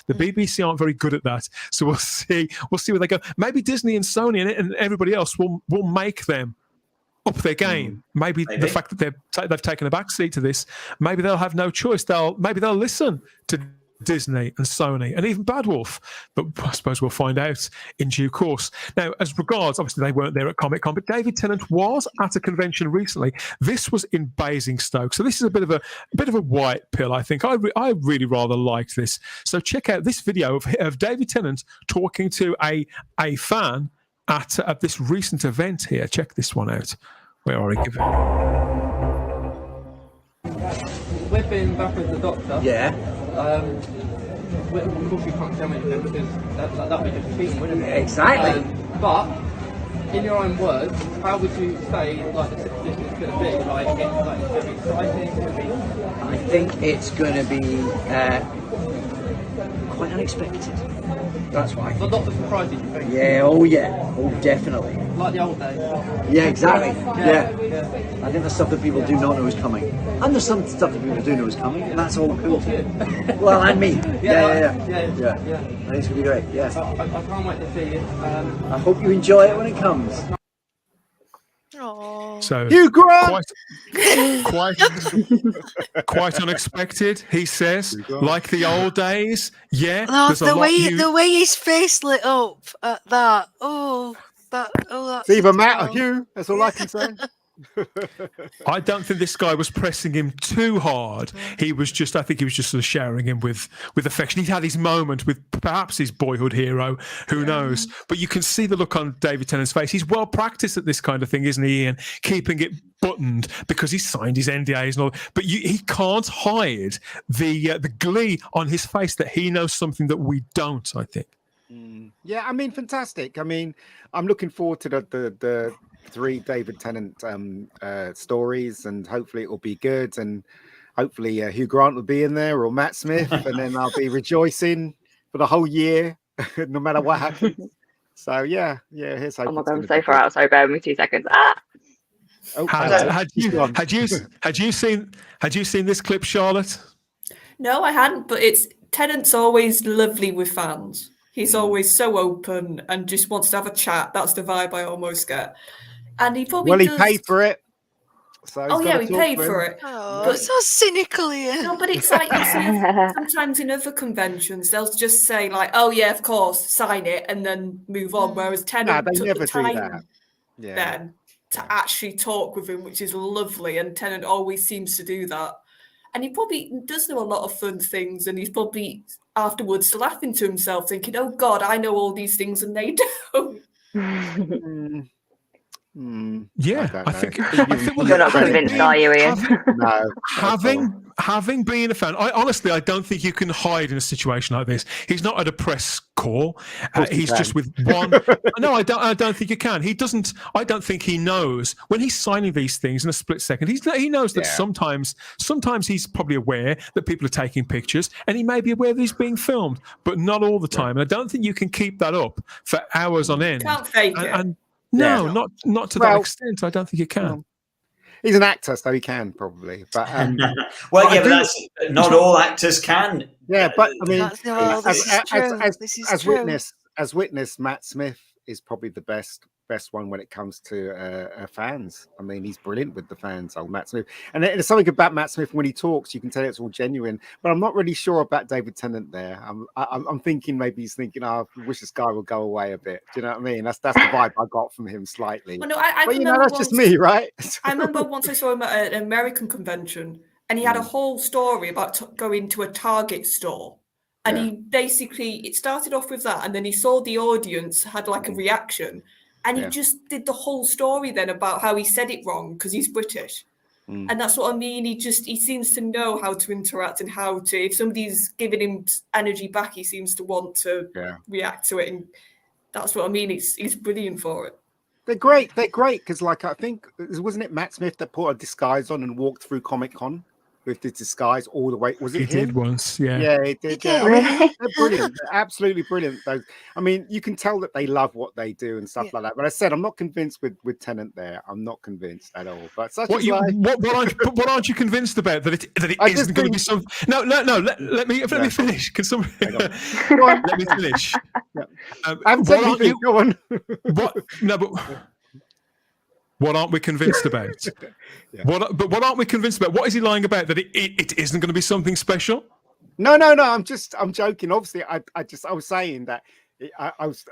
The BBC aren't very good at that, so we'll see where they go. Maybe Disney and Sony and everybody else will make them up their game. Maybe the fact that they've taken a back seat to this, maybe they'll have no choice. Maybe they'll listen to Disney and Sony and even Bad Wolf, but I suppose we'll find out in due course. Now, as regards, obviously they weren't there at Comic-Con, but David Tennant was at a convention recently. This was in Basingstoke, so this is a bit of a white pill, I think. I really rather liked this. So check out this video of David Tennant talking to a fan at this recent event here. Check this one out. Where are we? We've been back with the Doctor. Yeah. Of course, we can't tell anything because that'd be defeating, wouldn't it? Exactly. But in your own words, how would you say like this is going to be? Like it's going to be exciting. It's going to be. I think it's going to be quite unexpected. That's why. But not the surprises, you think? Yeah. Oh yeah. Oh definitely. Like the old days. Yeah. Exactly. Yeah. I think there's stuff that people do not know is coming, and there's some stuff that people do know is coming, and that's all cool. Well, and me. Yeah. I think it's gonna be great. Yeah. I can't wait to see it. I hope you enjoy it when it comes. So Hugh Grant! quite unexpected, he says, like the old days. Yeah. Oh, the way his face lit up at that. That's either Matt or Hugh. That's all I can say. I don't think this guy was pressing him too hard. I think he was just sort of showering him with affection. He had his moment with perhaps his boyhood hero, who knows? But you can see the look on David Tennant's face. He's well practiced at this kind of thing, isn't he, Ian? Keeping it buttoned because he's signed his NDAs and all. But he can't hide the glee on his face that he knows something that we don't, I think. Yeah, I mean, fantastic. I mean, I'm looking forward to the 3 David Tennant stories, and hopefully it will be good, and hopefully Hugh Grant will be in there, or Matt Smith, and then I'll be rejoicing for the whole year, no matter what happens. So yeah. Here's oh my god, I'm so far out. Sorry, bear with me 2 seconds. Oh, had you seen this clip, Charlotte? No, I hadn't. But Tennant's always lovely with fans. He's always so open and just wants to have a chat. That's the vibe I almost get. And he probably he paid for it. So he paid for it. Oh, but so cynical here. No, but it's like sometimes in other conventions they'll just say like, "Oh yeah, of course, sign it," and then move on. Whereas Tennant took the time then to actually talk with him, which is lovely. And Tennant always seems to do that. And he probably does know a lot of fun things, and he's probably afterwards laughing to himself, thinking, "Oh God, I know all these things, and they don't." Yeah, I think you're not convinced, are you, Ian? No. Having been a fan, I don't think you can hide in a situation like this. He's not at a press call. He's just with one. No, I don't think you can. He doesn't. I don't think he knows when he's signing these things in a split second. He knows that sometimes he's probably aware that people are taking pictures, and he may be aware that he's being filmed, but not all the time. And I don't think you can keep that up for hours on end. Can't fake it. No, not to that extent. I don't think you can. He's an actor, so he can probably. But but that's not all actors can. Yeah, but I mean, as witness, Matt Smith is probably the best one when it comes to fans. I mean, he's brilliant with the fans, old Matt Smith. And there's something about Matt Smith when he talks, you can tell it's all genuine. But I'm not really sure about David Tennant there. I'm thinking maybe he's thinking, I wish this guy would go away a bit. Do you know what I mean? That's the vibe I got from him slightly. Well, no, but that's just me, right? I remember once I saw him at an American convention, and he had a whole story about going to a Target store. And he basically, it started off with that, and then he saw the audience had like a reaction. And he just did the whole story then about how he said it wrong because he's British. And that's what I mean. He seems to know how to interact and how to, if somebody's giving him energy back, he seems to want to react to it. And that's what I mean. He's brilliant for it. They're great. They're great because, like, I think wasn't it Matt Smith that put a disguise on and walked through Comic-Con with the disguise all the way? Was it He him? did once, yeah. Yeah, he did. Yeah. I mean, they're brilliant. They're absolutely brilliant. Those. I mean, you can tell that they love what they do and stuff like that. But I said I'm not convinced with Tennant there. I'm not convinced at all. But such what aren't you convinced about that it isn't going to be some? No. Let me finish. Can somebody let me finish? I'm saying go on. What? No, but. What aren't we convinced about? What aren't we convinced about? What is he lying about? That it isn't going to be something special? No. I'm joking. Obviously, I was saying that. I was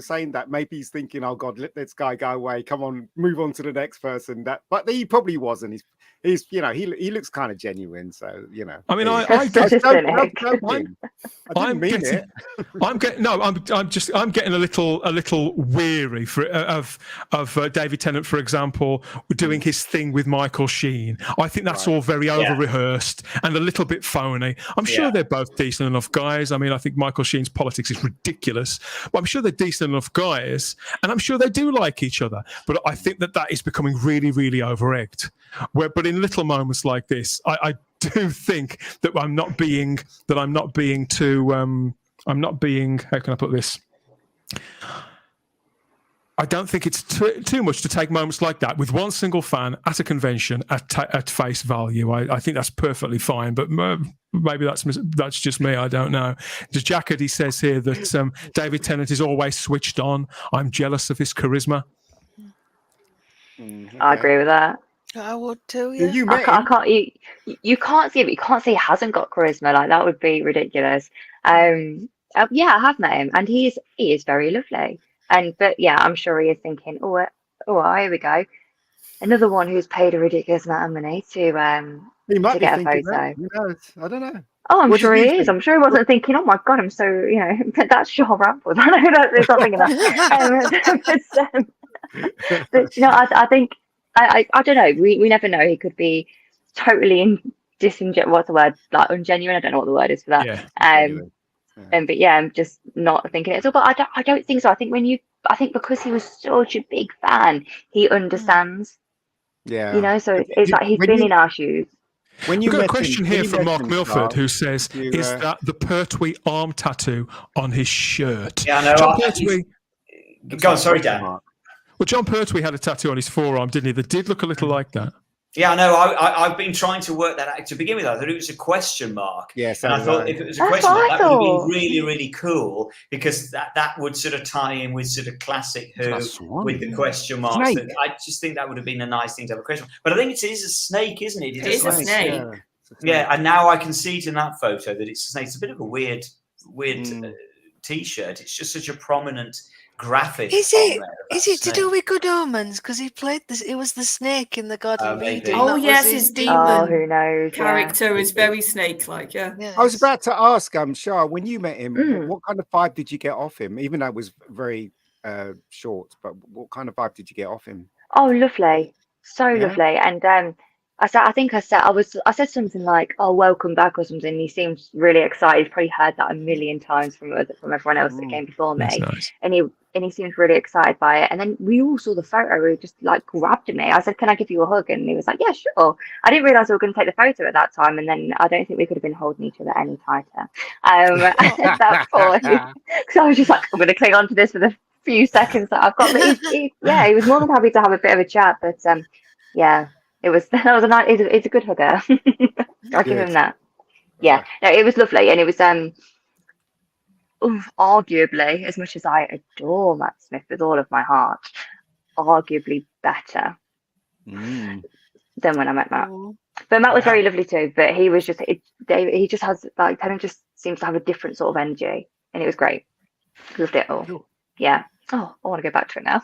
saying that maybe he's thinking, oh God, let this guy go away. Come on, move on to the next person. But he probably wasn't. He's he looks kind of genuine. So I mean, I'm getting a little weary of David Tennant, for example, doing his thing with Michael Sheen. I think that's all very over rehearsed and a little bit phony. I'm sure they're both decent enough guys. I mean, I think Michael Sheen's politics is ridiculous. But I'm sure they're decent enough guys, and I'm sure they do like each other. But I think that is becoming really, really over-egged. But in little moments like this, I do think that I'm not being too. I'm not being. How can I put this? I don't think it's too much to take moments like that with one single fan at a convention at face value. I think that's perfectly fine, but maybe that's just me. I don't know. Jackety says here that David Tennant is always switched on. I'm jealous of his charisma. Okay. I agree with that. I would too. Yeah. You can't see it, but you can't say he hasn't got charisma. Like that would be ridiculous. I have met him, and he is very lovely. But yeah, I'm sure he is thinking, oh, here we go, another one who's paid a ridiculous amount of money to get a photo. Who knows? I don't know. Oh, I'm sure he is. I'm sure he wasn't thinking, oh my God, I'm so, that's Shaw Ramples. I know that he's not thinking that. But I think, I don't know. We never know. He could be totally disingenuous. What's the word? Like ungenuine. I don't know what the word is for that. Yeah. But yeah, I'm just not thinking it at all. But I don't think so. I think because he was such a big fan, he understands. Yeah. So it's like he's been in our shoes. We've got a question here from Mark Milford who says, is that the Pertwee arm tattoo on his shirt? Yeah, I know. John Pertwee... Go on, sorry, Dan. Well, John Pertwee had a tattoo on his forearm, didn't he? That did look a little like that. Yeah, I know. I've been trying to work that out. To begin with, I thought it was a question mark. Yes, and I thought if it was a question mark, that would have been really, really cool because that would sort of tie in with sort of classic Who with the question marks. I just think that would have been a nice thing to have a question mark. But I think it is a snake, isn't it? It is a snake. Yeah, and now I can see it in that photo that it's a snake. It's a bit of a weird T-shirt. It's just such a prominent graphic. Is it to do with Good Omens? Because he played this. It was the snake in the Garden of Eden. Oh yes, his demon. Oh, who knows? Character is very snake-like. Yeah. Yes. I was about to ask, Shah, when you met him, what kind of vibe did you get off him? Even though it was very short, but what kind of vibe did you get off him? Oh, lovely, so lovely. And I said something like, "Oh, welcome back" or something. He seemed really excited. He's probably heard that a million times from everyone else that came before me. Nice. And he seemed really excited by it. And then we all saw the photo. We just like grabbed me. I said, "Can I give you a hug?" And he was like, "Yeah, sure." I didn't realize we were going to take the photo at that time. And then I don't think we could have been holding each other any tighter at that point. So I was just like, "I'm going to cling on to this for the few seconds that I've got." But he was more than happy to have a bit of a chat. But yeah. It's a good hugger. I'll give him that. Yeah, no, it was lovely, and it was arguably, as much as I adore Matt Smith with all of my heart, arguably better than when I met Matt. But Matt was very lovely too. But he was just he just has like Tennant just seems to have a different sort of energy, and it was great. Loved it all. Cool. Yeah. Oh, I want to go back to it now.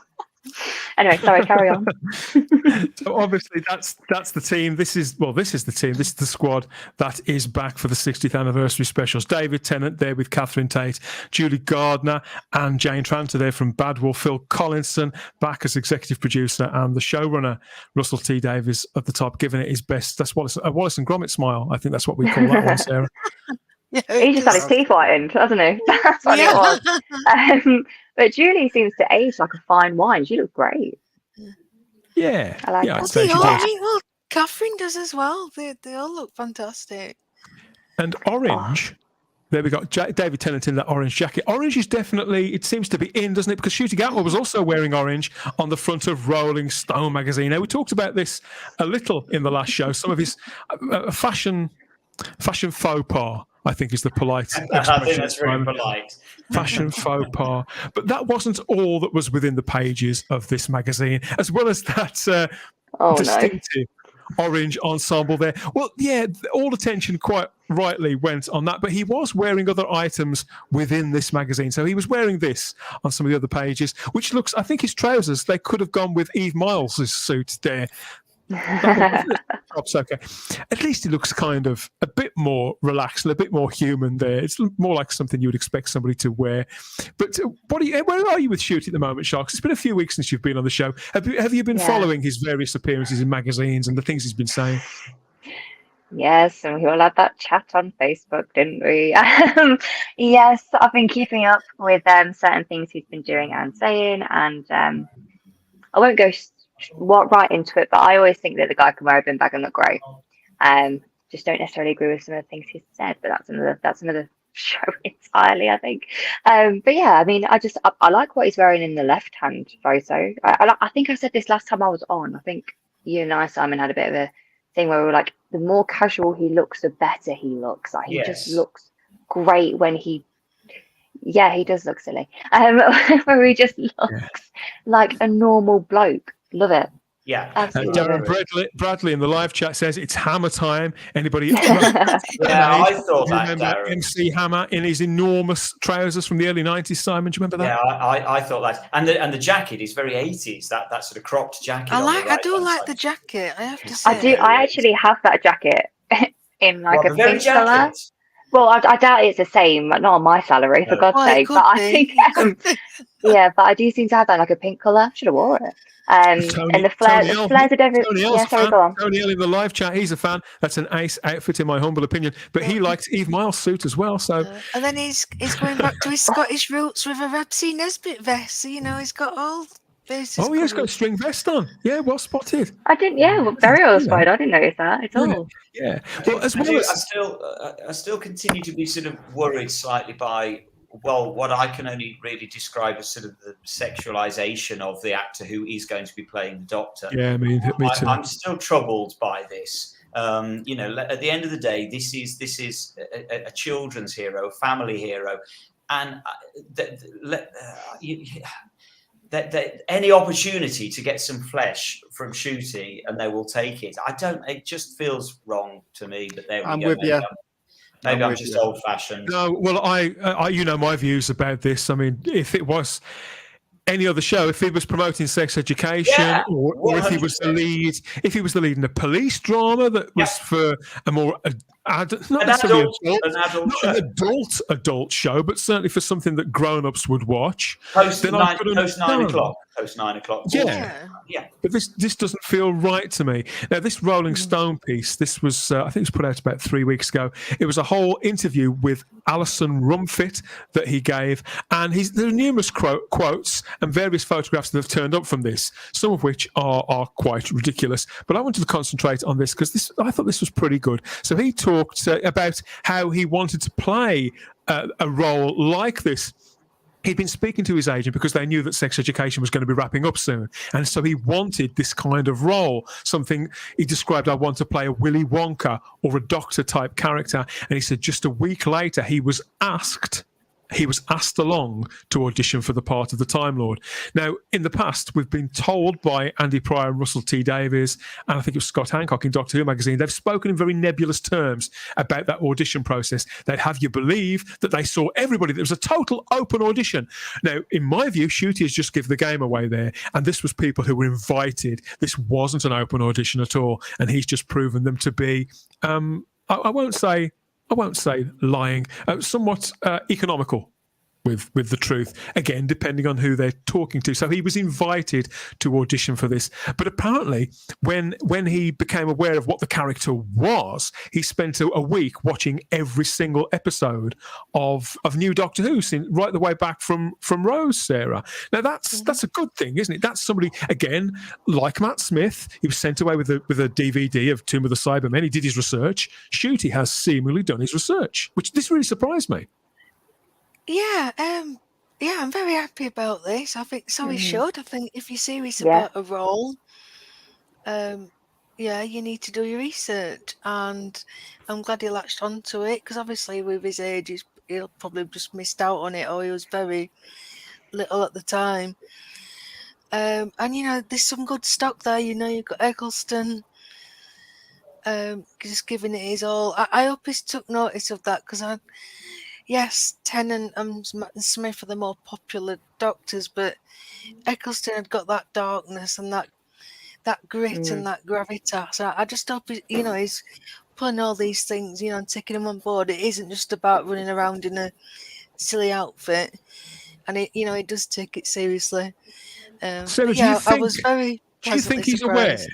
Anyway, sorry, carry on. So obviously that's the team. This is the team. This is the squad that is back for the 60th anniversary specials. David Tennant there with Catherine Tate, Julie Gardner and Jane Tranter there from Bad Wolf, Phil Collinson back as executive producer, and the showrunner Russell T Davies at the top, giving it his best. That's Wallace and Gromit smile. I think that's what we call that one, Sarah. He just had his teeth whitened, hasn't he? That's what it was. But Julie seems to age like a fine wine. She looks great. Yeah. I like yeah, her. I'd say she does. Well, Catherine does as well. They all look fantastic. And orange. There we got David Tennant in that orange jacket. Orange is definitely, it seems to be in, doesn't it? Because Shooti Gatwa was also wearing orange on the front of Rolling Stone magazine. Now, we talked about this a little in the last show. Some of his fashion faux pas, I think, is the polite expression. I think that's very polite. Fashion faux pas. But that wasn't all that was within the pages of this magazine, as well as that distinctive orange ensemble there. Well, yeah, all attention quite rightly went on that, but he was wearing other items within this magazine. So he was wearing this on some of the other pages, which looks, I think his trousers, they could have gone with Eve Miles' suit there. That's okay. At least he looks kind of a bit more relaxed and a bit more human there. It's more like something you would expect somebody to wear. But where are you with Shooti at the moment, Sharks? It's been a few weeks since you've been on the show. Have you been following his various appearances in magazines and the things he's been saying? Yes, and we all had that chat on Facebook, didn't we? Yes, I've been keeping up with certain things he's been doing and saying, and I won't go right into it, but I always think that the guy can wear a bin bag and look great. Just don't necessarily agree with some of the things he's said, but that's another show entirely, I think. But yeah, I mean, I like what he's wearing in the left hand photo. I think I said this last time I was on. I think you and I, Simon, had a bit of a thing where we were like, the more casual he looks, the better he looks. Like, he just looks great when he does look silly. Where he just looks like a normal bloke. Love it. Yeah. Darren Bradley in the live chat says it's Hammer time. Anybody? I thought that. Remember Darren. MC Hammer in his enormous trousers from the early 90s, Simon? Do you remember that? Yeah, I thought that. And the jacket is very 80s, that sort of cropped jacket. I do like the jacket, I have to say. I actually have that jacket in like a pink colour. Jacket? Well, I doubt it's the same, not on my salary, for God's sake. But I think, but I do seem to have that like a pink colour. Should have wore it. And the flares are different. Tony L in the live chat, he's a fan. That's an ace outfit in my humble opinion. But he likes Eve Miles' suit as well. So and then he's going back to his Scottish roots with a Rabsy Nesbitt vest. So, he's got all bases. Oh, he's got a string vest on. Yeah, well spotted. I didn't. Yeah, very well spotted. I didn't notice that at all. Yeah. Well, I still continue to be sort of worried slightly by what I can only really describe as sort of the sexualization of the actor who is going to be playing the Doctor. Yeah, me too. I'm still troubled by this. At the end of the day, this is a children's hero, a family hero, and any opportunity to get some flesh from Shooti, and they will take it. It just feels wrong to me. But there we go. I'm with you. Maybe I'm just old-fashioned. No, well, I my views about this. I mean, if it was any other show, if he was promoting sex education, or if he was the lead in a police drama that was for a more not necessarily adult show, but certainly for something that grown-ups would watch. Post 9 o'clock. Yeah. But this doesn't feel right to me. Now, this Rolling Stone piece, this was I think it was put out about 3 weeks ago. It was a whole interview with Alison Rumfitt that he gave, and there are numerous quotes and various photographs that have turned up from this, some of which are quite ridiculous. But I wanted to concentrate on this because I thought this was pretty good. So he talked about how he wanted to play a role like this. He'd been speaking to his agent because they knew that sex education was going to be wrapping up soon. And so he wanted this kind of role, something he described, I want to play a Willy Wonka or a doctor type character. And he said just a week later, he was asked along to audition for the part of the Time Lord. Now, in the past, we've been told by Andy Pryor and Russell T Davies, and I think it was Scott Hancock in Doctor Who magazine, they've spoken in very nebulous terms about that audition process. They'd have you believe that they saw everybody. There was a total open audition. Now, in my view, Shooti has just given the game away there, and this was people who were invited. This wasn't an open audition at all, and he's just proven them to be, I won't say lying, somewhat economical. with the truth, again depending on who they're talking to. So he was invited to audition for this, but apparently when he became aware of what the character was, he spent a week watching every single episode of New Doctor Who, right the way back from Rose, Sarah. Now that's a good thing, isn't it? That's somebody, again, like Matt Smith, he was sent away with a DVD of Tomb of the Cybermen. He did his research. Shooti has seemingly done his research, which this really surprised me. Yeah, I'm very happy about this. I think so. He should. I think if you're serious about a role, you need to do your research, and I'm glad he latched onto it, because obviously with his age, he'll probably just missed out on it, or he was very little at the time. And there's some good stock there. You've got Eccleston, just giving it his all. I hope he's took notice of that, because yes, Tennant and Smith are the more popular doctors, but Eccleston had got that darkness and that grit and that gravitas. So I just hope he's putting all these things, and taking them on board. It isn't just about running around in a silly outfit, and it does take it seriously. Sarah, I was very do you think he's surprised. aware?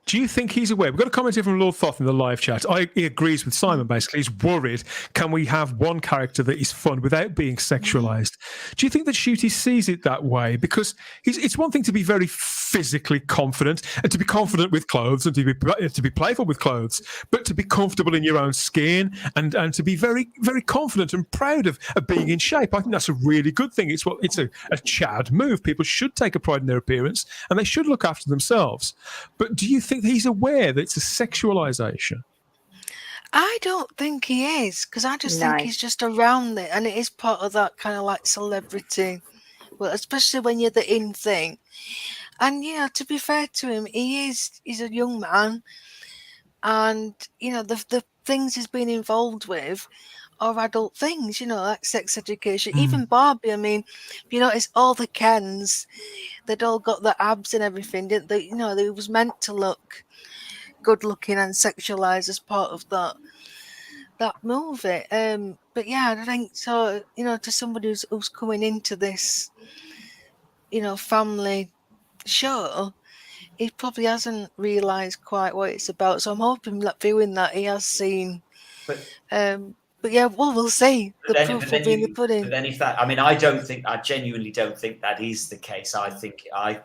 Do you think he's aware? We've got a comment here from Lord Thoth in the live chat. He agrees with Simon, basically. He's worried, can we have one character that is fun without being sexualised? Do you think that Shooti sees it that way? Because it's one thing to be very physically confident, and to be confident with clothes, and to be playful with clothes, but to be comfortable in your own skin, and to be very, very confident and proud of being in shape. I think that's a really good thing. It's a Chad move. People should take a pride in their appearance, and they should look after themselves. But do you think he's aware that it's a sexualization? I don't think he is, because I just think he's just around it, and it is part of that kind of like celebrity. Well, especially when you're the in thing. And to be fair to him, he's a young man, and the things he's been involved with are adult things, like sex education. Even Barbie, I mean, if you notice, all the Kens, they'd all got the abs and everything, didn't they? They was meant to look good looking and sexualized as part of that movie. But yeah, I think so. To somebody who's coming into this, family show, he probably hasn't realised quite what it's about. So I'm hoping that viewing that he has seen. But yeah, well, we'll see. The proof will be in the pudding. But then I genuinely don't think that is the case. I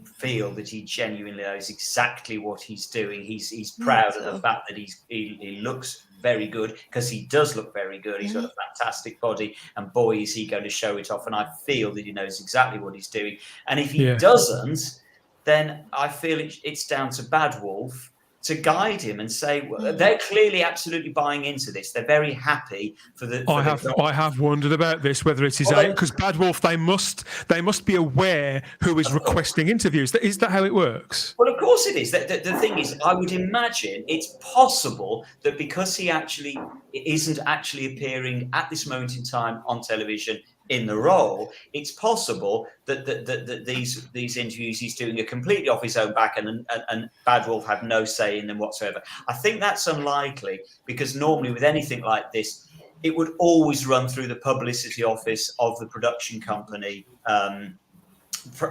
feel that he genuinely knows exactly what he's doing. He's proud of the fact that he looks very good, because he does look very good. He's got a fantastic body, and boy, is he going to show it off. And I feel that he knows exactly what he's doing. And if he doesn't, then I feel it's down to Bad Wolf to guide him and say, well, they're clearly absolutely buying into this. They're very happy for the. I have wondered about this, whether it is because Bad Wolf, they must be aware who is requesting interviews. Is that how it works? Well, of course it is. The thing is, I would imagine it's possible that because he isn't actually appearing at this moment in time on television in the role, it's possible that these interviews he's doing are completely off his own back, and Bad Wolf have no say in them whatsoever. I think that's unlikely, because normally with anything like this, it would always run through the publicity office of the production company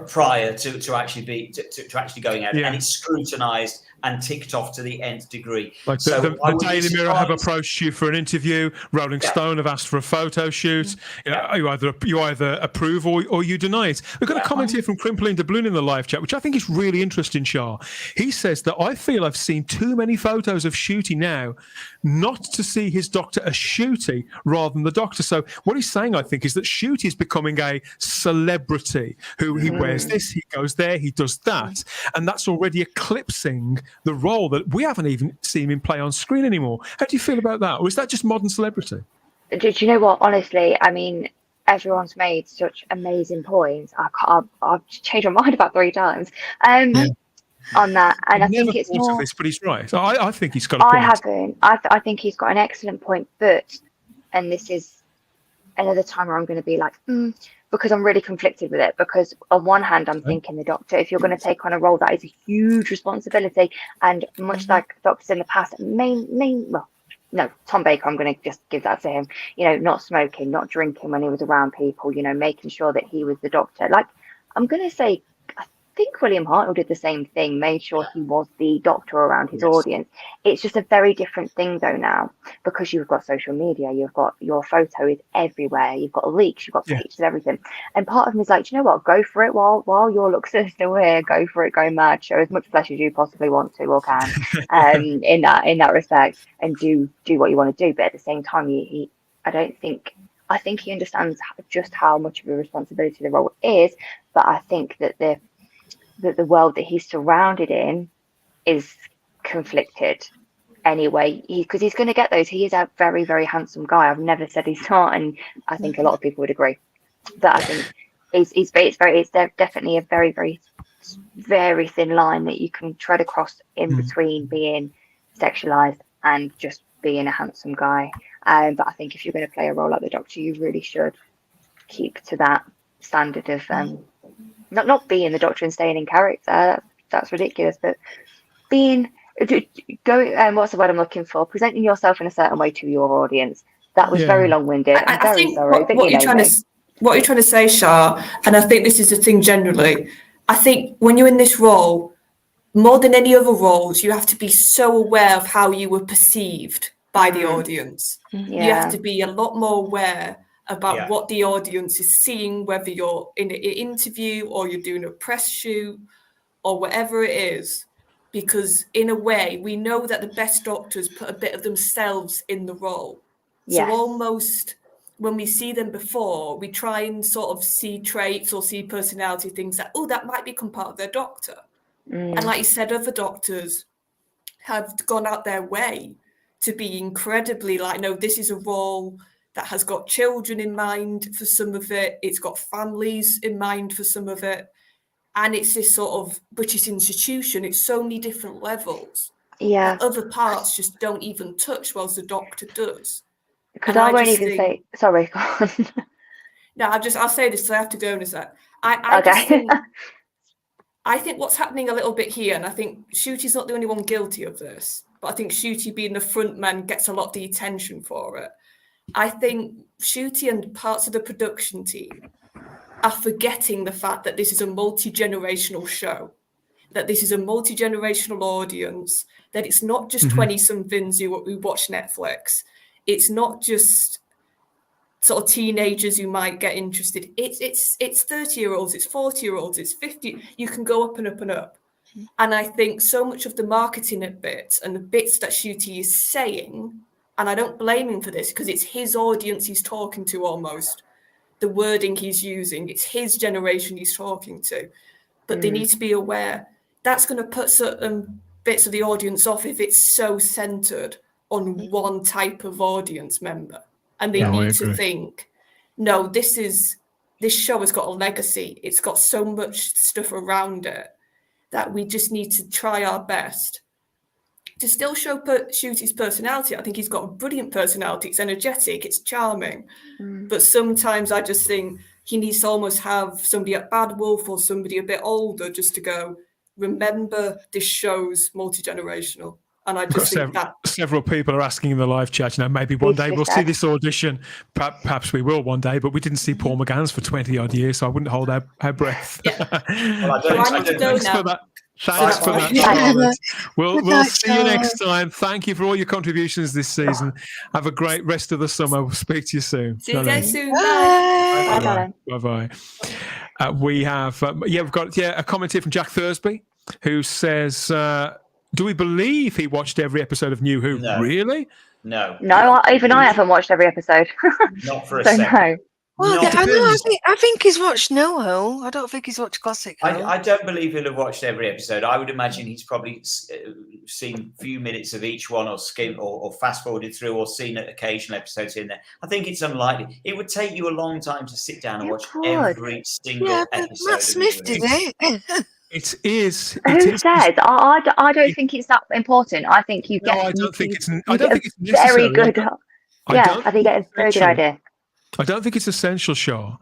prior to actually going out, and it's scrutinised and ticked off to the nth degree. Like the Daily Mirror have approached you for an interview. Rolling Stone have asked for a photo shoot. You either approve or you deny it. We've got a comment here from Crimpling de Bloon in the live chat, which I think is really interesting, Shah. He says that I feel I've seen too many photos of Shooti now not to see his doctor as Shooti rather than the doctor. So what he's saying, I think, is that Shooti is becoming a celebrity who he wears this, he goes there, he does that. And that's already eclipsing the role that we haven't even seen him play on screen anymore. How do you feel about that? Or is that just modern celebrity? Do you know what? Honestly, I mean, everyone's made such amazing points. I've changed my mind about 3 times on that. And I think it's more... this, but he's right. I think he's got a point. I haven't. I think he's got an excellent point. But, and this is another time where I'm going to be like, because I'm really conflicted with it, because on one hand I'm thinking the doctor, if you're going to take on a role that is a huge responsibility, and much like doctors in the past, no, Tom Baker, I'm going to just give that to him. You know, not smoking, not drinking when he was around people, you know, making sure that he was the Doctor. Like, I'm going to say, I think William Hartnell did the same thing, made sure he was the Doctor around his audience. It's just a very different thing, though, now, because you've got social media, you've got your photo is everywhere, you've got leaks, you've got pictures, everything. And part of me is like, do you know what? Go for it while your looks are still here. Go for it, go mad, show as much flesh as you possibly want to or can, in that respect, and do what you want to do. But at the same time, I think he understands just how much of a responsibility the role is. But I think that the world that he's surrounded in is conflicted anyway, because he's going to get those. He is a very, very handsome guy. I've never said he's not, and I think a lot of people would agree. But I think it's definitely a very, very, very thin line that you can tread across in between being sexualized and just being a handsome guy. But I think if you're going to play a role like the Doctor, you really should keep to that standard of not being the Doctor and staying in character. That's ridiculous. But what's the word I'm looking for? Presenting yourself in a certain way to your audience. That was very long-winded. I'm very sorry. What you're trying to say, Shah, and I think this is the thing generally. I think when you're in this role, more than any other roles, you have to be so aware of how you were perceived by the audience. Yeah. You have to be a lot more aware about what the audience is seeing, whether you're in an interview or you're doing a press shoot or whatever it is. Because in a way, we know that the best Doctors put a bit of themselves in the role. Yes. So almost when we see them before, we try and sort of see traits or see personality things that, that might become part of their Doctor. And like you said, other Doctors have gone out their way to be incredibly like, no, this is a role that has got children in mind for some of it. It's got families in mind for some of it. And it's this sort of British institution. It's so many different levels. Yeah. That other parts just don't even touch, whilst the Doctor does. Because I won't even say, sorry, go on. No, I'll say this because I have to go in a sec. I think what's happening a little bit here, and I think Shooty's not the only one guilty of this, but I think Shooty being the front man gets a lot of the attention for it. I think Shooty and parts of the production team are forgetting the fact that this is a multi-generational show, that this is a multi-generational audience, that it's not just 20-somethings who watch Netflix. It's not just sort of teenagers who might get interested. It's 30-year-olds, it's 40-year-olds, it's 50. You can go up and up and up. And I think so much of the marketing bits and the bits that Shooty is saying, and I don't blame him for this because it's his audience he's talking to almost, the wording he's using, it's his generation he's talking to. But they need to be aware that's going to put certain bits of the audience off if it's so centered on one type of audience member. And they need to think, no, this show has got a legacy. It's got so much stuff around it that we just need to try our best to still show Shooty's personality. I think he's got a brilliant personality. It's energetic, it's charming. But sometimes I just think he needs to almost have somebody at Bad Wolf or somebody a bit older just to go, remember this show's multi-generational. And I just think that several people are asking in the live chat, maybe one day we'll see this audition. Perhaps we will one day, but we didn't see Paul McGann's for 20 odd years, so I wouldn't hold our breath. Thanks for that. Thanks for that, Charlotte. We'll see you next time. Thank you for all your contributions this season. Have a great rest of the summer. We'll speak to you soon. See you guys soon. Bye. Bye. We have we've got a comment here from Jack Thursby, who says, do we believe he watched every episode of New Who? No. Really? No. No, even I haven't watched every episode. Not for a second. Well, I think he's watched No Who. I don't think he's watched Classic Who. I don't believe he'll have watched every episode. I would imagine he's probably seen a few minutes of each one, or skimmed or fast forwarded through, or seen occasional episodes in there. I think it's unlikely. It would take you a long time to sit down and watch every single episode. Matt Smith did it. It is. Who says? I don't think it's that important. I think you get. No, I don't think it's very good. I think it's a very good idea. I don't think it's essential, Shaw.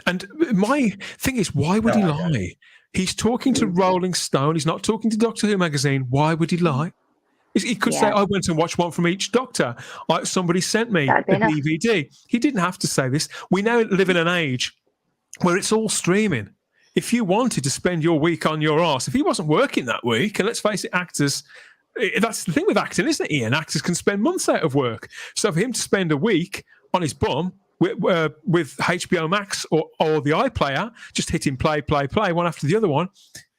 And my thing is, why would he lie? He's talking to Rolling Stone. He's not talking to Doctor Who magazine. Why would he lie? He could say, I went and watched one from each Doctor. Somebody sent me a DVD. He didn't have to say this. We now live in an age where it's all streaming. If you wanted to spend your week on your arse, if he wasn't working that week, and let's face it, actors, that's the thing with acting, isn't it, Ian? Actors can spend months out of work. So for him to spend a week on his bum with HBO Max or the iPlayer, just hitting play, one after the other one,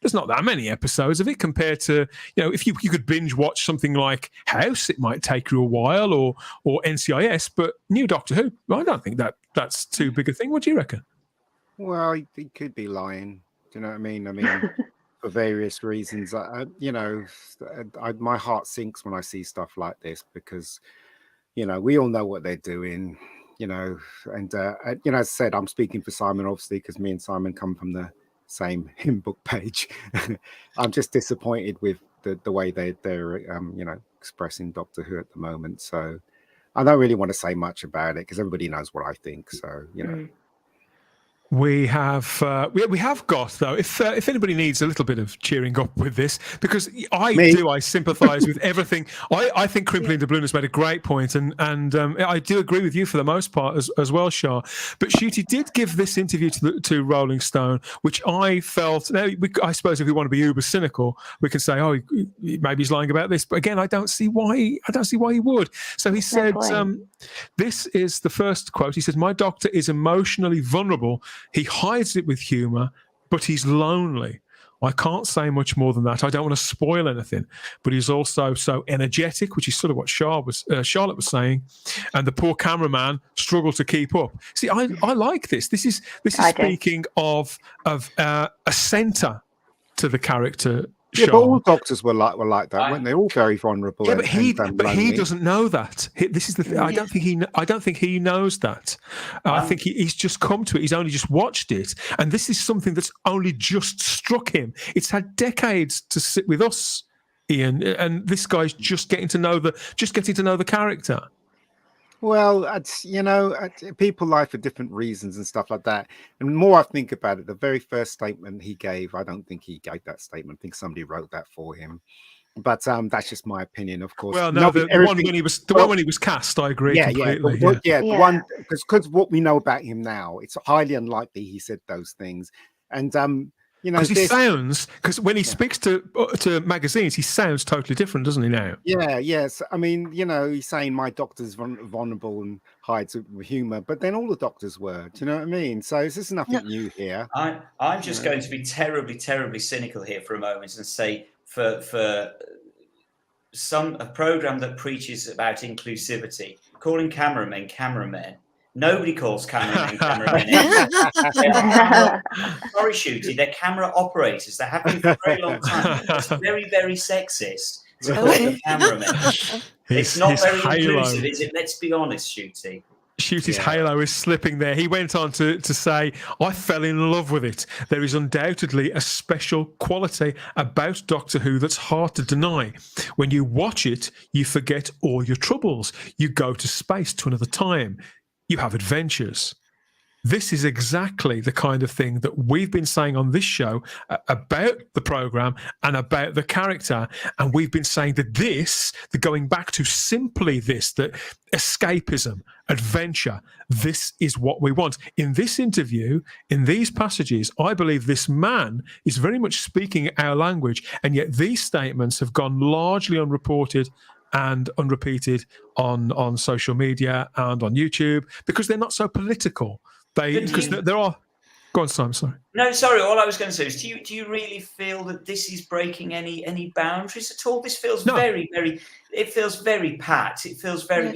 there's not that many episodes of it compared to, if you could binge watch something like House, it might take you a while, or NCIS, but new Doctor Who, I don't think that's too big a thing. What do you reckon? Well, he could be lying. Do you know what I mean? For various reasons. My heart sinks when I see stuff like this because, we all know what they're doing, and, as I said, I'm speaking for Simon, obviously, because me and Simon come from the same hymn book page. I'm just disappointed with the way they're expressing Doctor Who at the moment. So I don't really want to say much about it because everybody knows what I think. So, We have got, though, if anybody needs a little bit of cheering up with this, because I sympathise with everything. I think Crimpling the Balloon has made a great point, and I do agree with you for the most part as well, Shah. But Shooti did give this interview to Rolling Stone, which I felt. Now, I suppose if we want to be uber cynical, we can say, maybe he's lying about this. But again, I don't see why he would. So he said, this is the first quote. He says, "My doctor is emotionally vulnerable. He hides it with humour, but he's lonely. I can't say much more than that. I don't want to spoil anything, but he's also so energetic," which is sort of what Charlotte was saying, "and the poor cameraman struggled to keep up." See, I like this. This is speaking of a centre to the character. Yeah, but all doctors were like that, weren't they? All very vulnerable. Yeah, but he doesn't know that. This is the thing. I don't think he knows that. I think he's just come to it. He's only just watched it, and this is something that's only just struck him. It's had decades to sit with us, Ian, and this guy's just getting to know the character. Well, people lie for different reasons and stuff like that. And the more I think about it, the very first statement he gave, I don't think he gave that statement. I think somebody wrote that for him. But that's just my opinion, of course. Well, no, the one when he was cast, I agree completely. The one because what we know about him now, it's highly unlikely he said those things. And because when he speaks to magazines, he sounds totally different, doesn't he now? Yeah, yes. I mean, he's saying my doctor's vulnerable and hides with humour, but then all the doctors were. Do you know what I mean? So this is nothing new here. I'm just going to be terribly, terribly cynical here for a moment and say for a program that preaches about inclusivity, calling cameramen. Nobody calls cameramen. Sorry, Shooti, they're camera operators. They have been for a very long time. It's very, very sexist to call them cameramen. It's not very inclusive, is it? Let's be honest, Shooti. Shooty's halo is slipping there. He went on to say, I fell in love with it. There is undoubtedly a special quality about Doctor Who that's hard to deny. When you watch it, you forget all your troubles. You go to space to another time. You have adventures. This is exactly the kind of thing that we've been saying on this show about the programme and about the character. And we've been saying that going back to simply this, that escapism, adventure, this is what we want. In this interview, in these passages, I believe this man is very much speaking our language. And yet these statements have gone largely unreported and unrepeated on social media and on YouTube because they're not so political. There are. Go on, Simon. Sorry. No, sorry. All I was going to say is, do you really feel that this is breaking any boundaries at all? This feels very, very. It feels very pat. It feels very.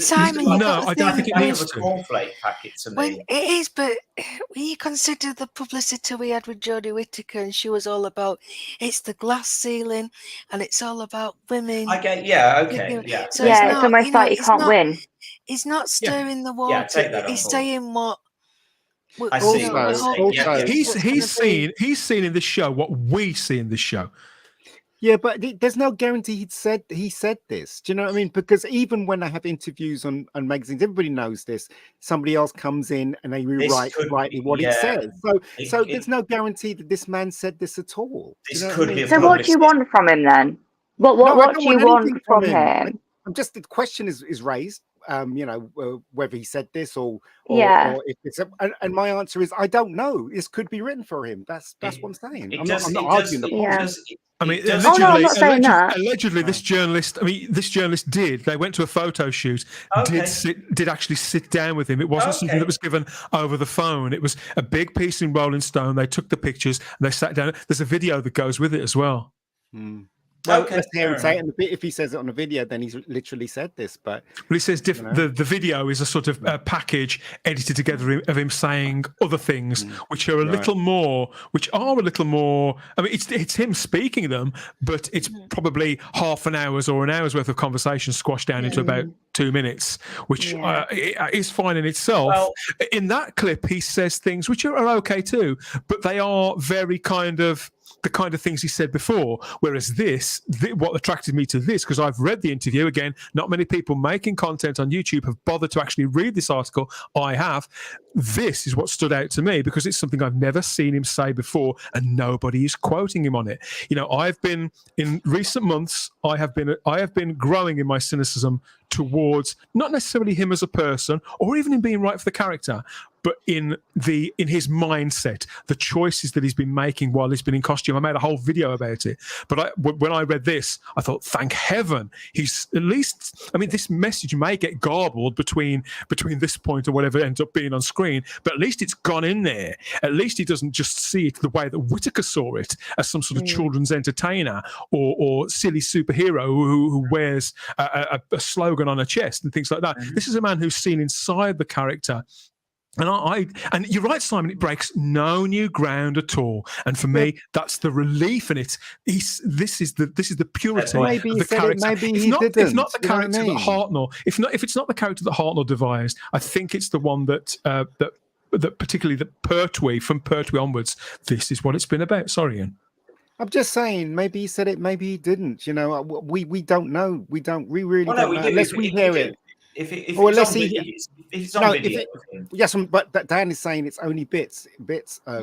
Simon, I don't think it needs a cornflake packet to me. Well, it is, but when you consider the publicity we had with Jodie Whittaker, and she was all about it's the glass ceiling, and it's all about women. So it's almost like you can't win. He's not stirring the water. He's saying what. He's seen in this show what we see in this show. Yeah, but there's no guarantee he said this. Do you know what I mean? Because even when I have interviews on magazines, everybody knows this. Somebody else comes in and they rewrite what he says. So there's no guarantee that this man said this at all. So what do you want from him then? What do you want from him? I'm just, the question is raised. Whether he said this or if it's and my answer is I don't know. This could be written for him. That's what I'm saying. I'm not arguing the point. I mean, I'm not saying that. Allegedly, this journalist they went to a photo shoot, did actually sit down with him. It wasn't something that was given over the phone. It was a big piece in Rolling Stone. They took the pictures and they sat down. There's a video that goes with it as well. Well, let's hear him say it. And if he says it on a video, then he's literally said this. But he says the video is a sort of package edited together of him saying other things, which are a little more. I mean, it's him speaking them, but it's probably half an hour's or an hour's worth of conversation squashed down into about 2 minutes, which is fine in itself. Well, in that clip, he says things which are okay too, but they are very kind of the kind of things he said before. Whereas what attracted me to this, because I've read the interview, again, not many people making content on YouTube have bothered to actually read this article. I have. This is what stood out to me because it's something I've never seen him say before, and nobody is quoting him on it. I've been in recent months. I have been growing in my cynicism towards not necessarily him as a person, or even him being right for the character, but in his mindset, the choices that he's been making while he's been in costume. I made a whole video about it. But when I read this, I thought, thank heaven, he's at least. I mean, this message may get garbled between this point or whatever ends up being on screen, but at least it's gone in there. At least he doesn't just see it the way that Whittaker saw it, as some sort of children's entertainer or silly superhero who wears a slogan on a chest and things like that. This is a man who's seen inside the character. And you're right, Simon. It breaks no new ground at all, and for me, that's the relief in it. This is the purity of the character. It's not the character that Hartnell. If it's not the character that Hartnell devised, I think it's the one that particularly the Pertwee, from Pertwee onwards. This is what it's been about. Sorry, Ian. I'm just saying, maybe he said it, maybe he didn't. We don't know. We really don't know unless we hear it. If it's on video. Yes, but Dan is saying it's only bits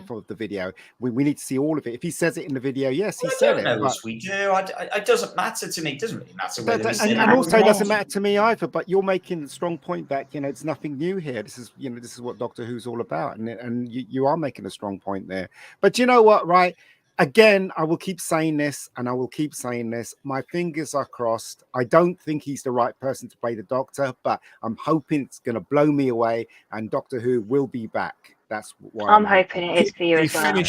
for the video. We need to see all of it. If he says it in the video, yes, he said it. Yes, we do. It doesn't matter to me. It doesn't really matter whether and also it doesn't matter to me either. But you're making a strong point that it's nothing new here. This is what Doctor Who's all about, and you are making a strong point there. But you know what, right? Again, I will keep saying this, and I will keep saying this. My fingers are crossed. I don't think he's the right person to play the Doctor, but I'm hoping it's going to blow me away, and Doctor Who will be back. That's why I'm hoping it is for you as well.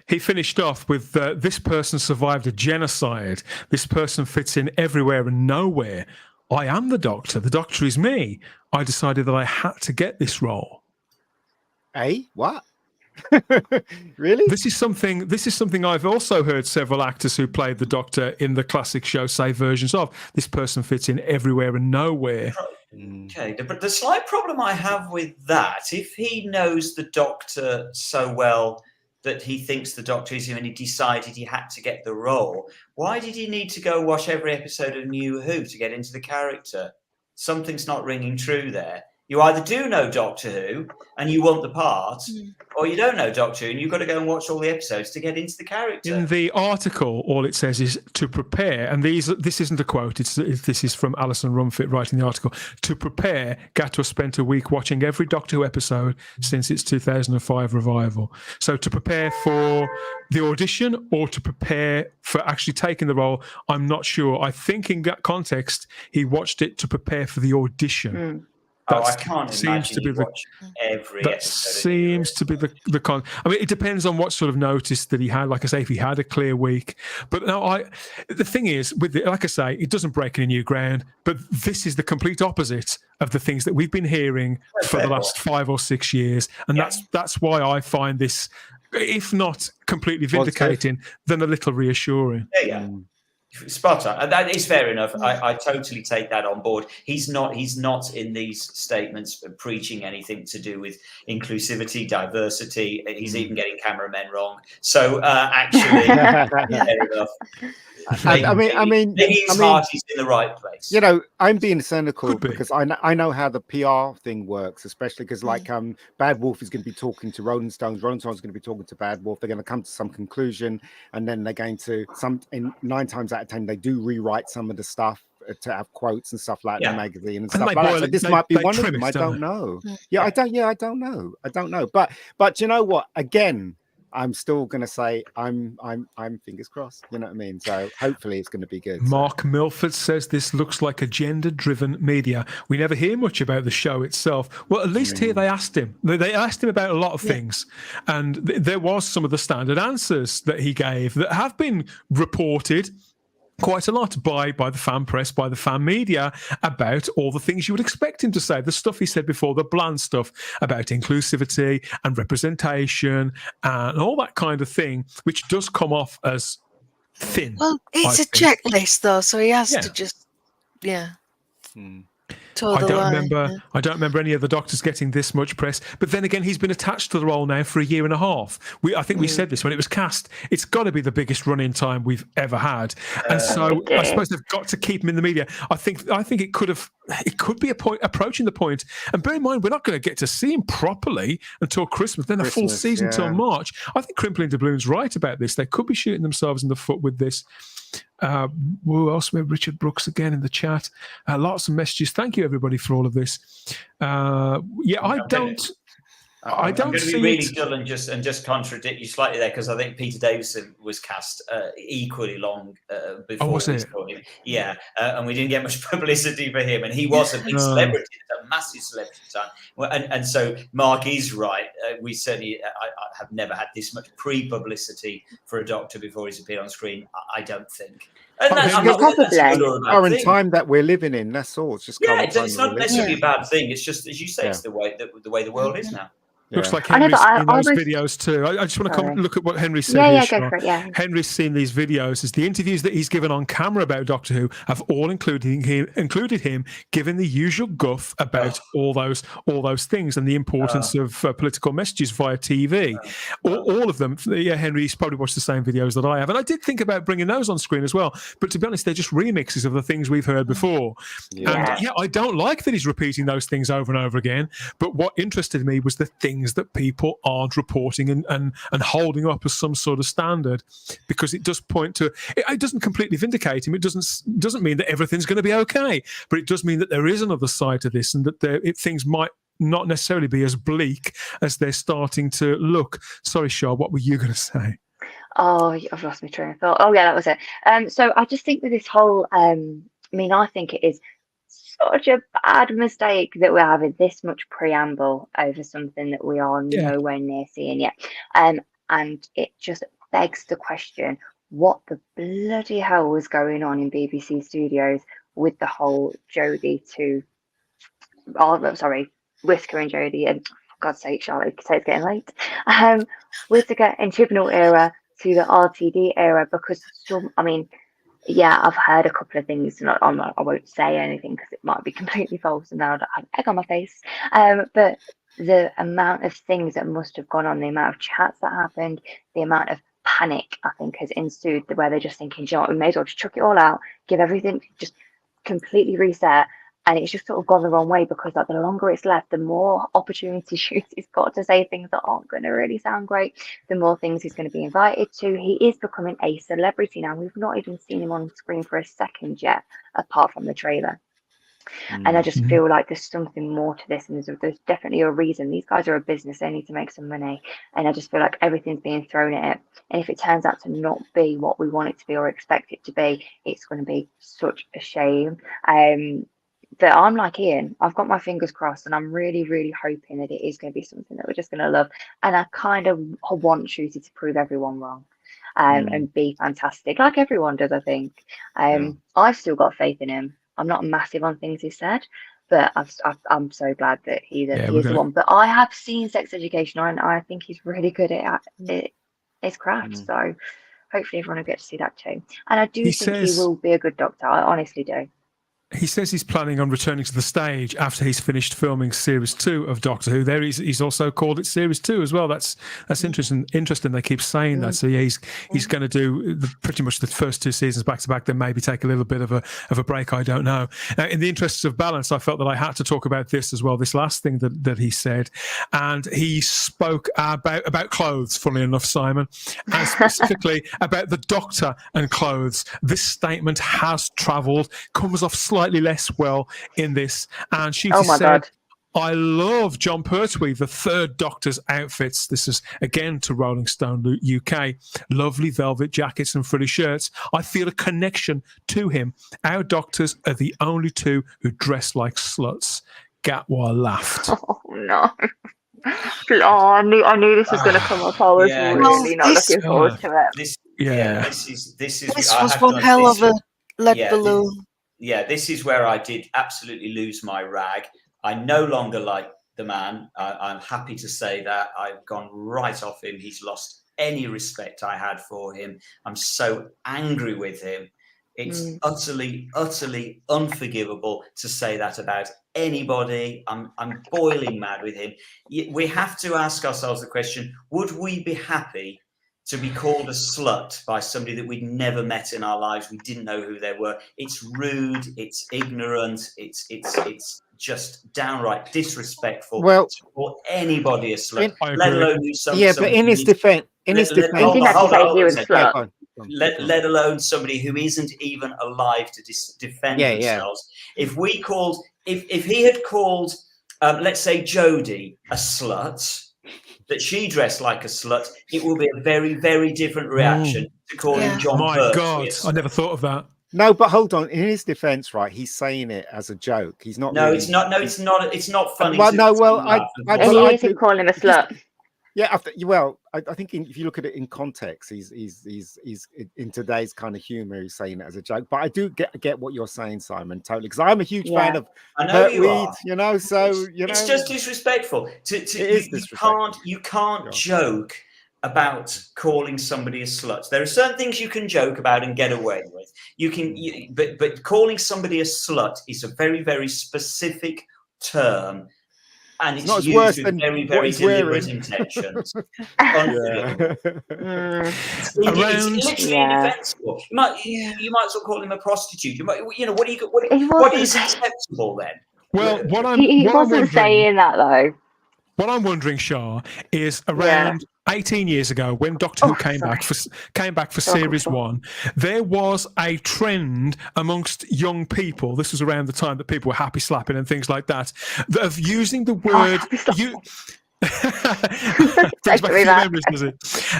He finished off with this person survived a genocide. This person fits in everywhere and nowhere. I am the Doctor. The Doctor is me. I decided that I had to get this role. Hey, what? Really? This is something I've also heard several actors who played the Doctor in the classic show say versions of. This person fits in everywhere and nowhere. Okay, but the slight problem I have with that, if he knows the Doctor so well that he thinks the Doctor is him and he decided he had to get the role, why did he need to go watch every episode of New Who to get into the character? Something's not ringing true there. You either do know Doctor Who and you want the part, or you don't know Doctor Who and you've got to go and watch all the episodes to get into the character. In the article, all it says is to prepare, and this isn't a quote, this is from Alison Rumfitt writing the article. To prepare, Gatwa spent a week watching every Doctor Who episode since its 2005 revival. So to prepare for the audition or to prepare for actually taking the role, I'm not sure. I think in that context, he watched it to prepare for the audition. I can't imagine you watch every episode. That seems to be the con. I mean, it depends on what sort of notice that he had. Like I say, if he had a clear week. But no, the thing is, like I say, it doesn't break any new ground. But this is the complete opposite of the things that we've been hearing for the last 5 or 6 years, and that's why I find this, if not completely vindicating, then a little reassuring. Yeah. Spot on. That is fair enough. I totally take that on board. He's not in these statements preaching anything to do with inclusivity, diversity. He's even getting cameramen wrong. So actually, fair enough. I mean, his heart is in the right place. I'm being cynical because I know how the PR thing works, especially because Bad Wolf is going to be talking to Rolling Stones. Rolling Stones is going to be talking to Bad Wolf. They're going to come to some conclusion, and then they're going to 9 times out of 10 they do rewrite some of the stuff to have quotes and stuff like the magazine and stuff they like that. boil So it- this they- might be they one of trim them. it, I don't don't they? know. I don't know. But you know what? Again, I'm still gonna say I'm fingers crossed. You know what I mean? So hopefully it's gonna be good. Mark Milford says this looks like agenda-driven media. We never hear much about the show itself. Well, at least here they asked him. They asked him about a lot of things, and there was some of the standard answers that he gave that have been reported quite a lot by the fan press, by the fan media, about all the things you would expect him to say. The stuff he said before, the bland stuff about inclusivity and representation and all that kind of thing, which does come off as thin. Well, it's a checklist though, so he has to just toe I the don't line. remember. I don't remember any of the doctors getting this much press. But then again, he's been attached to the role now for a year and a half. I think we said this when it was cast. It's got to be the biggest run-in time we've ever had, and so I suppose they've got to keep him in the media. I think it could be a point approaching the point. And bear in mind, we're not going to get to see him properly until Christmas. Then a full season till March. I think Crimpling Doubloon's right about this. They could be shooting themselves in the foot with this. Who else? We have Richard Brooks again in the chat. Lots of messages. Thank you, everybody, for all of this. I don't I'm going to see be really it. dull and just contradict you slightly there, because I think Peter Davison was cast equally long before was we it? saw him. Yeah, and we didn't get much publicity for him, and he was a big celebrity, a massive celebrity at the time. Well, and so Mark is right. We certainly I have never had this much pre-publicity for a Doctor before he's appeared on screen. I don't think. And that's not a good or a bad current thing. time that we're living in. That's all. It's just It's not necessarily a bad thing. It's just, as you say, it's the way the world is now. Looks like I know, Henry's but seen I those was- videos too. I just want to look at what Henry said. Yeah, here, go Sean. for it, yeah. Henry's seen these videos. As the interviews that he's given on camera about Doctor Who have all included him giving the usual guff about all those things and the importance of political messages via TV. All of them. Yeah, Henry's probably watched the same videos that I have, and I did think about bringing those on screen as well. But to be honest, they're just remixes of the things we've heard before. And I don't like that he's repeating those things over and over again. But what interested me was the things that people aren't reporting and holding up as some sort of standard, because it does point to it doesn't completely vindicate him. It doesn't mean that everything's going to be okay, but it does mean that there is another side to this, and that things might not necessarily be as bleak as they're starting to look. Sorry, Shaw, what were you going to say? Oh, I've lost my train of thought. Oh, yeah, that was it. So I just think with this whole, I think it is such a bad mistake that we're having this much preamble over something that we are nowhere near seeing yet. And it just begs the question, what the bloody hell was going on in BBC Studios with the whole Jodie to, Whisker and Jodie, and for God's sake, Charlotte, it's getting late, Whittaker and Chibnall era to the RTD era, because I've heard a couple of things, and I won't say anything because it might be completely false, and now I have egg on my face. But the amount of things that must have gone on, the amount of chats that happened, the amount of panic, I think, has ensued, where they're just thinking, you know what, we may as well just chuck it all out, give everything, just completely reset. And it's just sort of gone the wrong way, because the longer it's left, the more opportunity Shootie's got to say things that aren't going to really sound great, the more things he's going to be invited to. He is becoming a celebrity now. We've not even seen him on screen for a second yet, apart from the trailer. And I just feel like there's something more to this, and there's definitely a reason. These guys are a business, they need to make some money, and I just feel like everything's being thrown at it. And if it turns out to not be what we want it to be or expect it to be, it's going to be such a shame. But I'm like Ian, I've got my fingers crossed, and I'm really, really hoping that it is going to be something that we're just going to love. And I kind of want Shooty to prove everyone wrong, and be fantastic, like everyone does, I think. I've still got faith in him. I'm not massive on things he said, but I'm so glad that he is the one. But I have seen Sex Education, and I think he's really good at his craft. So hopefully everyone will get to see that too. And I do think he will be a good Doctor. I honestly do. He says he's planning on returning to the stage after he's finished filming Series 2 of Doctor Who. There, he's also called it Series 2 as well. That's interesting. They keep saying that. So yeah, he's going to do pretty much the first 2 seasons back to back. Then maybe take a little bit of a break. I don't know. In the interests of balance, I felt that I had to talk about this as well. This last thing that he said, and he spoke about clothes. Funnily enough, Simon, and specifically about the Doctor and clothes. This statement has travelled, comes off slightly less well in this, and she said, God. I love John Pertwee, the 3rd Doctor's outfits. This is again to Rolling Stone UK. Lovely velvet jackets and frilly shirts. I feel a connection to him. Our Doctors are the only 2 who dress like sluts. Gatwa laughed. Oh no. Oh, I knew this was going to come up. I was really not looking forward to it. This was one hell of a lead balloon. Yeah, this is where I did absolutely lose my rag. I no longer like the man. I'm happy to say that. I've gone right off him. He's lost any respect I had for him. I'm so angry with him. It's utterly, utterly unforgivable to say that about anybody. I'm boiling mad with him. We have to ask ourselves the question, would we be happy to be called a slut by somebody that we'd never met in our lives? We didn't know who they were. It's rude. It's ignorant. It's just downright disrespectful to call anybody a slut, let alone do something. Yeah, but in his defense, he didn't have to say he was a slut. Let alone somebody who isn't even alive to defend themselves. If we called, if he had called, let's say Jodie a slut, that she dressed like a slut, it will be a very, very different reaction to calling John Pertwee. God, I never thought of that. No, but hold on. In his defence, right, he's saying it as a joke. He's not. No, really... it's not. No, it's not. It's not funny. Well, no, well, I didn't call him a slut. Yeah, I think if you look at it in context, he's in today's kind of humour, he's saying it as a joke. But I do get what you're saying, Simon, totally, because I'm a huge fan of Pertwee, you know. So it's just disrespectful. You can't joke about calling somebody a slut. There are certain things you can joke about and get away with. But calling somebody a slut is a very, very specific term. And it's not used with very, very deliberate intentions. It's literally indefensible. You might as well call him a prostitute. What is acceptable then? Well, he wasn't saying that though. What I'm wondering, Shah, is around 18 years ago when Doctor Who came back for Series 1, there was a trend amongst young people. This was around the time that people were happy slapping and things like that, of using the word. Brings back a few memories, does it?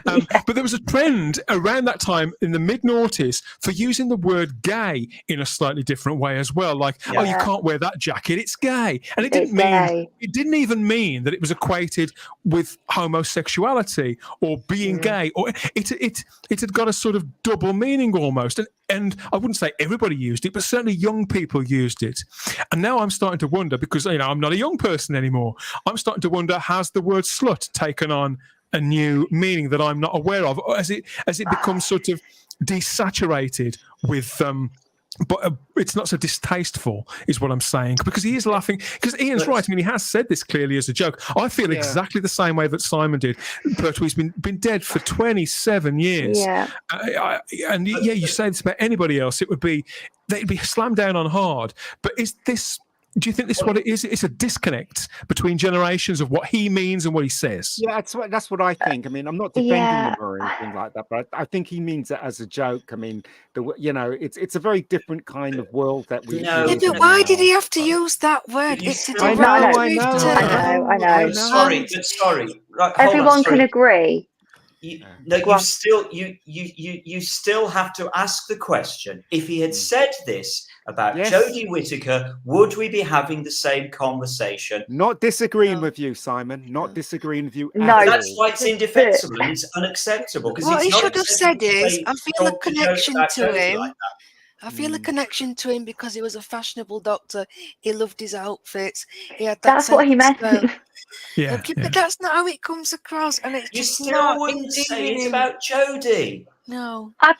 But there was a trend around that time in the mid-noughties for using the word gay in a slightly different way as well. Like, oh, you can't wear that jacket, it's gay. And it didn't even mean that it was equated with homosexuality or being gay, or it had got a sort of double meaning almost. And I wouldn't say everybody used it, but certainly young people used it. And now I'm starting to wonder, because I'm not a young person anymore, I'm starting to wonder, has the word slut taken on a new meaning that I'm not aware of? Or has it become sort of desaturated with but it's not so distasteful, is what I'm saying. Because he is laughing. Because Ian's right. I mean, he has said this clearly as a joke. I feel exactly the same way that Simon did. Pertwee's been dead for 27 years. Yeah. You say this about anybody else, they'd be slammed down on hard. But do you think this is what it is? It's a disconnect between generations of what he means and what he says. Yeah, that's what I think. I mean, I'm not defending him or anything like that, but I think he means it as a joke. I mean, it's a very different kind of world that we. But why did he have to use that word? I know. Sorry. Right, everyone can agree. You still have to ask the question. If he had said this about Jodie Whittaker, would we be having the same conversation? Not disagreeing with you, Simon. Not disagreeing with you. No, that's why it's indefensible and it's unacceptable. What he should have said is, I feel a connection to him. I feel a connection to him because he was a fashionable doctor. He loved his outfits. He had that. That's what he meant. But that's not how it comes across, and it's you just still not wouldn't say it's about Jodie. No. I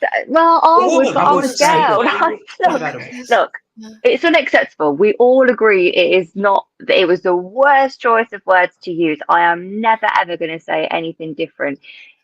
was down. Look, It's unacceptable. We all agree it is not. It was the worst choice of words to use. I am never ever going to say anything different.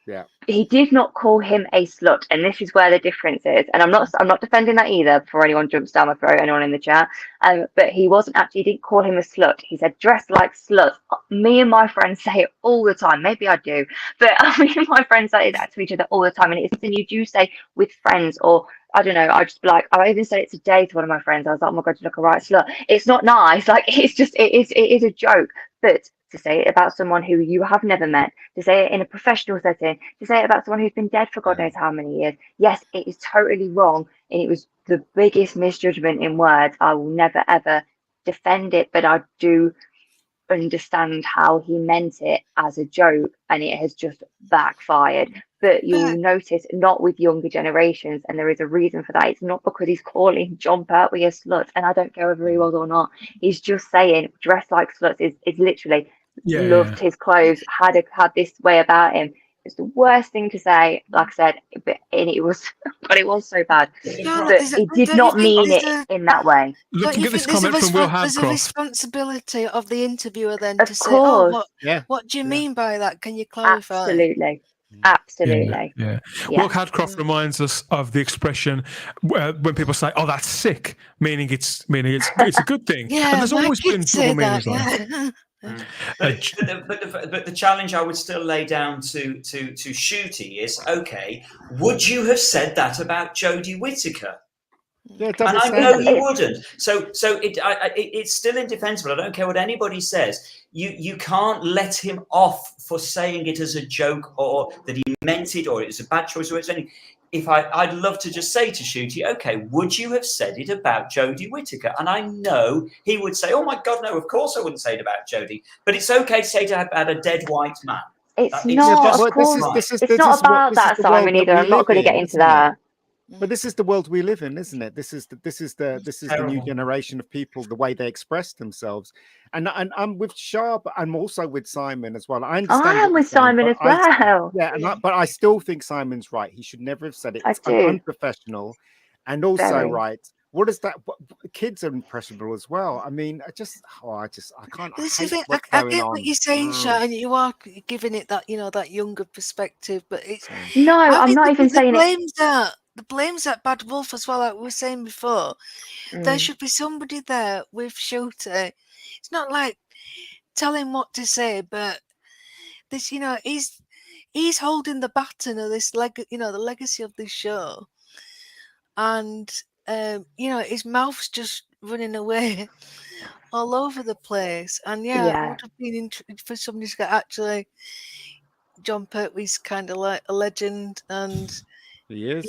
Yeah. He did not call him a slut, and this is where the difference is. And I'm not defending that either before anyone jumps down my throat, anyone in the chat. But he didn't call him a slut. He said dress like sluts. Me and my friends say it all the time. Maybe I do, but me and my friends say that to each other all the time, and it's something you do say with friends, or I don't know. I just be like, I even said it today to one of my friends. I was like, oh my god, you look a right slut. It's not nice. Like it is a joke, but to say it about someone who you have never met, to say it in a professional setting, to say it about someone who's been dead for God knows how many years. Yes, it is totally wrong, and it was the biggest misjudgment in words. I will never ever defend it, but I do understand how he meant it as a joke, and it has just backfired. But you'll notice not with younger generations, and there is a reason for that. It's not because he's calling John Pertwee a slut, and I don't care whether he was or not. He's just saying dress like sluts is literally loved his clothes, had this way about him. It's the worst thing to say, like I said, but it was so bad. But he did not mean it in that way. Looking at this comment from Will There's a Hadcroft. responsibility of the interviewer then Of to say, course. what do you mean by that? Can you clarify? Absolutely. Yeah. Will Hadcroft reminds us of the expression when people say, "Oh, that's sick," meaning it's a good thing. Yeah, and there's my always been kids say double meanings that, like that. But the challenge I would still lay down to Shooti is, okay, would you have said that about Jodie Whittaker? Yeah, and I know you wouldn't. So it's still indefensible. I don't care what anybody says. You can't let him off for saying it as a joke, or that he meant it, or it was a bad choice, or it's anything. I'd love to just say to Shooti, okay, would you have said it about Jodie Whittaker? And I know he would say, oh my God, no, of course I wouldn't say it about Jodie. But it's okay to say it about a dead white man. It's not, of course. It's not about that, Simon, either. I'm not going to get into that. But this is the world we live in, isn't it? This is the new generation of people, the way they express themselves. And I'm with Sharp. I'm also with Simon as well. I understand. I am with Simon as well. But I still think Simon's right. He should never have said it. It's unprofessional. And also, right, what is that? Kids are impressionable as well. I mean, I can't. I get what you're saying, Sean, and you are giving it that, that younger perspective. But it's no, I'm not even saying it. The blame's at Bad Wolf as well, like we were saying before. There should be somebody there with Shooti. It's not like tell him what to say, but this, he's holding the baton of this the legacy of this show. And his mouth's just running away all over the place. And it would have been interesting for somebody to get actually John Pertwee's kind of like a legend, and he is.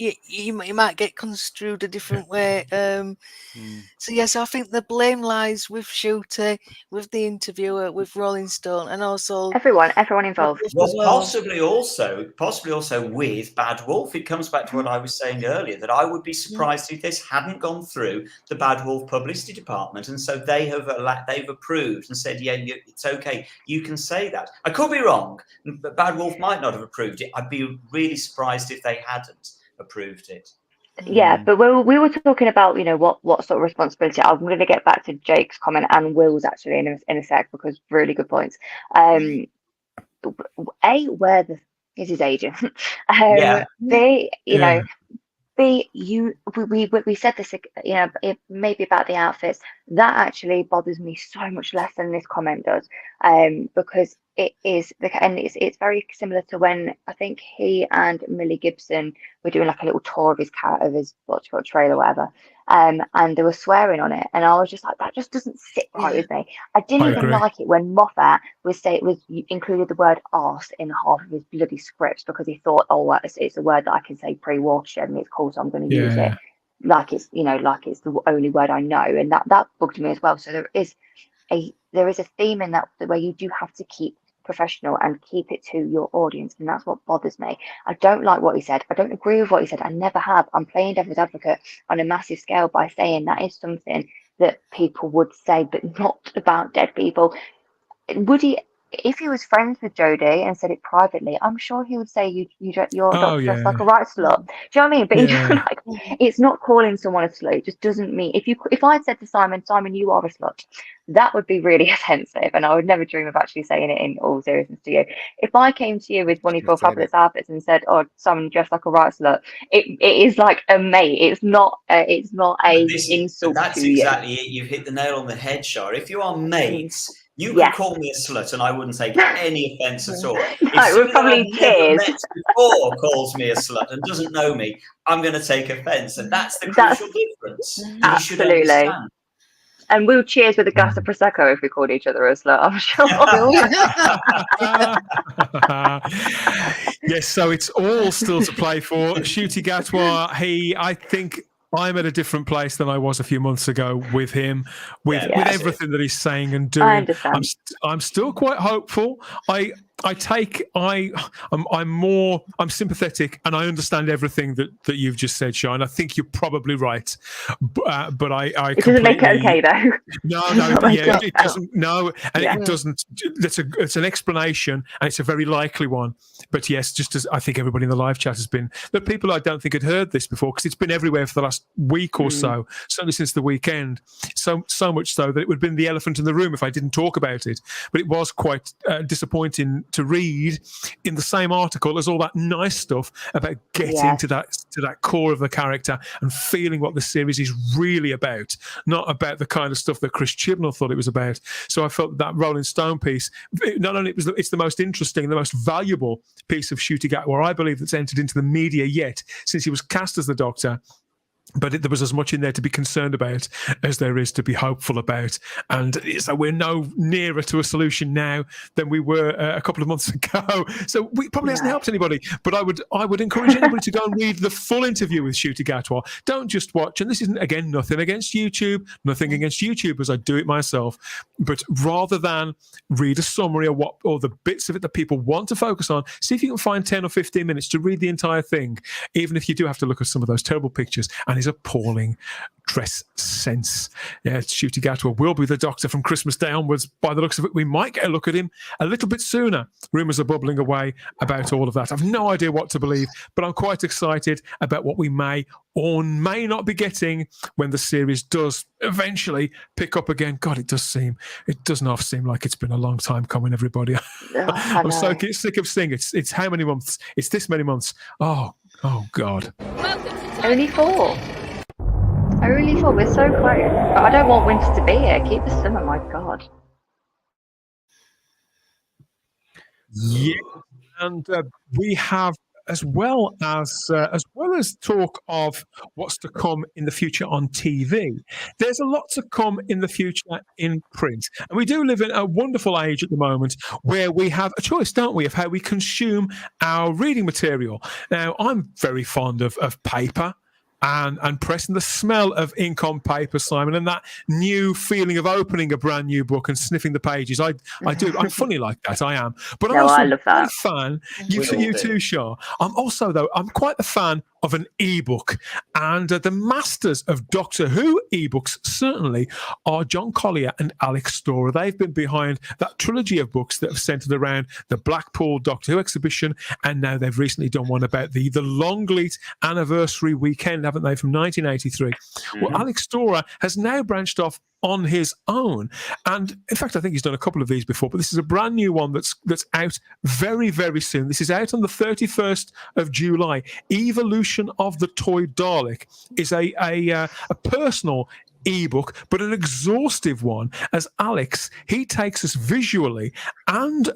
You might get construed a different way. So yes, I think the blame lies with Shooti, with the interviewer, with Rolling Stone, and also everyone involved. Well, possibly also with Bad Wolf. It comes back to what I was saying earlier, that I would be surprised if this hadn't gone through the Bad Wolf publicity department, and so they've approved and said, yeah, it's okay, you can say that. I could be wrong, but Bad Wolf might not have approved it. I'd be really surprised if they hadn't approved it. Yeah, but we were talking about what sort of responsibility. I'm going to get back to Jake's comment and Will's actually in a sec, because really good points. Where is his agent? B, we said this, it maybe about the outfits. That actually bothers me so much less than this comment does, because it's very similar to when I think he and Millie Gibson were doing like a little tour of his trailer, whatever, and they were swearing on it, and I was just like, that just doesn't sit right with me. I didn't even like it when Moffat included the word arse in half of his bloody scripts, because he thought, it's a word that I can say pre-watershed and it's cool, so I'm going to use it like it's the only word I know, and that bugged me as well. So there is a theme in that where you do have to keep professional and keep it to your audience, and that's what bothers me. I don't like what he said. I don't agree with what he said. I never have. I'm playing devil's advocate on a massive scale by saying that is something that people would say, but not about dead people. Would he if he was friends with Jodie and said it privately, I'm sure he would say you're dressed like a right slut. Do you know what I mean? But like, it's not calling someone a slut. It just doesn't mean if I said to Simon, you are a slut, that would be really offensive, and I would never dream of actually saying it in all seriousness to you. If I came to you with one of your fabulous outfits and said, "Oh, Simon, dressed like a right slut," it is like a mate. It's not a insult. That's exactly it. You've hit the nail on the head, Shar. If you are mates, you could call me a slut and I wouldn't take any offence at all. If we're probably tears. Before calls me a slut and doesn't know me, I'm going to take offence, and that's the crucial difference. You should understand. And we'll cheers with a glass of Prosecco if we called each other a slut, I'm sure. Yes, so it's all still to play for. Shooti Gatwa, I think I'm at a different place than I was a few months ago with him, with everything that he's saying and doing. I understand. I'm still quite hopeful. I'm sympathetic, and I understand everything that you've just said, Shine. I think you're probably right, but I it doesn't make it okay though. It doesn't. No, and it doesn't. It's an explanation, and it's a very likely one. But yes, just as I think everybody in the live chat has been, the people I don't think had heard this before, because it's been everywhere for the last week or so, certainly since the weekend. So much so that it would have been the elephant in the room if I didn't talk about it. But it was quite disappointing to read in the same article as all that nice stuff about getting to that core of the character and feeling what the series is really about, not about the kind of stuff that Chris Chibnall thought it was about. So I felt that Rolling Stone piece, not only it's the most interesting, the most valuable piece of Shooti Gatwa, I believe, that's entered into the media yet since he was cast as the Doctor. But there was as much in there to be concerned about as there is to be hopeful about. And so we're no nearer to a solution now than we were a couple of months ago. So it probably hasn't helped anybody. But I would encourage anybody to go and read the full interview with Shooti Gatwa. Don't just watch. And this isn't, again, nothing against YouTube, against YouTubers. I do it myself. But rather than read a summary or the bits of it that people want to focus on, see if you can find 10 or 15 minutes to read the entire thing, even if you do have to look at some of those terrible pictures and his appalling dress sense. Yeah, Shooti Gatwa will be the Doctor from Christmas Day onwards. By the looks of it, we might get a look at him a little bit sooner. Rumours are bubbling away about all of that. I've no idea what to believe, but I'm quite excited about what we may or may not be getting when the series does eventually pick up again. God, it does not seem like it's been a long time coming, everybody. I'm so sick of seeing it. It's how many months? It's this many months. Oh God. Only 4. We're so close. But I don't want winter to be here. Keep the summer, my God. Yeah, and we have as well as talk of what's to come in the future on TV. There's a lot to come in the future in print, and we do live in a wonderful age at the moment where we have a choice, don't we, of how we consume our reading material. Now, I'm very fond of paper and press, and the smell of ink on paper, Simon, and that new feeling of opening a brand new book and sniffing the pages. I do. I'm funny like that. I am. But I'm also I love that. a fan. You too, Shah. I'm quite a fan of an ebook, and the masters of Doctor Who ebooks certainly are John Collier and Alex Storer. They've been behind that trilogy of books that have centred around the Blackpool Doctor Who exhibition, and now they've recently done one about the Longleat anniversary weekend, haven't they, from 1983? Well, Alex Storer has now branched off on his own, and in fact I think he's done a couple of these before, but this is a brand new one that's out very, very soon. This is out on the 31st of July. Evolution of the Toy Dalek is a personal ebook, but an exhaustive one, as Alex, he takes us visually and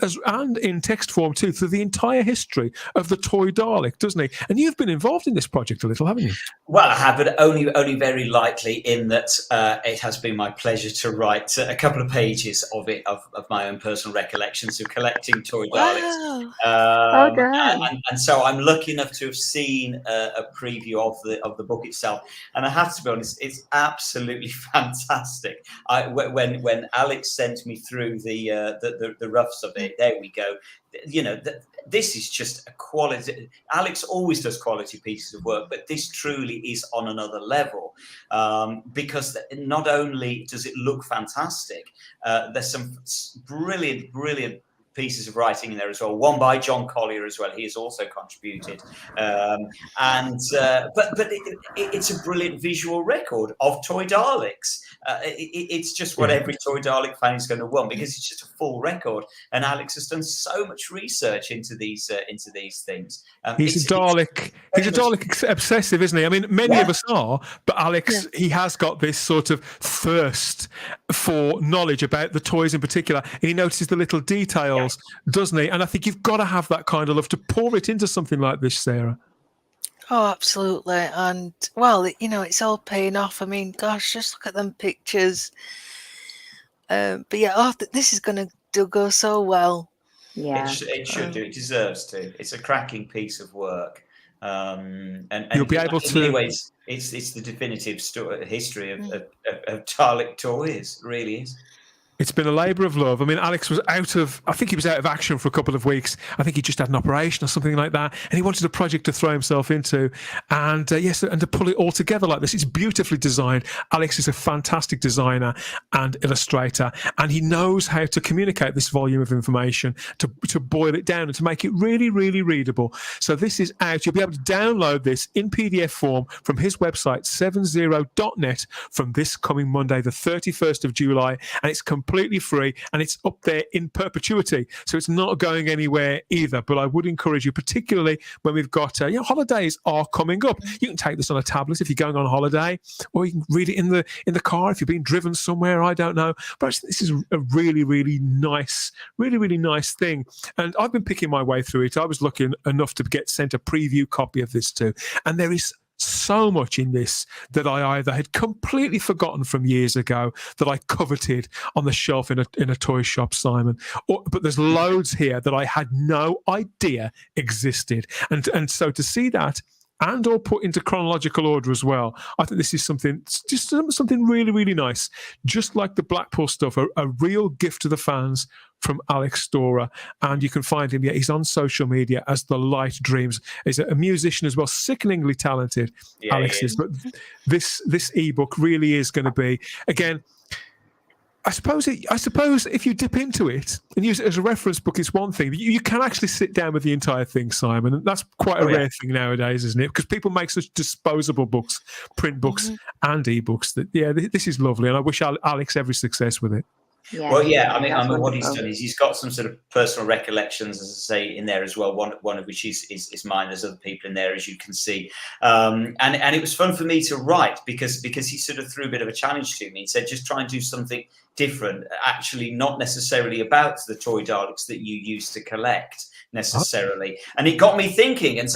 in text form too through the entire history of the toy Dalek, doesn't he? And you've been involved in this project a little, haven't you? Well, I have, but only very lightly, in that it has been my pleasure to write a couple of pages of it, of my own personal recollections of collecting toy Daleks. And so I'm lucky enough to have seen a preview of the book itself, and I have to be honest, it's absolutely fantastic. When Alex sent me through the roughs of it, there we go. You know, this is just a quality. Alex always does quality pieces of work, but this truly is on another level, because not only does it look fantastic, there's some brilliant pieces of writing in there as well. One by John Collier as well. He has also contributed. It's a brilliant visual record of toy Daleks. It's just what every toy Dalek fan is going to want, because it's just a full record. And Alex has done so much research into these things. He's a Dalek. He's a Dalek obsessive, isn't he? I mean, many of us are, but Alex, he has got this sort of thirst for knowledge about the toys in particular, and he notices the little details, doesn't he? And I think you've got to have that kind of love to pour it into something like this, Sarah. Oh, absolutely. And, well, you know, it's all paying off. I mean, gosh, just look at them pictures. But yeah, this is going to go so well. Yeah, it should do. It deserves to. It's a cracking piece of work. And you'll be able to. In many ways, it's the definitive history of Dalek toys. It really is. It's been a labour of love. I mean, Alex was I think he was out of action for a couple of weeks. I think he just had an operation or something like that. And he wanted a project to throw himself into. And and to pull it all together like this. It's beautifully designed. Alex is a fantastic designer and illustrator. And he knows how to communicate this volume of information, to boil it down and to make it really, really readable. So this is out. You'll be able to download this in PDF form from his website, 70.net, from this coming Monday, the 31st of July. And it's completely free, and it's up there in perpetuity, so it's not going anywhere either. But I would encourage you, particularly when we've got holidays are coming up. You can take this on a tablet if you're going on holiday, or you can read it in the car if you're being driven somewhere. I don't know, but this is a really, really nice thing. And I've been picking my way through it. I was lucky enough to get sent a preview copy of this too, and there is so much in this that I either had completely forgotten from years ago that I coveted on the shelf in a toy shop, Simon. But there's loads here that I had no idea existed, and so to see that and or put into chronological order as well, I think this is something really, really nice. Just like the Blackpool stuff, a real gift to the fans from Alex Storer. And you can find him, he's on social media as The Light Dreams. He's a musician as well, sickeningly talented, Alex is. But this ebook really is going to be, again, I suppose if you dip into it and use it as a reference book, it's one thing. You can actually sit down with the entire thing, Simon, and that's quite a rare thing nowadays, isn't it? Because people make such disposable books, print books, and ebooks. That this is lovely, and I wish Alex every success with it. Yeah. Well, I mean, what he's done is he's got some sort of personal recollections, as I say, in there as well. One of which is mine. There's other people in there, as you can see. And it was fun for me to write because he sort of threw a bit of a challenge to me. He said, just try and do something different, actually not necessarily about the toy Daleks that you used to collect necessarily. And it got me thinking, and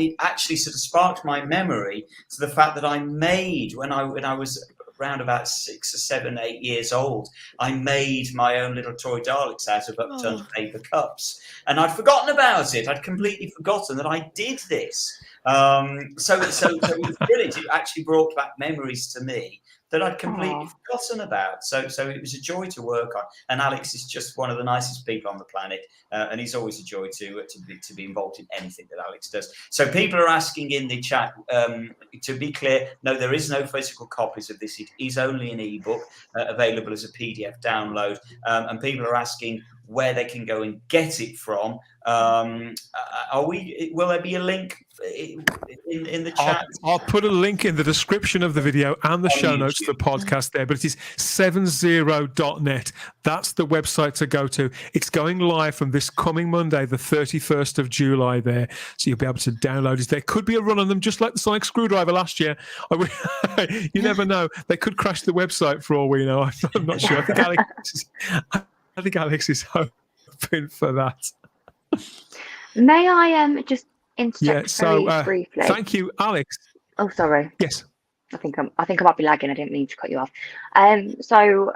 it actually sort of sparked my memory to the fact that I made when I was around about 6 or 7, 8 years old, I made my own little toy Daleks out of upturned paper cups, and I'd forgotten about it. I'd completely forgotten that I did this. So it was brilliant. It actually brought back memories to me that I'd completely forgotten about. So it was a joy to work on. And Alex is just one of the nicest people on the planet, and he's always a joy to be involved in anything that Alex does. So people are asking in the chat, to be clear, no, there is no physical copies of this. It is only an ebook available as a PDF download. And people are asking where they can go and get it from. Will there be a link in the chat? I'll put a link in the description of the video and the show notes for the podcast there, but it is 70.net. That's the website to go to. It's going live from this coming Monday, the 31st of July there. So you'll be able to download it. There could be a run on them, just like the Sonic Screwdriver last year. You never know. They could crash the website for all we know. I'm not sure. I think Alex is hoping for that. May I just interject very briefly? Thank you, Alex. Oh, sorry. Yes. I think I might be lagging. I didn't mean to cut you off. So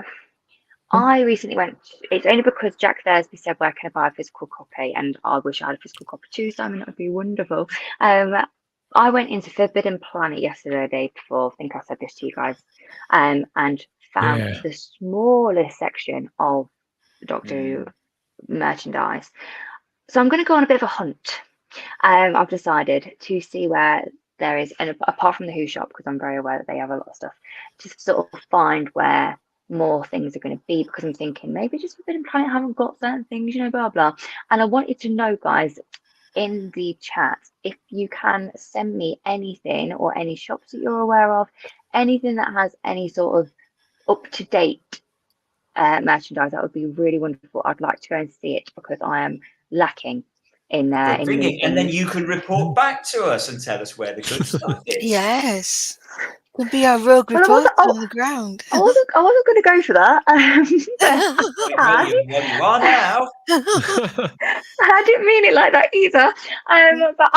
I recently went. It's only because Jack Thursby said, "Where can I buy a physical copy?" And I wish I had a physical copy too, Simon. That would be wonderful. I went into Forbidden Planet yesterday, the day before. I think I said this to you guys, and found the smallest section of Doctor Who merchandise. So I'm going to go on a bit of a hunt. I've decided to see where there is, and apart from the Who shop, because I'm very aware that they have a lot of stuff, just sort of find where more things are going to be, because I'm thinking maybe just Forbidden Planet haven't got certain things, blah blah. And I wanted to know, guys, in the chat, if you can send me anything or any shops that you're aware of, anything that has any sort of up-to-date merchandise, that would be really wonderful. I'd like to go and see it because I am lacking in and then you can report back to us and tell us where the good stuff is. Yes. Could be our rogue report on the ground. I wasn't going to go for that. Well, you are now. I didn't mean it like that either. But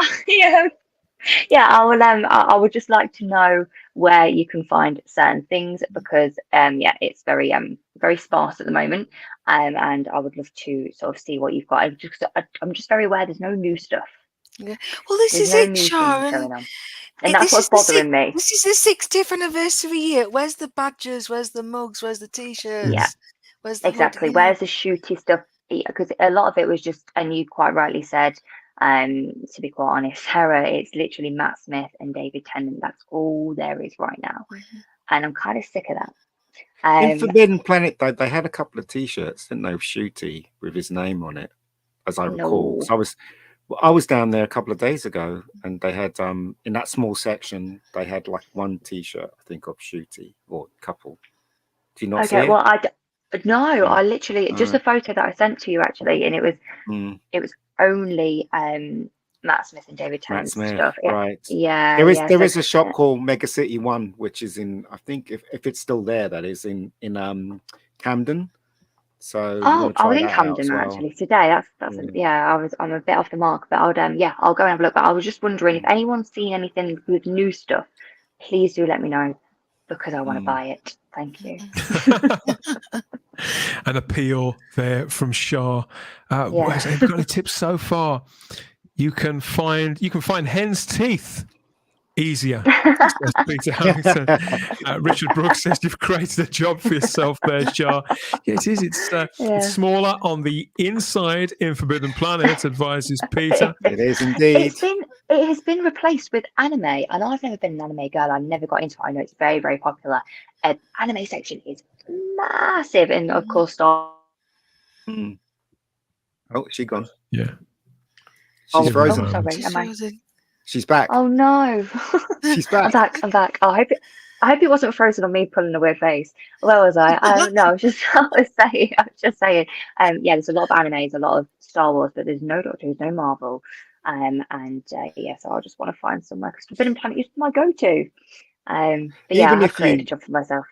I would just like to know where you can find certain things, because it's very very sparse at the moment, and I would love to sort of see what you've got. I'm just very aware there's no new stuff. Yeah. Well, this There's is no it, new things Sharon. going on. And that's what's bothering me. This is the 60th anniversary year. Where's the badges? Where's the mugs? Where's the t-shirts? Yeah, where's the exactly. hoodie? Where's the shooty stuff? Because a lot of it was just, and you quite rightly said, to be quite honest, Sarah, it's literally Matt Smith and David Tennant. That's all there is right now. And I'm kind of sick of that. In Forbidden Planet, though, they had a couple of t-shirts, didn't they, of Shooti with his name on it, as I recall. So I was down there a couple of days ago, and they had in that small section they had like one t-shirt, I think, of Shooti, or a couple. Do you not see it? Well, I literally just a photo that I sent to you actually, and it was only Matt Smith and David Tennant stuff. Right. Yeah. There is a shop called Mega City One, which is in, I think, if it's still there, that is in Camden. So I was in Camden actually today. That's I'm a bit off the mark, but I'll go and have a look. But I was just wondering if anyone's seen anything with new stuff, please do let me know, because I want to buy it. Thank you. An appeal there from Shah. Have you got any tips so far? You can find hen's teeth easier. Says Peter Harrington. Richard Brooks says you've created a job for yourself there, Shah. Yeah, it is. It's smaller on the inside in Forbidden Planet, advises Peter. It is indeed. It has been replaced with anime, and I've never been an anime girl. I never got into it. I know it's very, very popular. Anime section is massive, and of course, Star. Oh, is she gone? Yeah. She's frozen. Sorry, She's back. Oh no. She's back. I'm back. I hope it wasn't frozen on me pulling a weird face. Where was I? No, I was just saying. There's a lot of animes, a lot of Star Wars, but there's no Doctor Who, no Marvel. So I just want to find somewhere, because Forbidden Planet is my go-to. I've created a job for myself.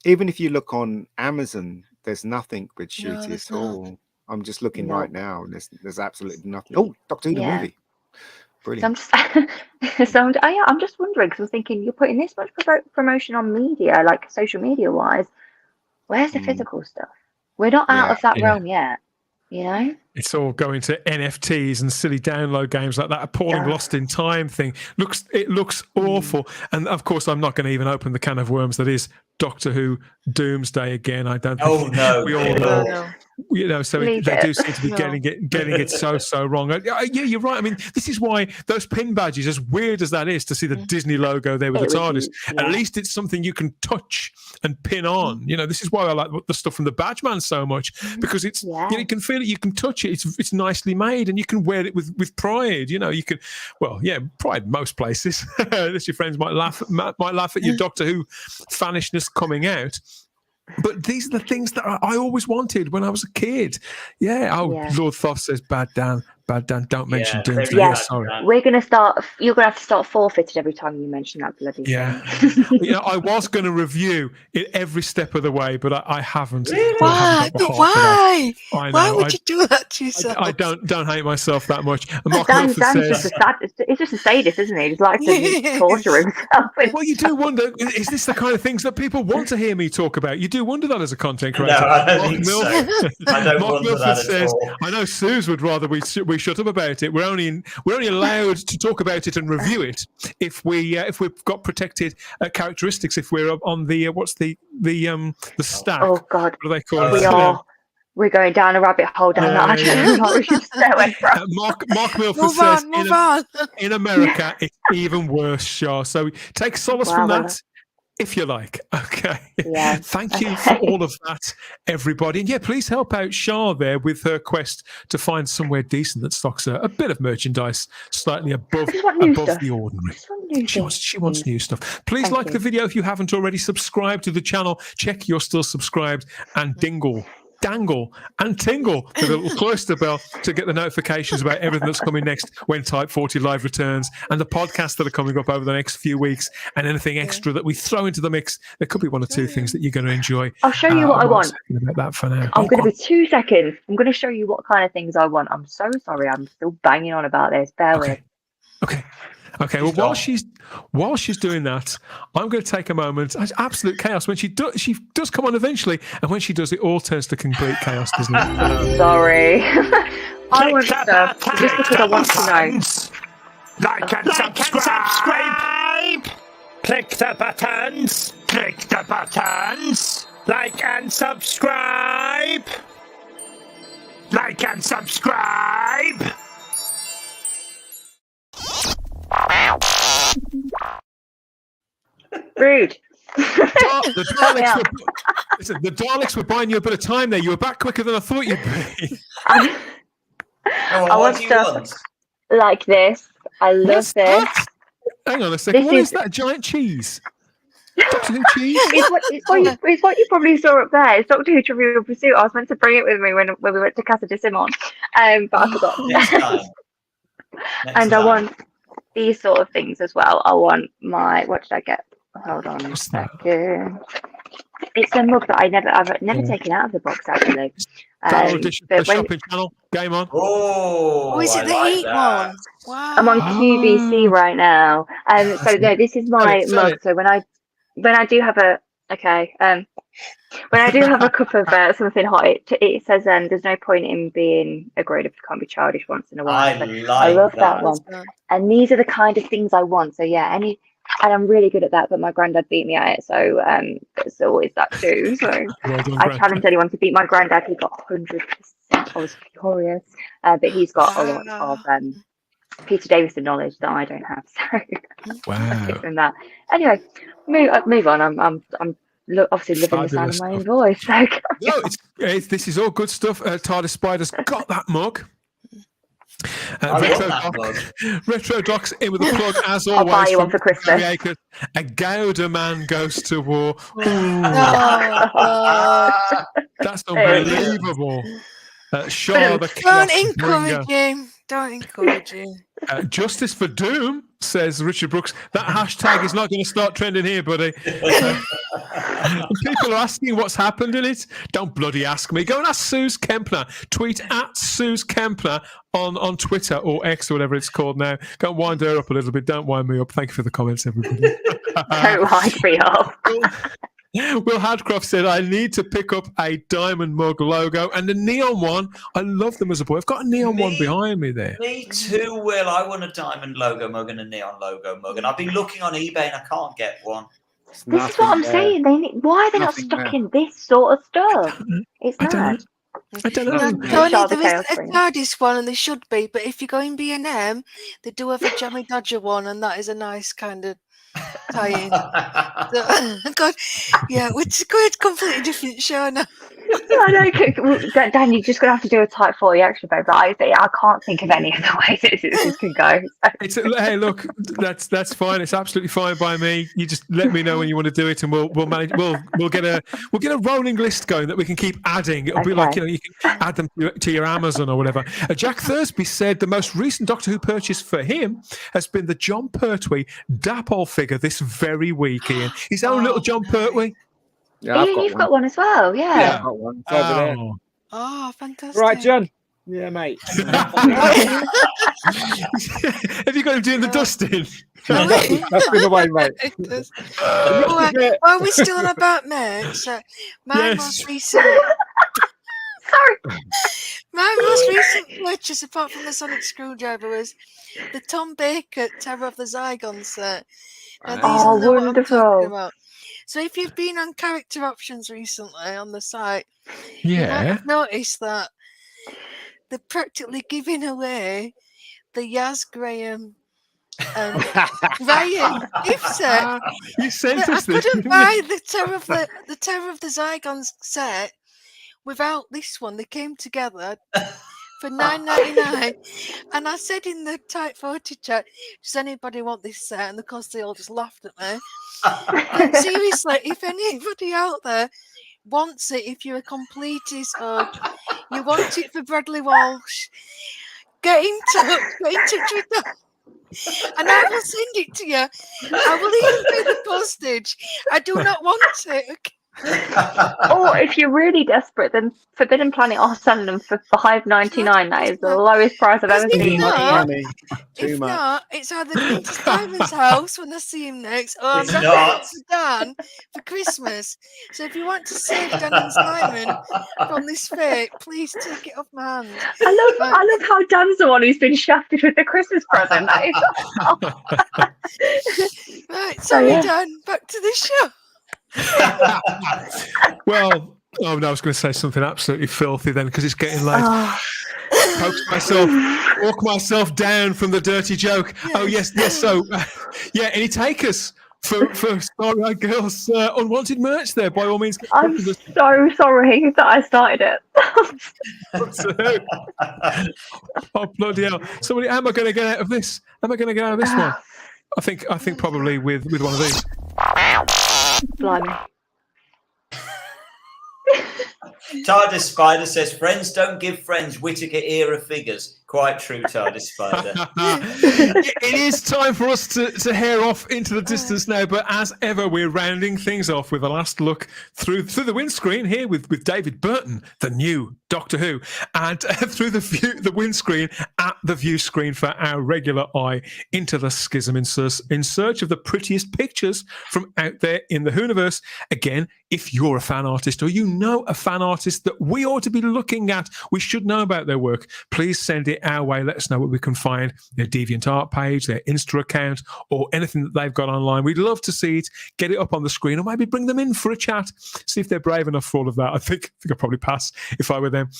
Even if you look on Amazon, there's nothing with Shooti at all. I'm just looking right now, and there's absolutely nothing. Oh, Doctor Who the movie. Brilliant. So I'm just wondering, because I'm thinking you're putting this much promotion on media, like social media wise. Where's the physical stuff? We're not out of that realm yet. It's all going to NFTs and silly download games like that appalling Lost in Time thing. It looks awful. And of course, I'm not going to even open the can of worms that is Doctor Who Doomsday again. I don't think we all know. So they do seem to be getting it so wrong. Yeah, you're right. I mean, this is why those pin badges, as weird as that is, to see the Disney logo there with the TARDIS, at least it's something you can touch and pin on. This is why I like the stuff from the Badgeman so much, because it's you can feel it, you can touch it. It's nicely made, and you can wear it with pride. You can, pride most places. Unless your friends might laugh at your Doctor Who fanishness coming out. But these are the things that I always wanted when I was a kid. Lord Thoth says, bad Dan, don't mention Doomsday. Sorry. We're going to start, you're going to have to start forfeited every time you mention that bloody thing. I was going to review it every step of the way, but I haven't. Really? Why? Why would you do that to yourself? I don't hate myself that much. And Mark Dan's it's just a sadist, isn't he? He's like to torture himself. Well, you do wonder, is this the kind of things that people want to hear me talk about? You do wonder that as a content creator. No, I don't think so. I don't Mark wonder Milford that says, at all. I know Suze would rather we shut up about it. We're only allowed to talk about it and review it if we've got protected characteristics. If we're on the the stack. Oh God, what do they call it? We're going down a rabbit hole down that. We should stay away from. Mark Milford says in America it's even worse, Shah. So take solace from that. if you like. Okay. Yeah. Thank you for all of that, everybody. And yeah, please help out Shah there with her quest to find somewhere decent that stocks a bit of merchandise slightly above the ordinary. She wants new stuff. Please like the video if you haven't already. Subscribe to the channel. Check you're still subscribed, and dangle and tingle the little cloister bell to get the notifications about everything that's coming next when Type 40 Live returns, and the podcasts that are coming up over the next few weeks, and anything extra that we throw into the mix. There could be one or two things that you're going to enjoy. I'll show you what I want. About that for now. I'm going to be 2 seconds. I'm going to show you what kind of things I want. I'm so sorry. I'm still banging on about this. Bear with. Okay. Well, while she's doing that, I'm going to take a moment. It's absolute chaos when she does come on eventually, and when she does, it all turns to complete chaos, doesn't it? Sorry. I want stuff just because I want to know. Like and subscribe. Click the buttons. Click the buttons. Like and subscribe. Like and subscribe. Rude. The Daleks were buying you a bit of time there. You were back quicker than I thought you'd be. I want stuff like this. I love this. Hang on a second. What is that? A giant cheese? Doctor Who cheese? It's what you probably saw up there. It's Doctor Who Trivial Pursuit. I was meant to bring it with me when we went to Casa de Simon, but I forgot. Next time. And I want these sort of things as well. I want what did I get? Hold on a second. It's a mug that I've never taken out of the box actually. The shopping channel. Game on. Oh, is it the heat one? Wow. I'm on QVC right now. So no, this is my mug. So when I do have a when I do have a cup of something hot, it says there's no point in being a grown up if you can't be childish once in a while. I love that one. And these are the kind of things I want. So yeah, and I'm really good at that, but my granddad beat me at it, so there's always that too. So I challenge anyone to beat my granddad. He got 100%. I was furious, but he's got a lot of Peter Davison knowledge that I don't have. So from that. Anyway, move on. I'm obviously living the sound of my own voice. So this is all good stuff. TARDIS Spider's got that mug. Retro Docs in with a plug as always. I'll buy you one for Christmas. A Gouda man goes to war. That's unbelievable. Shaw, the don't encourage him. Don't encourage him. Justice for Doom, says Richard Brooks. That hashtag is not going to start trending here, buddy. People are asking what's happened in it. Don't bloody ask me. Go and ask Suze Kempner. Tweet at Suze Kempner on Twitter or X or whatever it's called now. Go and wind her up a little bit. Don't wind me up. Thank you for the comments, everybody. Don't wind me up. Will Hadcroft said, I need to pick up a diamond mug logo and a neon one. I love them as a boy. I've got a neon one behind me there. Me too, Will. I want a diamond logo mug and a neon logo mug. And I've been looking on eBay and I can't get one. This is what I'm saying. Why are they not stuck in this sort of stuff? It's mad. I don't know. There isn't a TARDIS one, and they should be. But if you go in B&M, they do have a Jammy Dodger one, and that is a nice kind of tie-in. God, yeah, we're going to a completely different show now. I know, Dan, you're just going to have to do a Type 40 extra, babe. But I can't think of any other ways this can go. Hey, look, that's fine. It's absolutely fine by me. You just let me know when you want to do it, and we'll manage. We'll get a rolling list going that we can keep adding. It'll be like you can add them to your Amazon or whatever. Jack Thursby said the most recent Doctor Who purchase for him has been the John Pertwee Dapol figure this very week. Ian, his own little John Pertwee. Yeah, you've got one as well, yeah. I've got one. It's over there. Oh, fantastic. Right, John. Yeah, mate. Have you got him doing the dusting? That's been the way, mate. While we're still on about merch, my most recent purchase, apart from the sonic screwdriver, was the Tom Baker Terror of the Zygon set. Oh, wonderful. So if you've been on character options recently on the site, you might have noticed that they're practically giving away the Yaz Graham Ryan, if so, you sent us I this. couldn't buy the Terror of the Zygons set without this one. They came together for $9.99, and I said in the Type 40 chat, does anybody want this set? And of course they all just laughed at me. But seriously, if anybody out there wants it, if you're a completist or you want it for Bradley Walsh, get in touch with them. And I will send it to you. I will even pay the postage. I do not want it. Or if you're really desperate, then Forbidden Planet are selling them for $5.99. That is the lowest price I've ever seen. Too much. Not, it's either going to Simon's house when I see him next, or I'm It's going not. to Dan for Christmas. So if you want to save Dan and Simon from this fate, please take it off my hand. I love how Dan's the one who's been shafted with the Christmas present. That is... Right, sorry, Dan. Back to the show. Well, I was going to say something absolutely filthy then because it's getting late. Walk myself down from the dirty joke. Yes. Oh yes. So, any takers for Starry-Eyed Girls unwanted merch there? By all means. I'm so sorry that I started it. Oh bloody hell! Somebody, how am I going to get out of this? How am I going to get out of this one? I think probably with one of these. Blimey. TARDIS Spider says, friends don't give friends Whittaker era figures. Quite true, TARDIS Spider. It is time for us to hair off into the distance now, but as ever, we're rounding things off with a last look through the windscreen here with David Burton, the new Doctor Who, and through the windscreen at the view screen for our regular eye into the schism in search of the prettiest pictures from out there in the Whoniverse. Again, if you're a fan artist or you know a fan artist that we ought to be looking at, we should know about their work, please send it our way. Let us know what we can find, their DeviantArt page, their Insta account, or anything that they've got online. We'd love to see it, get it up on the screen, or maybe bring them in for a chat, see if they're brave enough for all of that. I think I'd probably pass if I were them.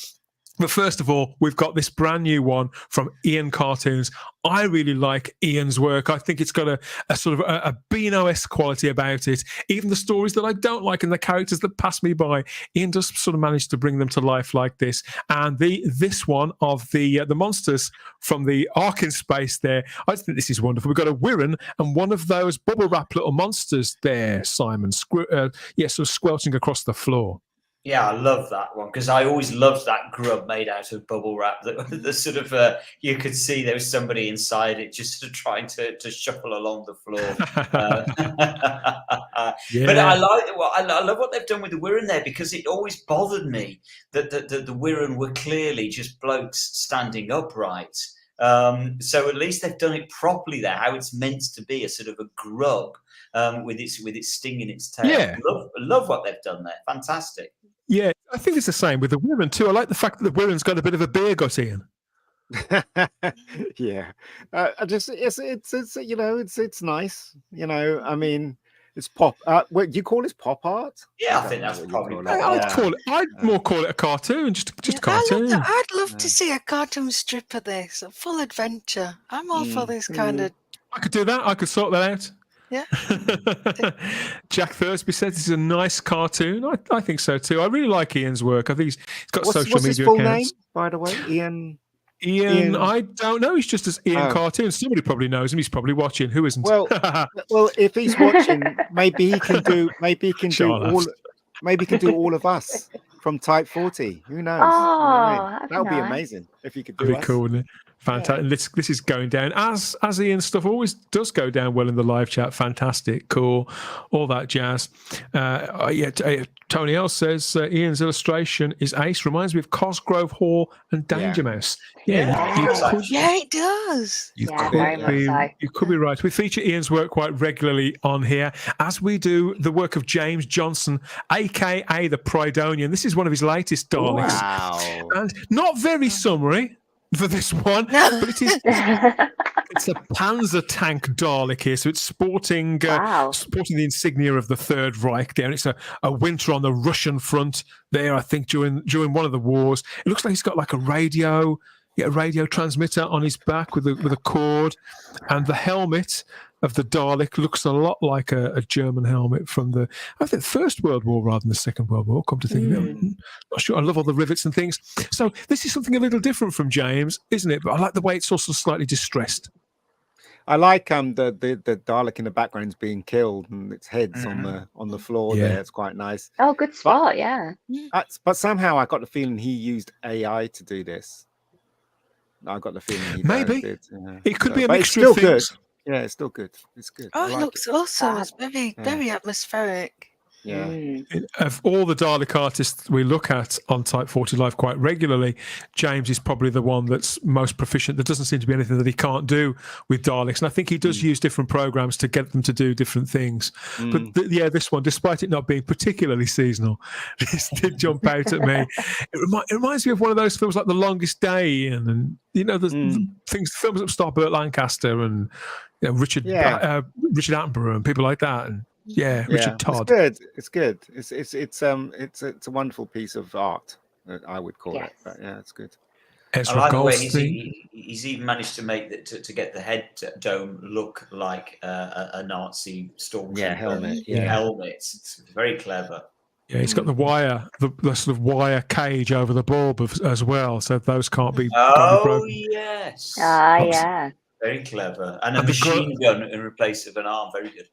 But first of all, we've got this brand new one from Ian Cartoons. I really like Ian's work. I think it's got a sort of a Beano-esque quality about it. Even the stories that I don't like and the characters that pass me by, Ian does sort of manage to bring them to life like this. And this one of the monsters from the Ark in Space there, I just think this is wonderful. We've got a Wirren and one of those bubble wrap little monsters there, Simon, sort of squelching across the floor. Yeah, I love that one because I always loved that grub made out of bubble wrap. The sort of you could see there was somebody inside it just sort of trying to shuffle along the floor. But I love what they've done with the Wirren there because it always bothered me that the Wirren were clearly just blokes standing upright. So at least they've done it properly there, how it's meant to be, a sort of a grub with its sting in its tail. Yeah. Love what they've done there. Fantastic. Yeah, I think it's the same with the Wirren too. I like the fact that the Wirren's got a bit of a beer gut in. Yeah, it's nice. I mean, it's pop. What do you call it? Pop art? Yeah, I think that's probably. I'd more call it a cartoon, just a cartoon. I'd love to see a cartoon strip of this, a full adventure. I'm all for this kind of. I could do that. I could sort that out. Yeah. Jack Thursby says this is a nice cartoon. I think so too. I really like Ian's work. I think he's got social what's media his full accounts. name, by the way? Ian. I don't know. He's just as Ian Cartoon. Somebody probably knows him. He's probably watching. Who isn't? Well, if he's watching, maybe he can do all of us from Type 40. Who knows? Oh, that would be nice. amazing if he could do That'd be us. cool, wouldn't it? Fantastic. Yeah. This is going down as Ian's stuff always does go down well in the live chat. Fantastic, cool, all that jazz. Tony L says Ian's illustration is ace. Reminds me of Cosgrove Hall and Danger Mouse. It does. You could be right. We feature Ian's work quite regularly on here, as we do the work of James Johnson, aka the Prydonian. This is one of his latest Daleks. Wow. And not very summary for this one, but it is. It's a Panzer tank Dalek here, so it's sporting the insignia of the Third Reich there, and it's a winter on the Russian front there. I think during one of the wars, it looks like he's got like a radio. a radio transmitter on his back with a cord, and the helmet of the Dalek looks a lot like a German helmet from the First World War rather than the Second World War. Come to think of it, I'm not sure. I love all the rivets and things. So this is something a little different from James, isn't it? But I like the way it's also slightly distressed. I like the Dalek in the background's being killed and its head's on the floor there. It's quite nice. Oh, good spot, But somehow I got the feeling he used AI to do this. I got the feeling he maybe did. It could be a mixture still of things. Good. Yeah, it's still good. It's good. Oh, it looks awesome. It's very atmospheric. Yeah. Of all the Dalek artists we look at on Type 40 Live quite regularly, James is probably the one that's most proficient. There doesn't seem to be anything that he can't do with Daleks. And I think he does use different programs to get them to do different things. But this one, despite it not being particularly seasonal, this did jump out at me. It reminds me of one of those films like The Longest Day and the films that star Burt Lancaster and Richard Attenborough and people like that. And Richard Todd. It's good. It's a wonderful piece of art, I would call it. But it's good. I like the way he's even managed to make to get the head dome look like a Nazi stormtrooper helmet. Helmet. It's very clever. Yeah, it's got the wire, the sort of wire cage over the bulb as well, so those can't be. Oh yes. Yeah. Very clever, and a machine gun in replace of an arm. Very good.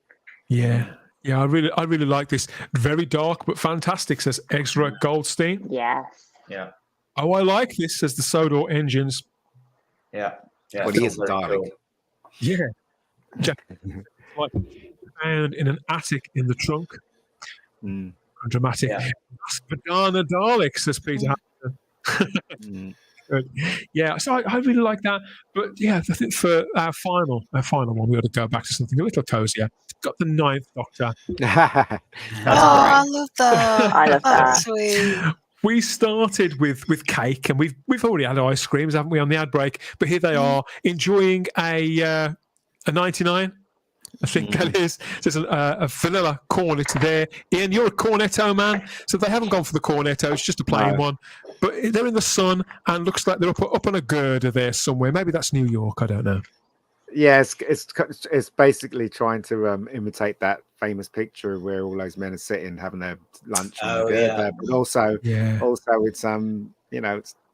Yeah, I really like this. Very dark but fantastic, says Ezra Goldstein. Yes. Yeah. Oh, I like this, says the Sodor Engines. Yeah. Well, he is dark. Cool. Yeah. Like found in an attic in the trunk. Dramatic. Yeah. Banana Dalek, says Peter Hamilton. Yeah, so I really like that. But I think for our final one, we ought to go back to something a little cozier. Got the 9th Doctor. I love that. I love that. Sweet. We started with cake, and we've already had ice creams, haven't we, on the ad break? But here they are enjoying a 99. I think that is. There's a vanilla cornet there. Ian, you're a cornetto man, so they haven't gone for the cornetto. It's just a plain one. But they're in the sun, and looks like they're up on a girder there somewhere. Maybe that's New York. I don't know. Yeah, it's basically trying to imitate that famous picture where all those men are sitting having their lunch on the girder. But also it's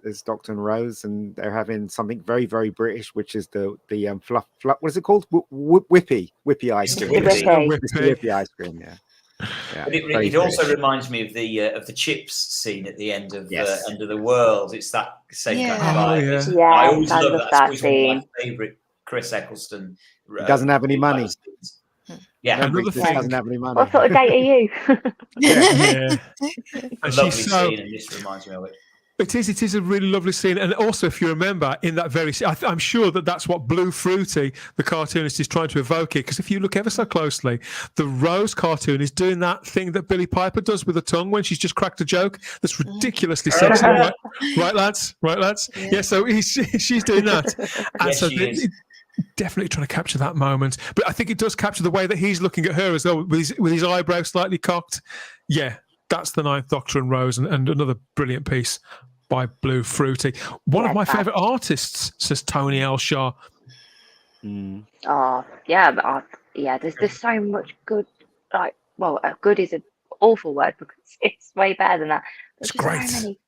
it's Doctor and Rose, and they're having something very, very British, which is the fluff. What is it called? Whippy ice cream. Whippy ice cream. Yeah. But it also reminds me of the chips scene at the end of End of the World. It's that same kind of vibe. I always love that. that It's scene. one of my favourite Chris Eccleston. He doesn't have any money. Yeah, another thing. Doesn't have any money. What sort of date are you? A lovely scene, and this reminds me of it. It is a really lovely scene. And also, if you remember, in that very scene, I'm sure that's what Blue Fruity, the cartoonist, is trying to evoke here. Because if you look ever so closely, the Rose cartoon is doing that thing that Billie Piper does with her tongue when she's just cracked a joke. That's ridiculously sexy. Right, lads? Yeah, so she's doing that. And Yes, so she is. definitely trying to capture that moment. But I think it does capture the way that he's looking at her as well, with his eyebrows slightly cocked. Yeah, that's the 9th Doctor and Rose, and another brilliant piece by Blue Fruity. One of my favourite artists, says Tony Elshaw. Oh, yeah, there's so much good. Good is an awful word because it's way better than that. It's great. So many,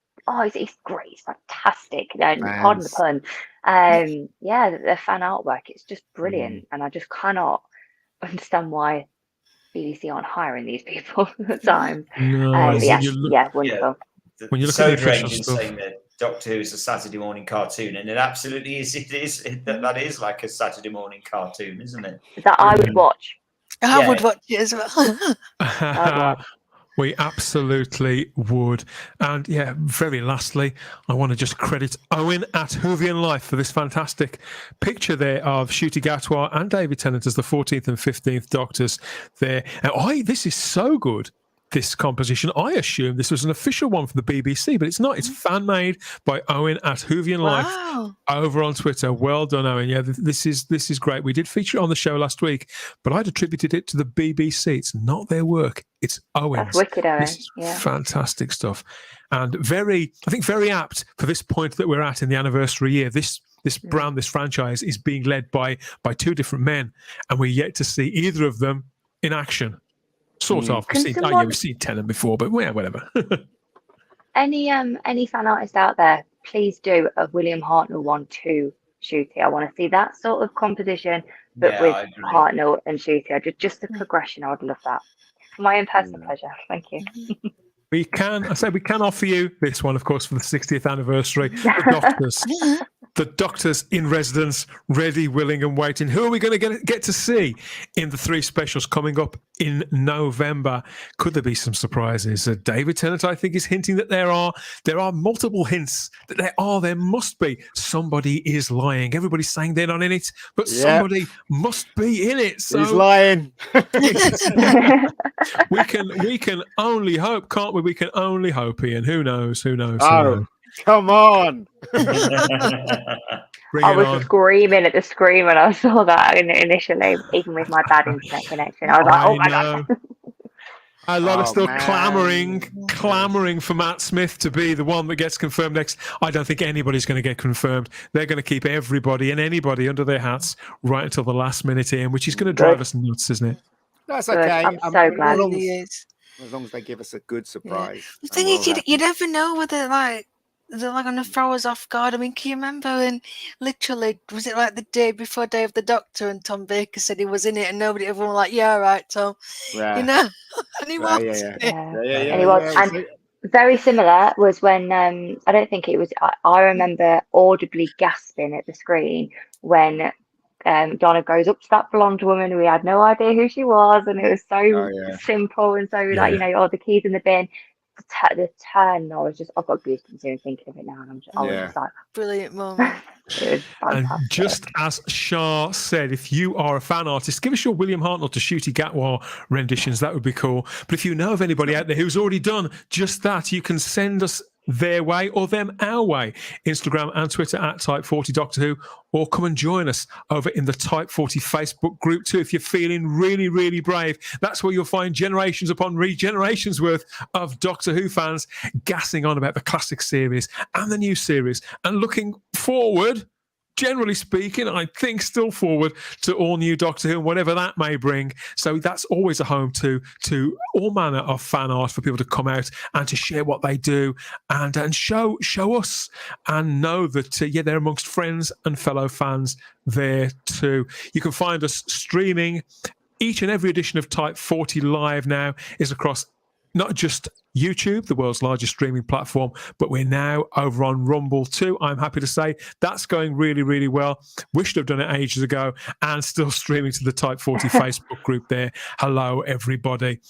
it's great. It's fantastic. Pardon the pun. The fan artwork. It's just brilliant, and I just cannot understand why BBC aren't hiring these people at the time. No, wonderful. When you look at the Soda official Engine stuff. saying that Doctor Who is a Saturday morning cartoon, and it absolutely is. That is like a Saturday morning cartoon, isn't it? That I would watch. I would watch it as well. We absolutely would. And very lastly, I want to just credit Owen at Whovian Life for this fantastic picture there of Shooti Gatwa and David Tennant as the 14th and 15th Doctors there. And this is so good. this composition. I assume this was an official one for the BBC, but it's not. It's fan-made by Owen at Whovian Life over on Twitter. Well done, Owen. Yeah, this is great. We did feature it on the show last week, but I'd attributed it to the BBC. It's not their work. It's Owen's. That's wicked, Owen. This is fantastic stuff. And very apt for this point that we're at in the anniversary year. This brand, this franchise is being led by two different men, and we're yet to see either of them in action. Sort of. We've seen Tennant before, but yeah, whatever. Any fan artist out there, please do a William Hartnell 1-2 Shooti. I want to see that sort of composition, but with Hartnell and Shooti. Just the progression. I would love that. For my own personal pleasure. Thank you. We can offer you this one, of course, for the 60th anniversary. The Doctors in residence, ready, willing, and waiting. Who are we going to get to see in the 3 specials coming up in November? Could there be some surprises? David Tennant, I think, is hinting that there are multiple hints that there must be. Somebody is lying. Everybody's saying they're not in it, but somebody must be in it. So he's lying. we can only hope, can't we? We can only hope, Ian. Who knows? Oh, come on. I was screaming at the screen when I saw that initially, even with my bad internet connection. I was like, oh my God. A lot are still clamoring for Matt Smith to be the one that gets confirmed next. I don't think anybody's going to get confirmed. They're going to keep everybody and anybody under their hats right until the last minute, Ian, which is going to drive us nuts, isn't it? That's okay. I'm so glad. As long as they give us a good surprise. The thing is, you never know whether they're like going to throw us off guard. I mean, can you remember when literally, was it like the day before Day of the Doctor and Tom Baker said he was in it and everyone was like, yeah, right, Tom. Yeah. You know? And he was. And he was. And very similar was when, I don't think it was, I remember audibly gasping at the screen when Donna goes up to that blonde woman. We had no idea who she was, and it was so simple and so the keys in the bin. The turn, I've got goosebumps even thinking of it now, and I was just like, brilliant moment. And just as Shah said, if you are a fan artist, give us your William Hartnell to Shooti Gatwa renditions. That would be cool. But if you know of anybody out there who's already done just that, you can send us their way or them our way. Instagram and Twitter at Type40 Doctor Who, or come and join us over in the Type40 Facebook group too. If you're feeling really, really brave, that's where you'll find generations upon regenerations worth of Doctor Who fans gassing on about the classic series and the new series and looking forward, generally speaking, I think still forward to all new Doctor Who and whatever that may bring. So that's always a home to all manner of fan art for people to come out and to share what they do and show us and know that they're amongst friends and fellow fans there too. You can find us streaming. Each and every edition of Type 40 Live now is across not just YouTube, the world's largest streaming platform, but we're now over on Rumble too. I'm happy to say that's going really, really well. Wish to have done it ages ago, and still streaming to the Type 40 Facebook group there. Hello, everybody.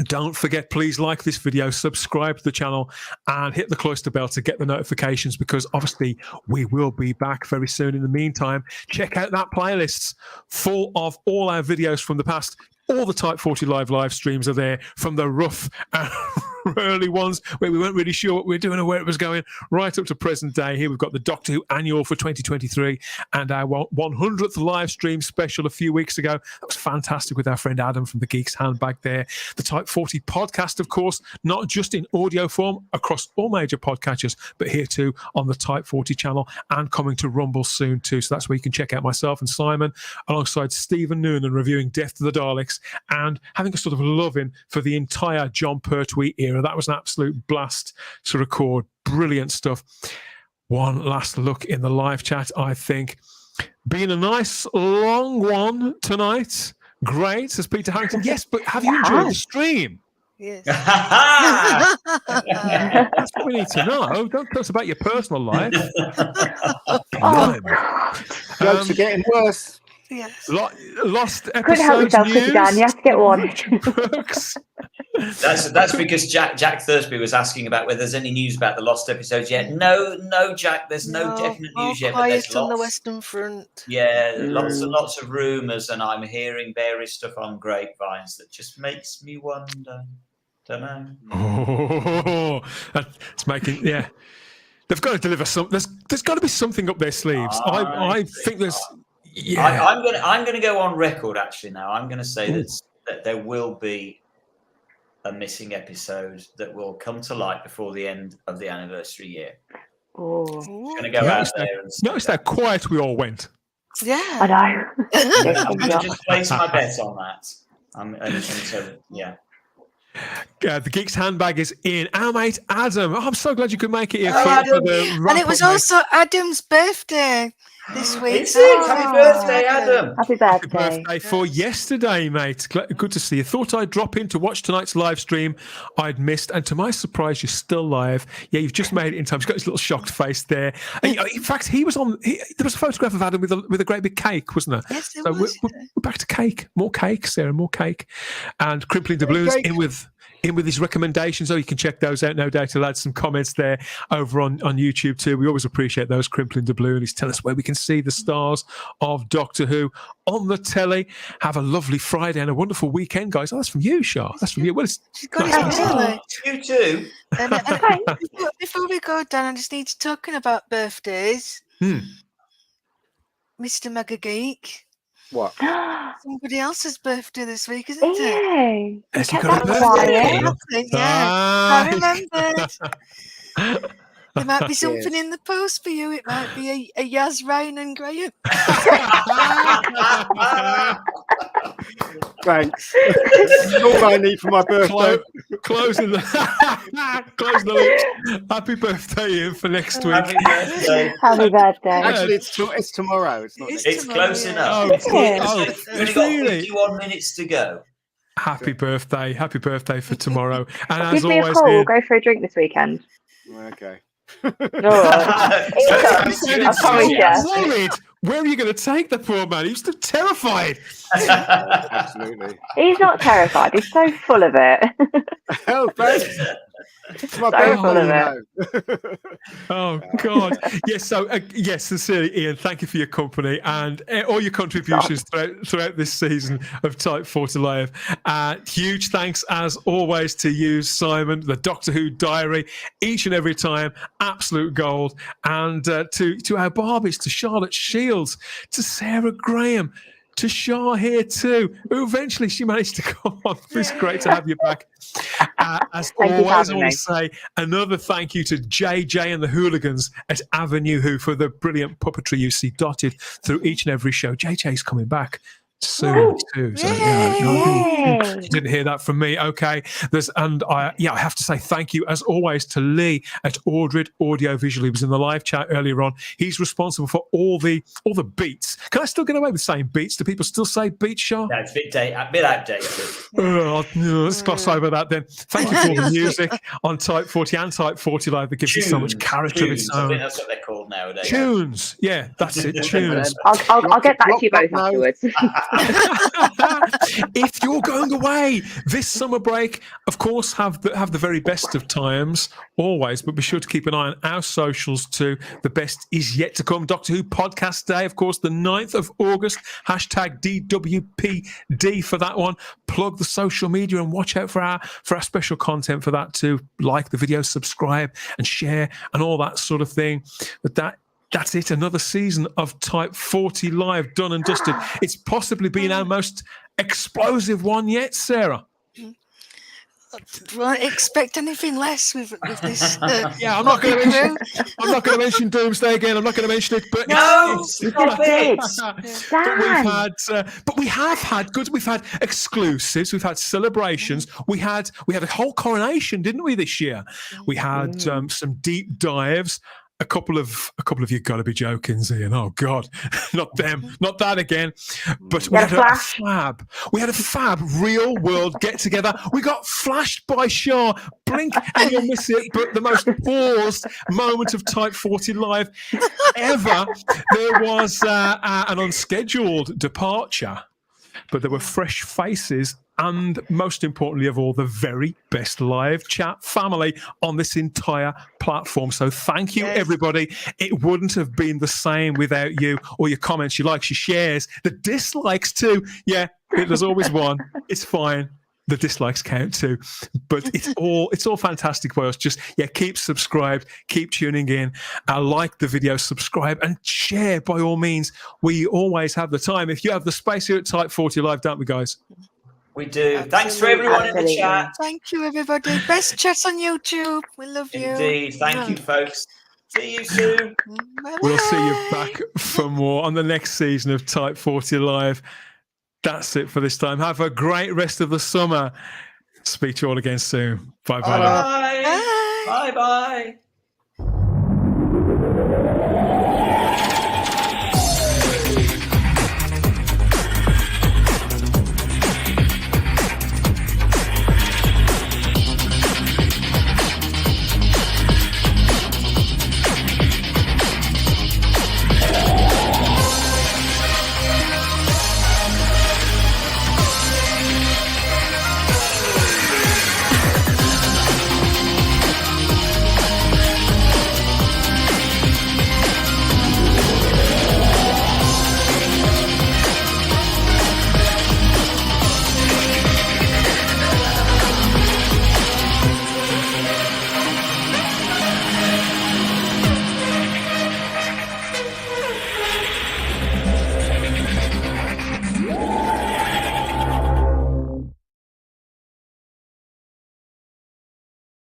Don't forget, please like this video, subscribe to the channel, and hit the cloister bell to get the notifications, because obviously we will be back very soon. In the meantime, check out that playlist full of all our videos from the past. All the Type 40 live streams are there, from the rough early ones where we weren't really sure what we were doing or where it was going, right up to present day. Here we've got the Doctor Who annual for 2023 and our 100th live stream special a few weeks ago. That was fantastic with our friend Adam from the Geeks Handbag there. The Type 40 podcast, of course, not just in audio form across all major podcatchers, but here too on the Type 40 channel and coming to Rumble soon too. So that's where you can check out myself and Simon alongside Stephen Noonan reviewing Death to the Daleks and having a sort of love-in for the entire John Pertwee era. That was an absolute blast to record. Brilliant stuff. One last look in the live chat, I think. Been a nice long one tonight. Great, says Peter Harrington. Yes, but have you enjoyed the stream? Yes. That's what we need to know. Don't tell us about your personal life. Jokes are getting worse. Yes. Lost episodes. Couldn't help yourself, could you, Dan? You have to get one. That's because Jack Thursby was asking about whether there's any news about the lost episodes yet. No, Jack. There's no definite news yet. But there's on the Western Front. Yeah, lots of rumours, and I'm hearing various stuff on grapevines that just makes me wonder. Don't know. Oh, that's making They've got to deliver something. There's got to be something up their sleeves. I think there's. Yeah. I'm gonna go on record actually now. I'm gonna say that there will be a missing episode that will come to light before the end of the anniversary year. Oh, going to go out there and notice how quiet we all went. Yeah, I know. I'm going to just place my bet on that. The Geeks handbag is in. Our mate Adam. I'm so glad you could make it here. And it was also Adam's birthday this week. It's it. Happy birthday, Adam. Happy birthday for yesterday, mate. Good to see you. Thought I'd drop in to watch tonight's live stream I'd missed, and to my surprise, you're still live. Yeah, you've just made it in time. He's got his little shocked face there. And, in fact, he was on. There was a photograph of Adam with a great big cake, wasn't there? Yes, there was. We're back to cake. More cake, Sarah. More cake. And Crimpling the Blues in with his recommendations. You can check those out, no doubt. He'll add some comments there over on YouTube too. We always appreciate those. Crimpling the Blue, and he's telling us where we can see the stars of Doctor Who on the telly. Have a lovely Friday and a wonderful weekend, guys. Oh, that's from you, Shah. That's from you. Well, she's got it. You too. And before we go, Dan, I just need to talking about birthdays. Mr. Mega Geek. What? Somebody else's birthday this week, isn't it? Yeah. Has he got a birthday? I remembered. There might be something in the post for you. It might be a Yaz, Ryan and Graham. Thanks. That's all I need for my birthday. Closing the loops. Happy birthday, Ian, for next week. Happy birthday. Happy birthday. Actually, it's tomorrow. It's not. It's close enough. We've only got 51 minutes to go. Happy birthday for tomorrow. And Give as me a always, call. Ian, We'll go for a drink this weekend. Okay. All right. I promise you. worried. Where are you going to take the poor man? He's still terrified. Absolutely. He's not terrified. He's so full of it. Oh, thanks. It's my birthday. Oh God! Yes. So yes, sincerely, Ian, thank you for your company and all your contributions throughout this season of Type 40 Live. Huge thanks, as always, to you, Simon, the Doctor Who Diary, each and every time, absolute gold. And to our Barbies, to Charlotte Shields, to Sarah Graham, to Shah here too, who eventually she managed to come on. It's great to have you back. As always, I want to say another thank you to JJ and the hooligans at Avenue Who for the brilliant puppetry you see dotted through each and every show. JJ's coming back soon too. So you didn't hear that from me. Okay. I have to say thank you as always to Lee at Ordred Audio Visual. He was in the live chat earlier on. He's responsible for all the beats. Can I still get away with saying beats? Do people still say beats, Shah? No, it's a bit outdated. Let's gloss over that then. Thank you for the music on Type 40 and Type 40 Live that gives you so much character of its own. I think that's what they're called nowadays. Tunes. Yeah, that's it. Tunes. I'll get back to you both afterwards. If you're going away this summer break, of course, have the very best of times always, but be sure to keep an eye on our socials too. The best is yet to come. Doctor Who Podcast Day, of course, the 9th of August. Hashtag DWPD for that one. Plug the social media and watch out for our special content for that too. Like the video, subscribe and share and all that sort of thing. But that's it. Another season of Type 40 Live done and dusted. It's possibly been our most explosive one yet, Sarah. Won't expect anything less with this. I'm not going to mention Doomsday again. I'm not going to mention it. But no, stop it. But we have had good. We've had exclusives. We've had celebrations. We had a whole coronation, didn't we, this year? We had some deep dives. A couple of you got to be joking, Ian. Oh God, not them, not that again. But we had a fab. We had a fab real world get together. We got flashed by Shah. Blink and you'll miss it. But the most paused moment of Type 40 Live ever. There was an unscheduled departure, but there were fresh faces. And most importantly of all, the very best live chat family on this entire platform. So thank you, everybody. It wouldn't have been the same without you, or your comments, your likes, your shares, the dislikes too. Yeah, there's always one. It's fine. the dislikes count too. But it's all fantastic by us. Just keep subscribed, keep tuning in, like the video, subscribe, and share by all means. We always have the time. If you have the space here at Type 40 Live, don't we, guys? We do. Thanks for everyone in the chat. Thank you, everybody. Best chats on YouTube. We love you. Indeed. Thank you, folks. See you soon. Bye-bye. We'll see you back for more on the next season of Type 40 Live. That's it for this time. Have a great rest of the summer. Speak to you all again soon. Bye-bye. Bye. Bye-bye.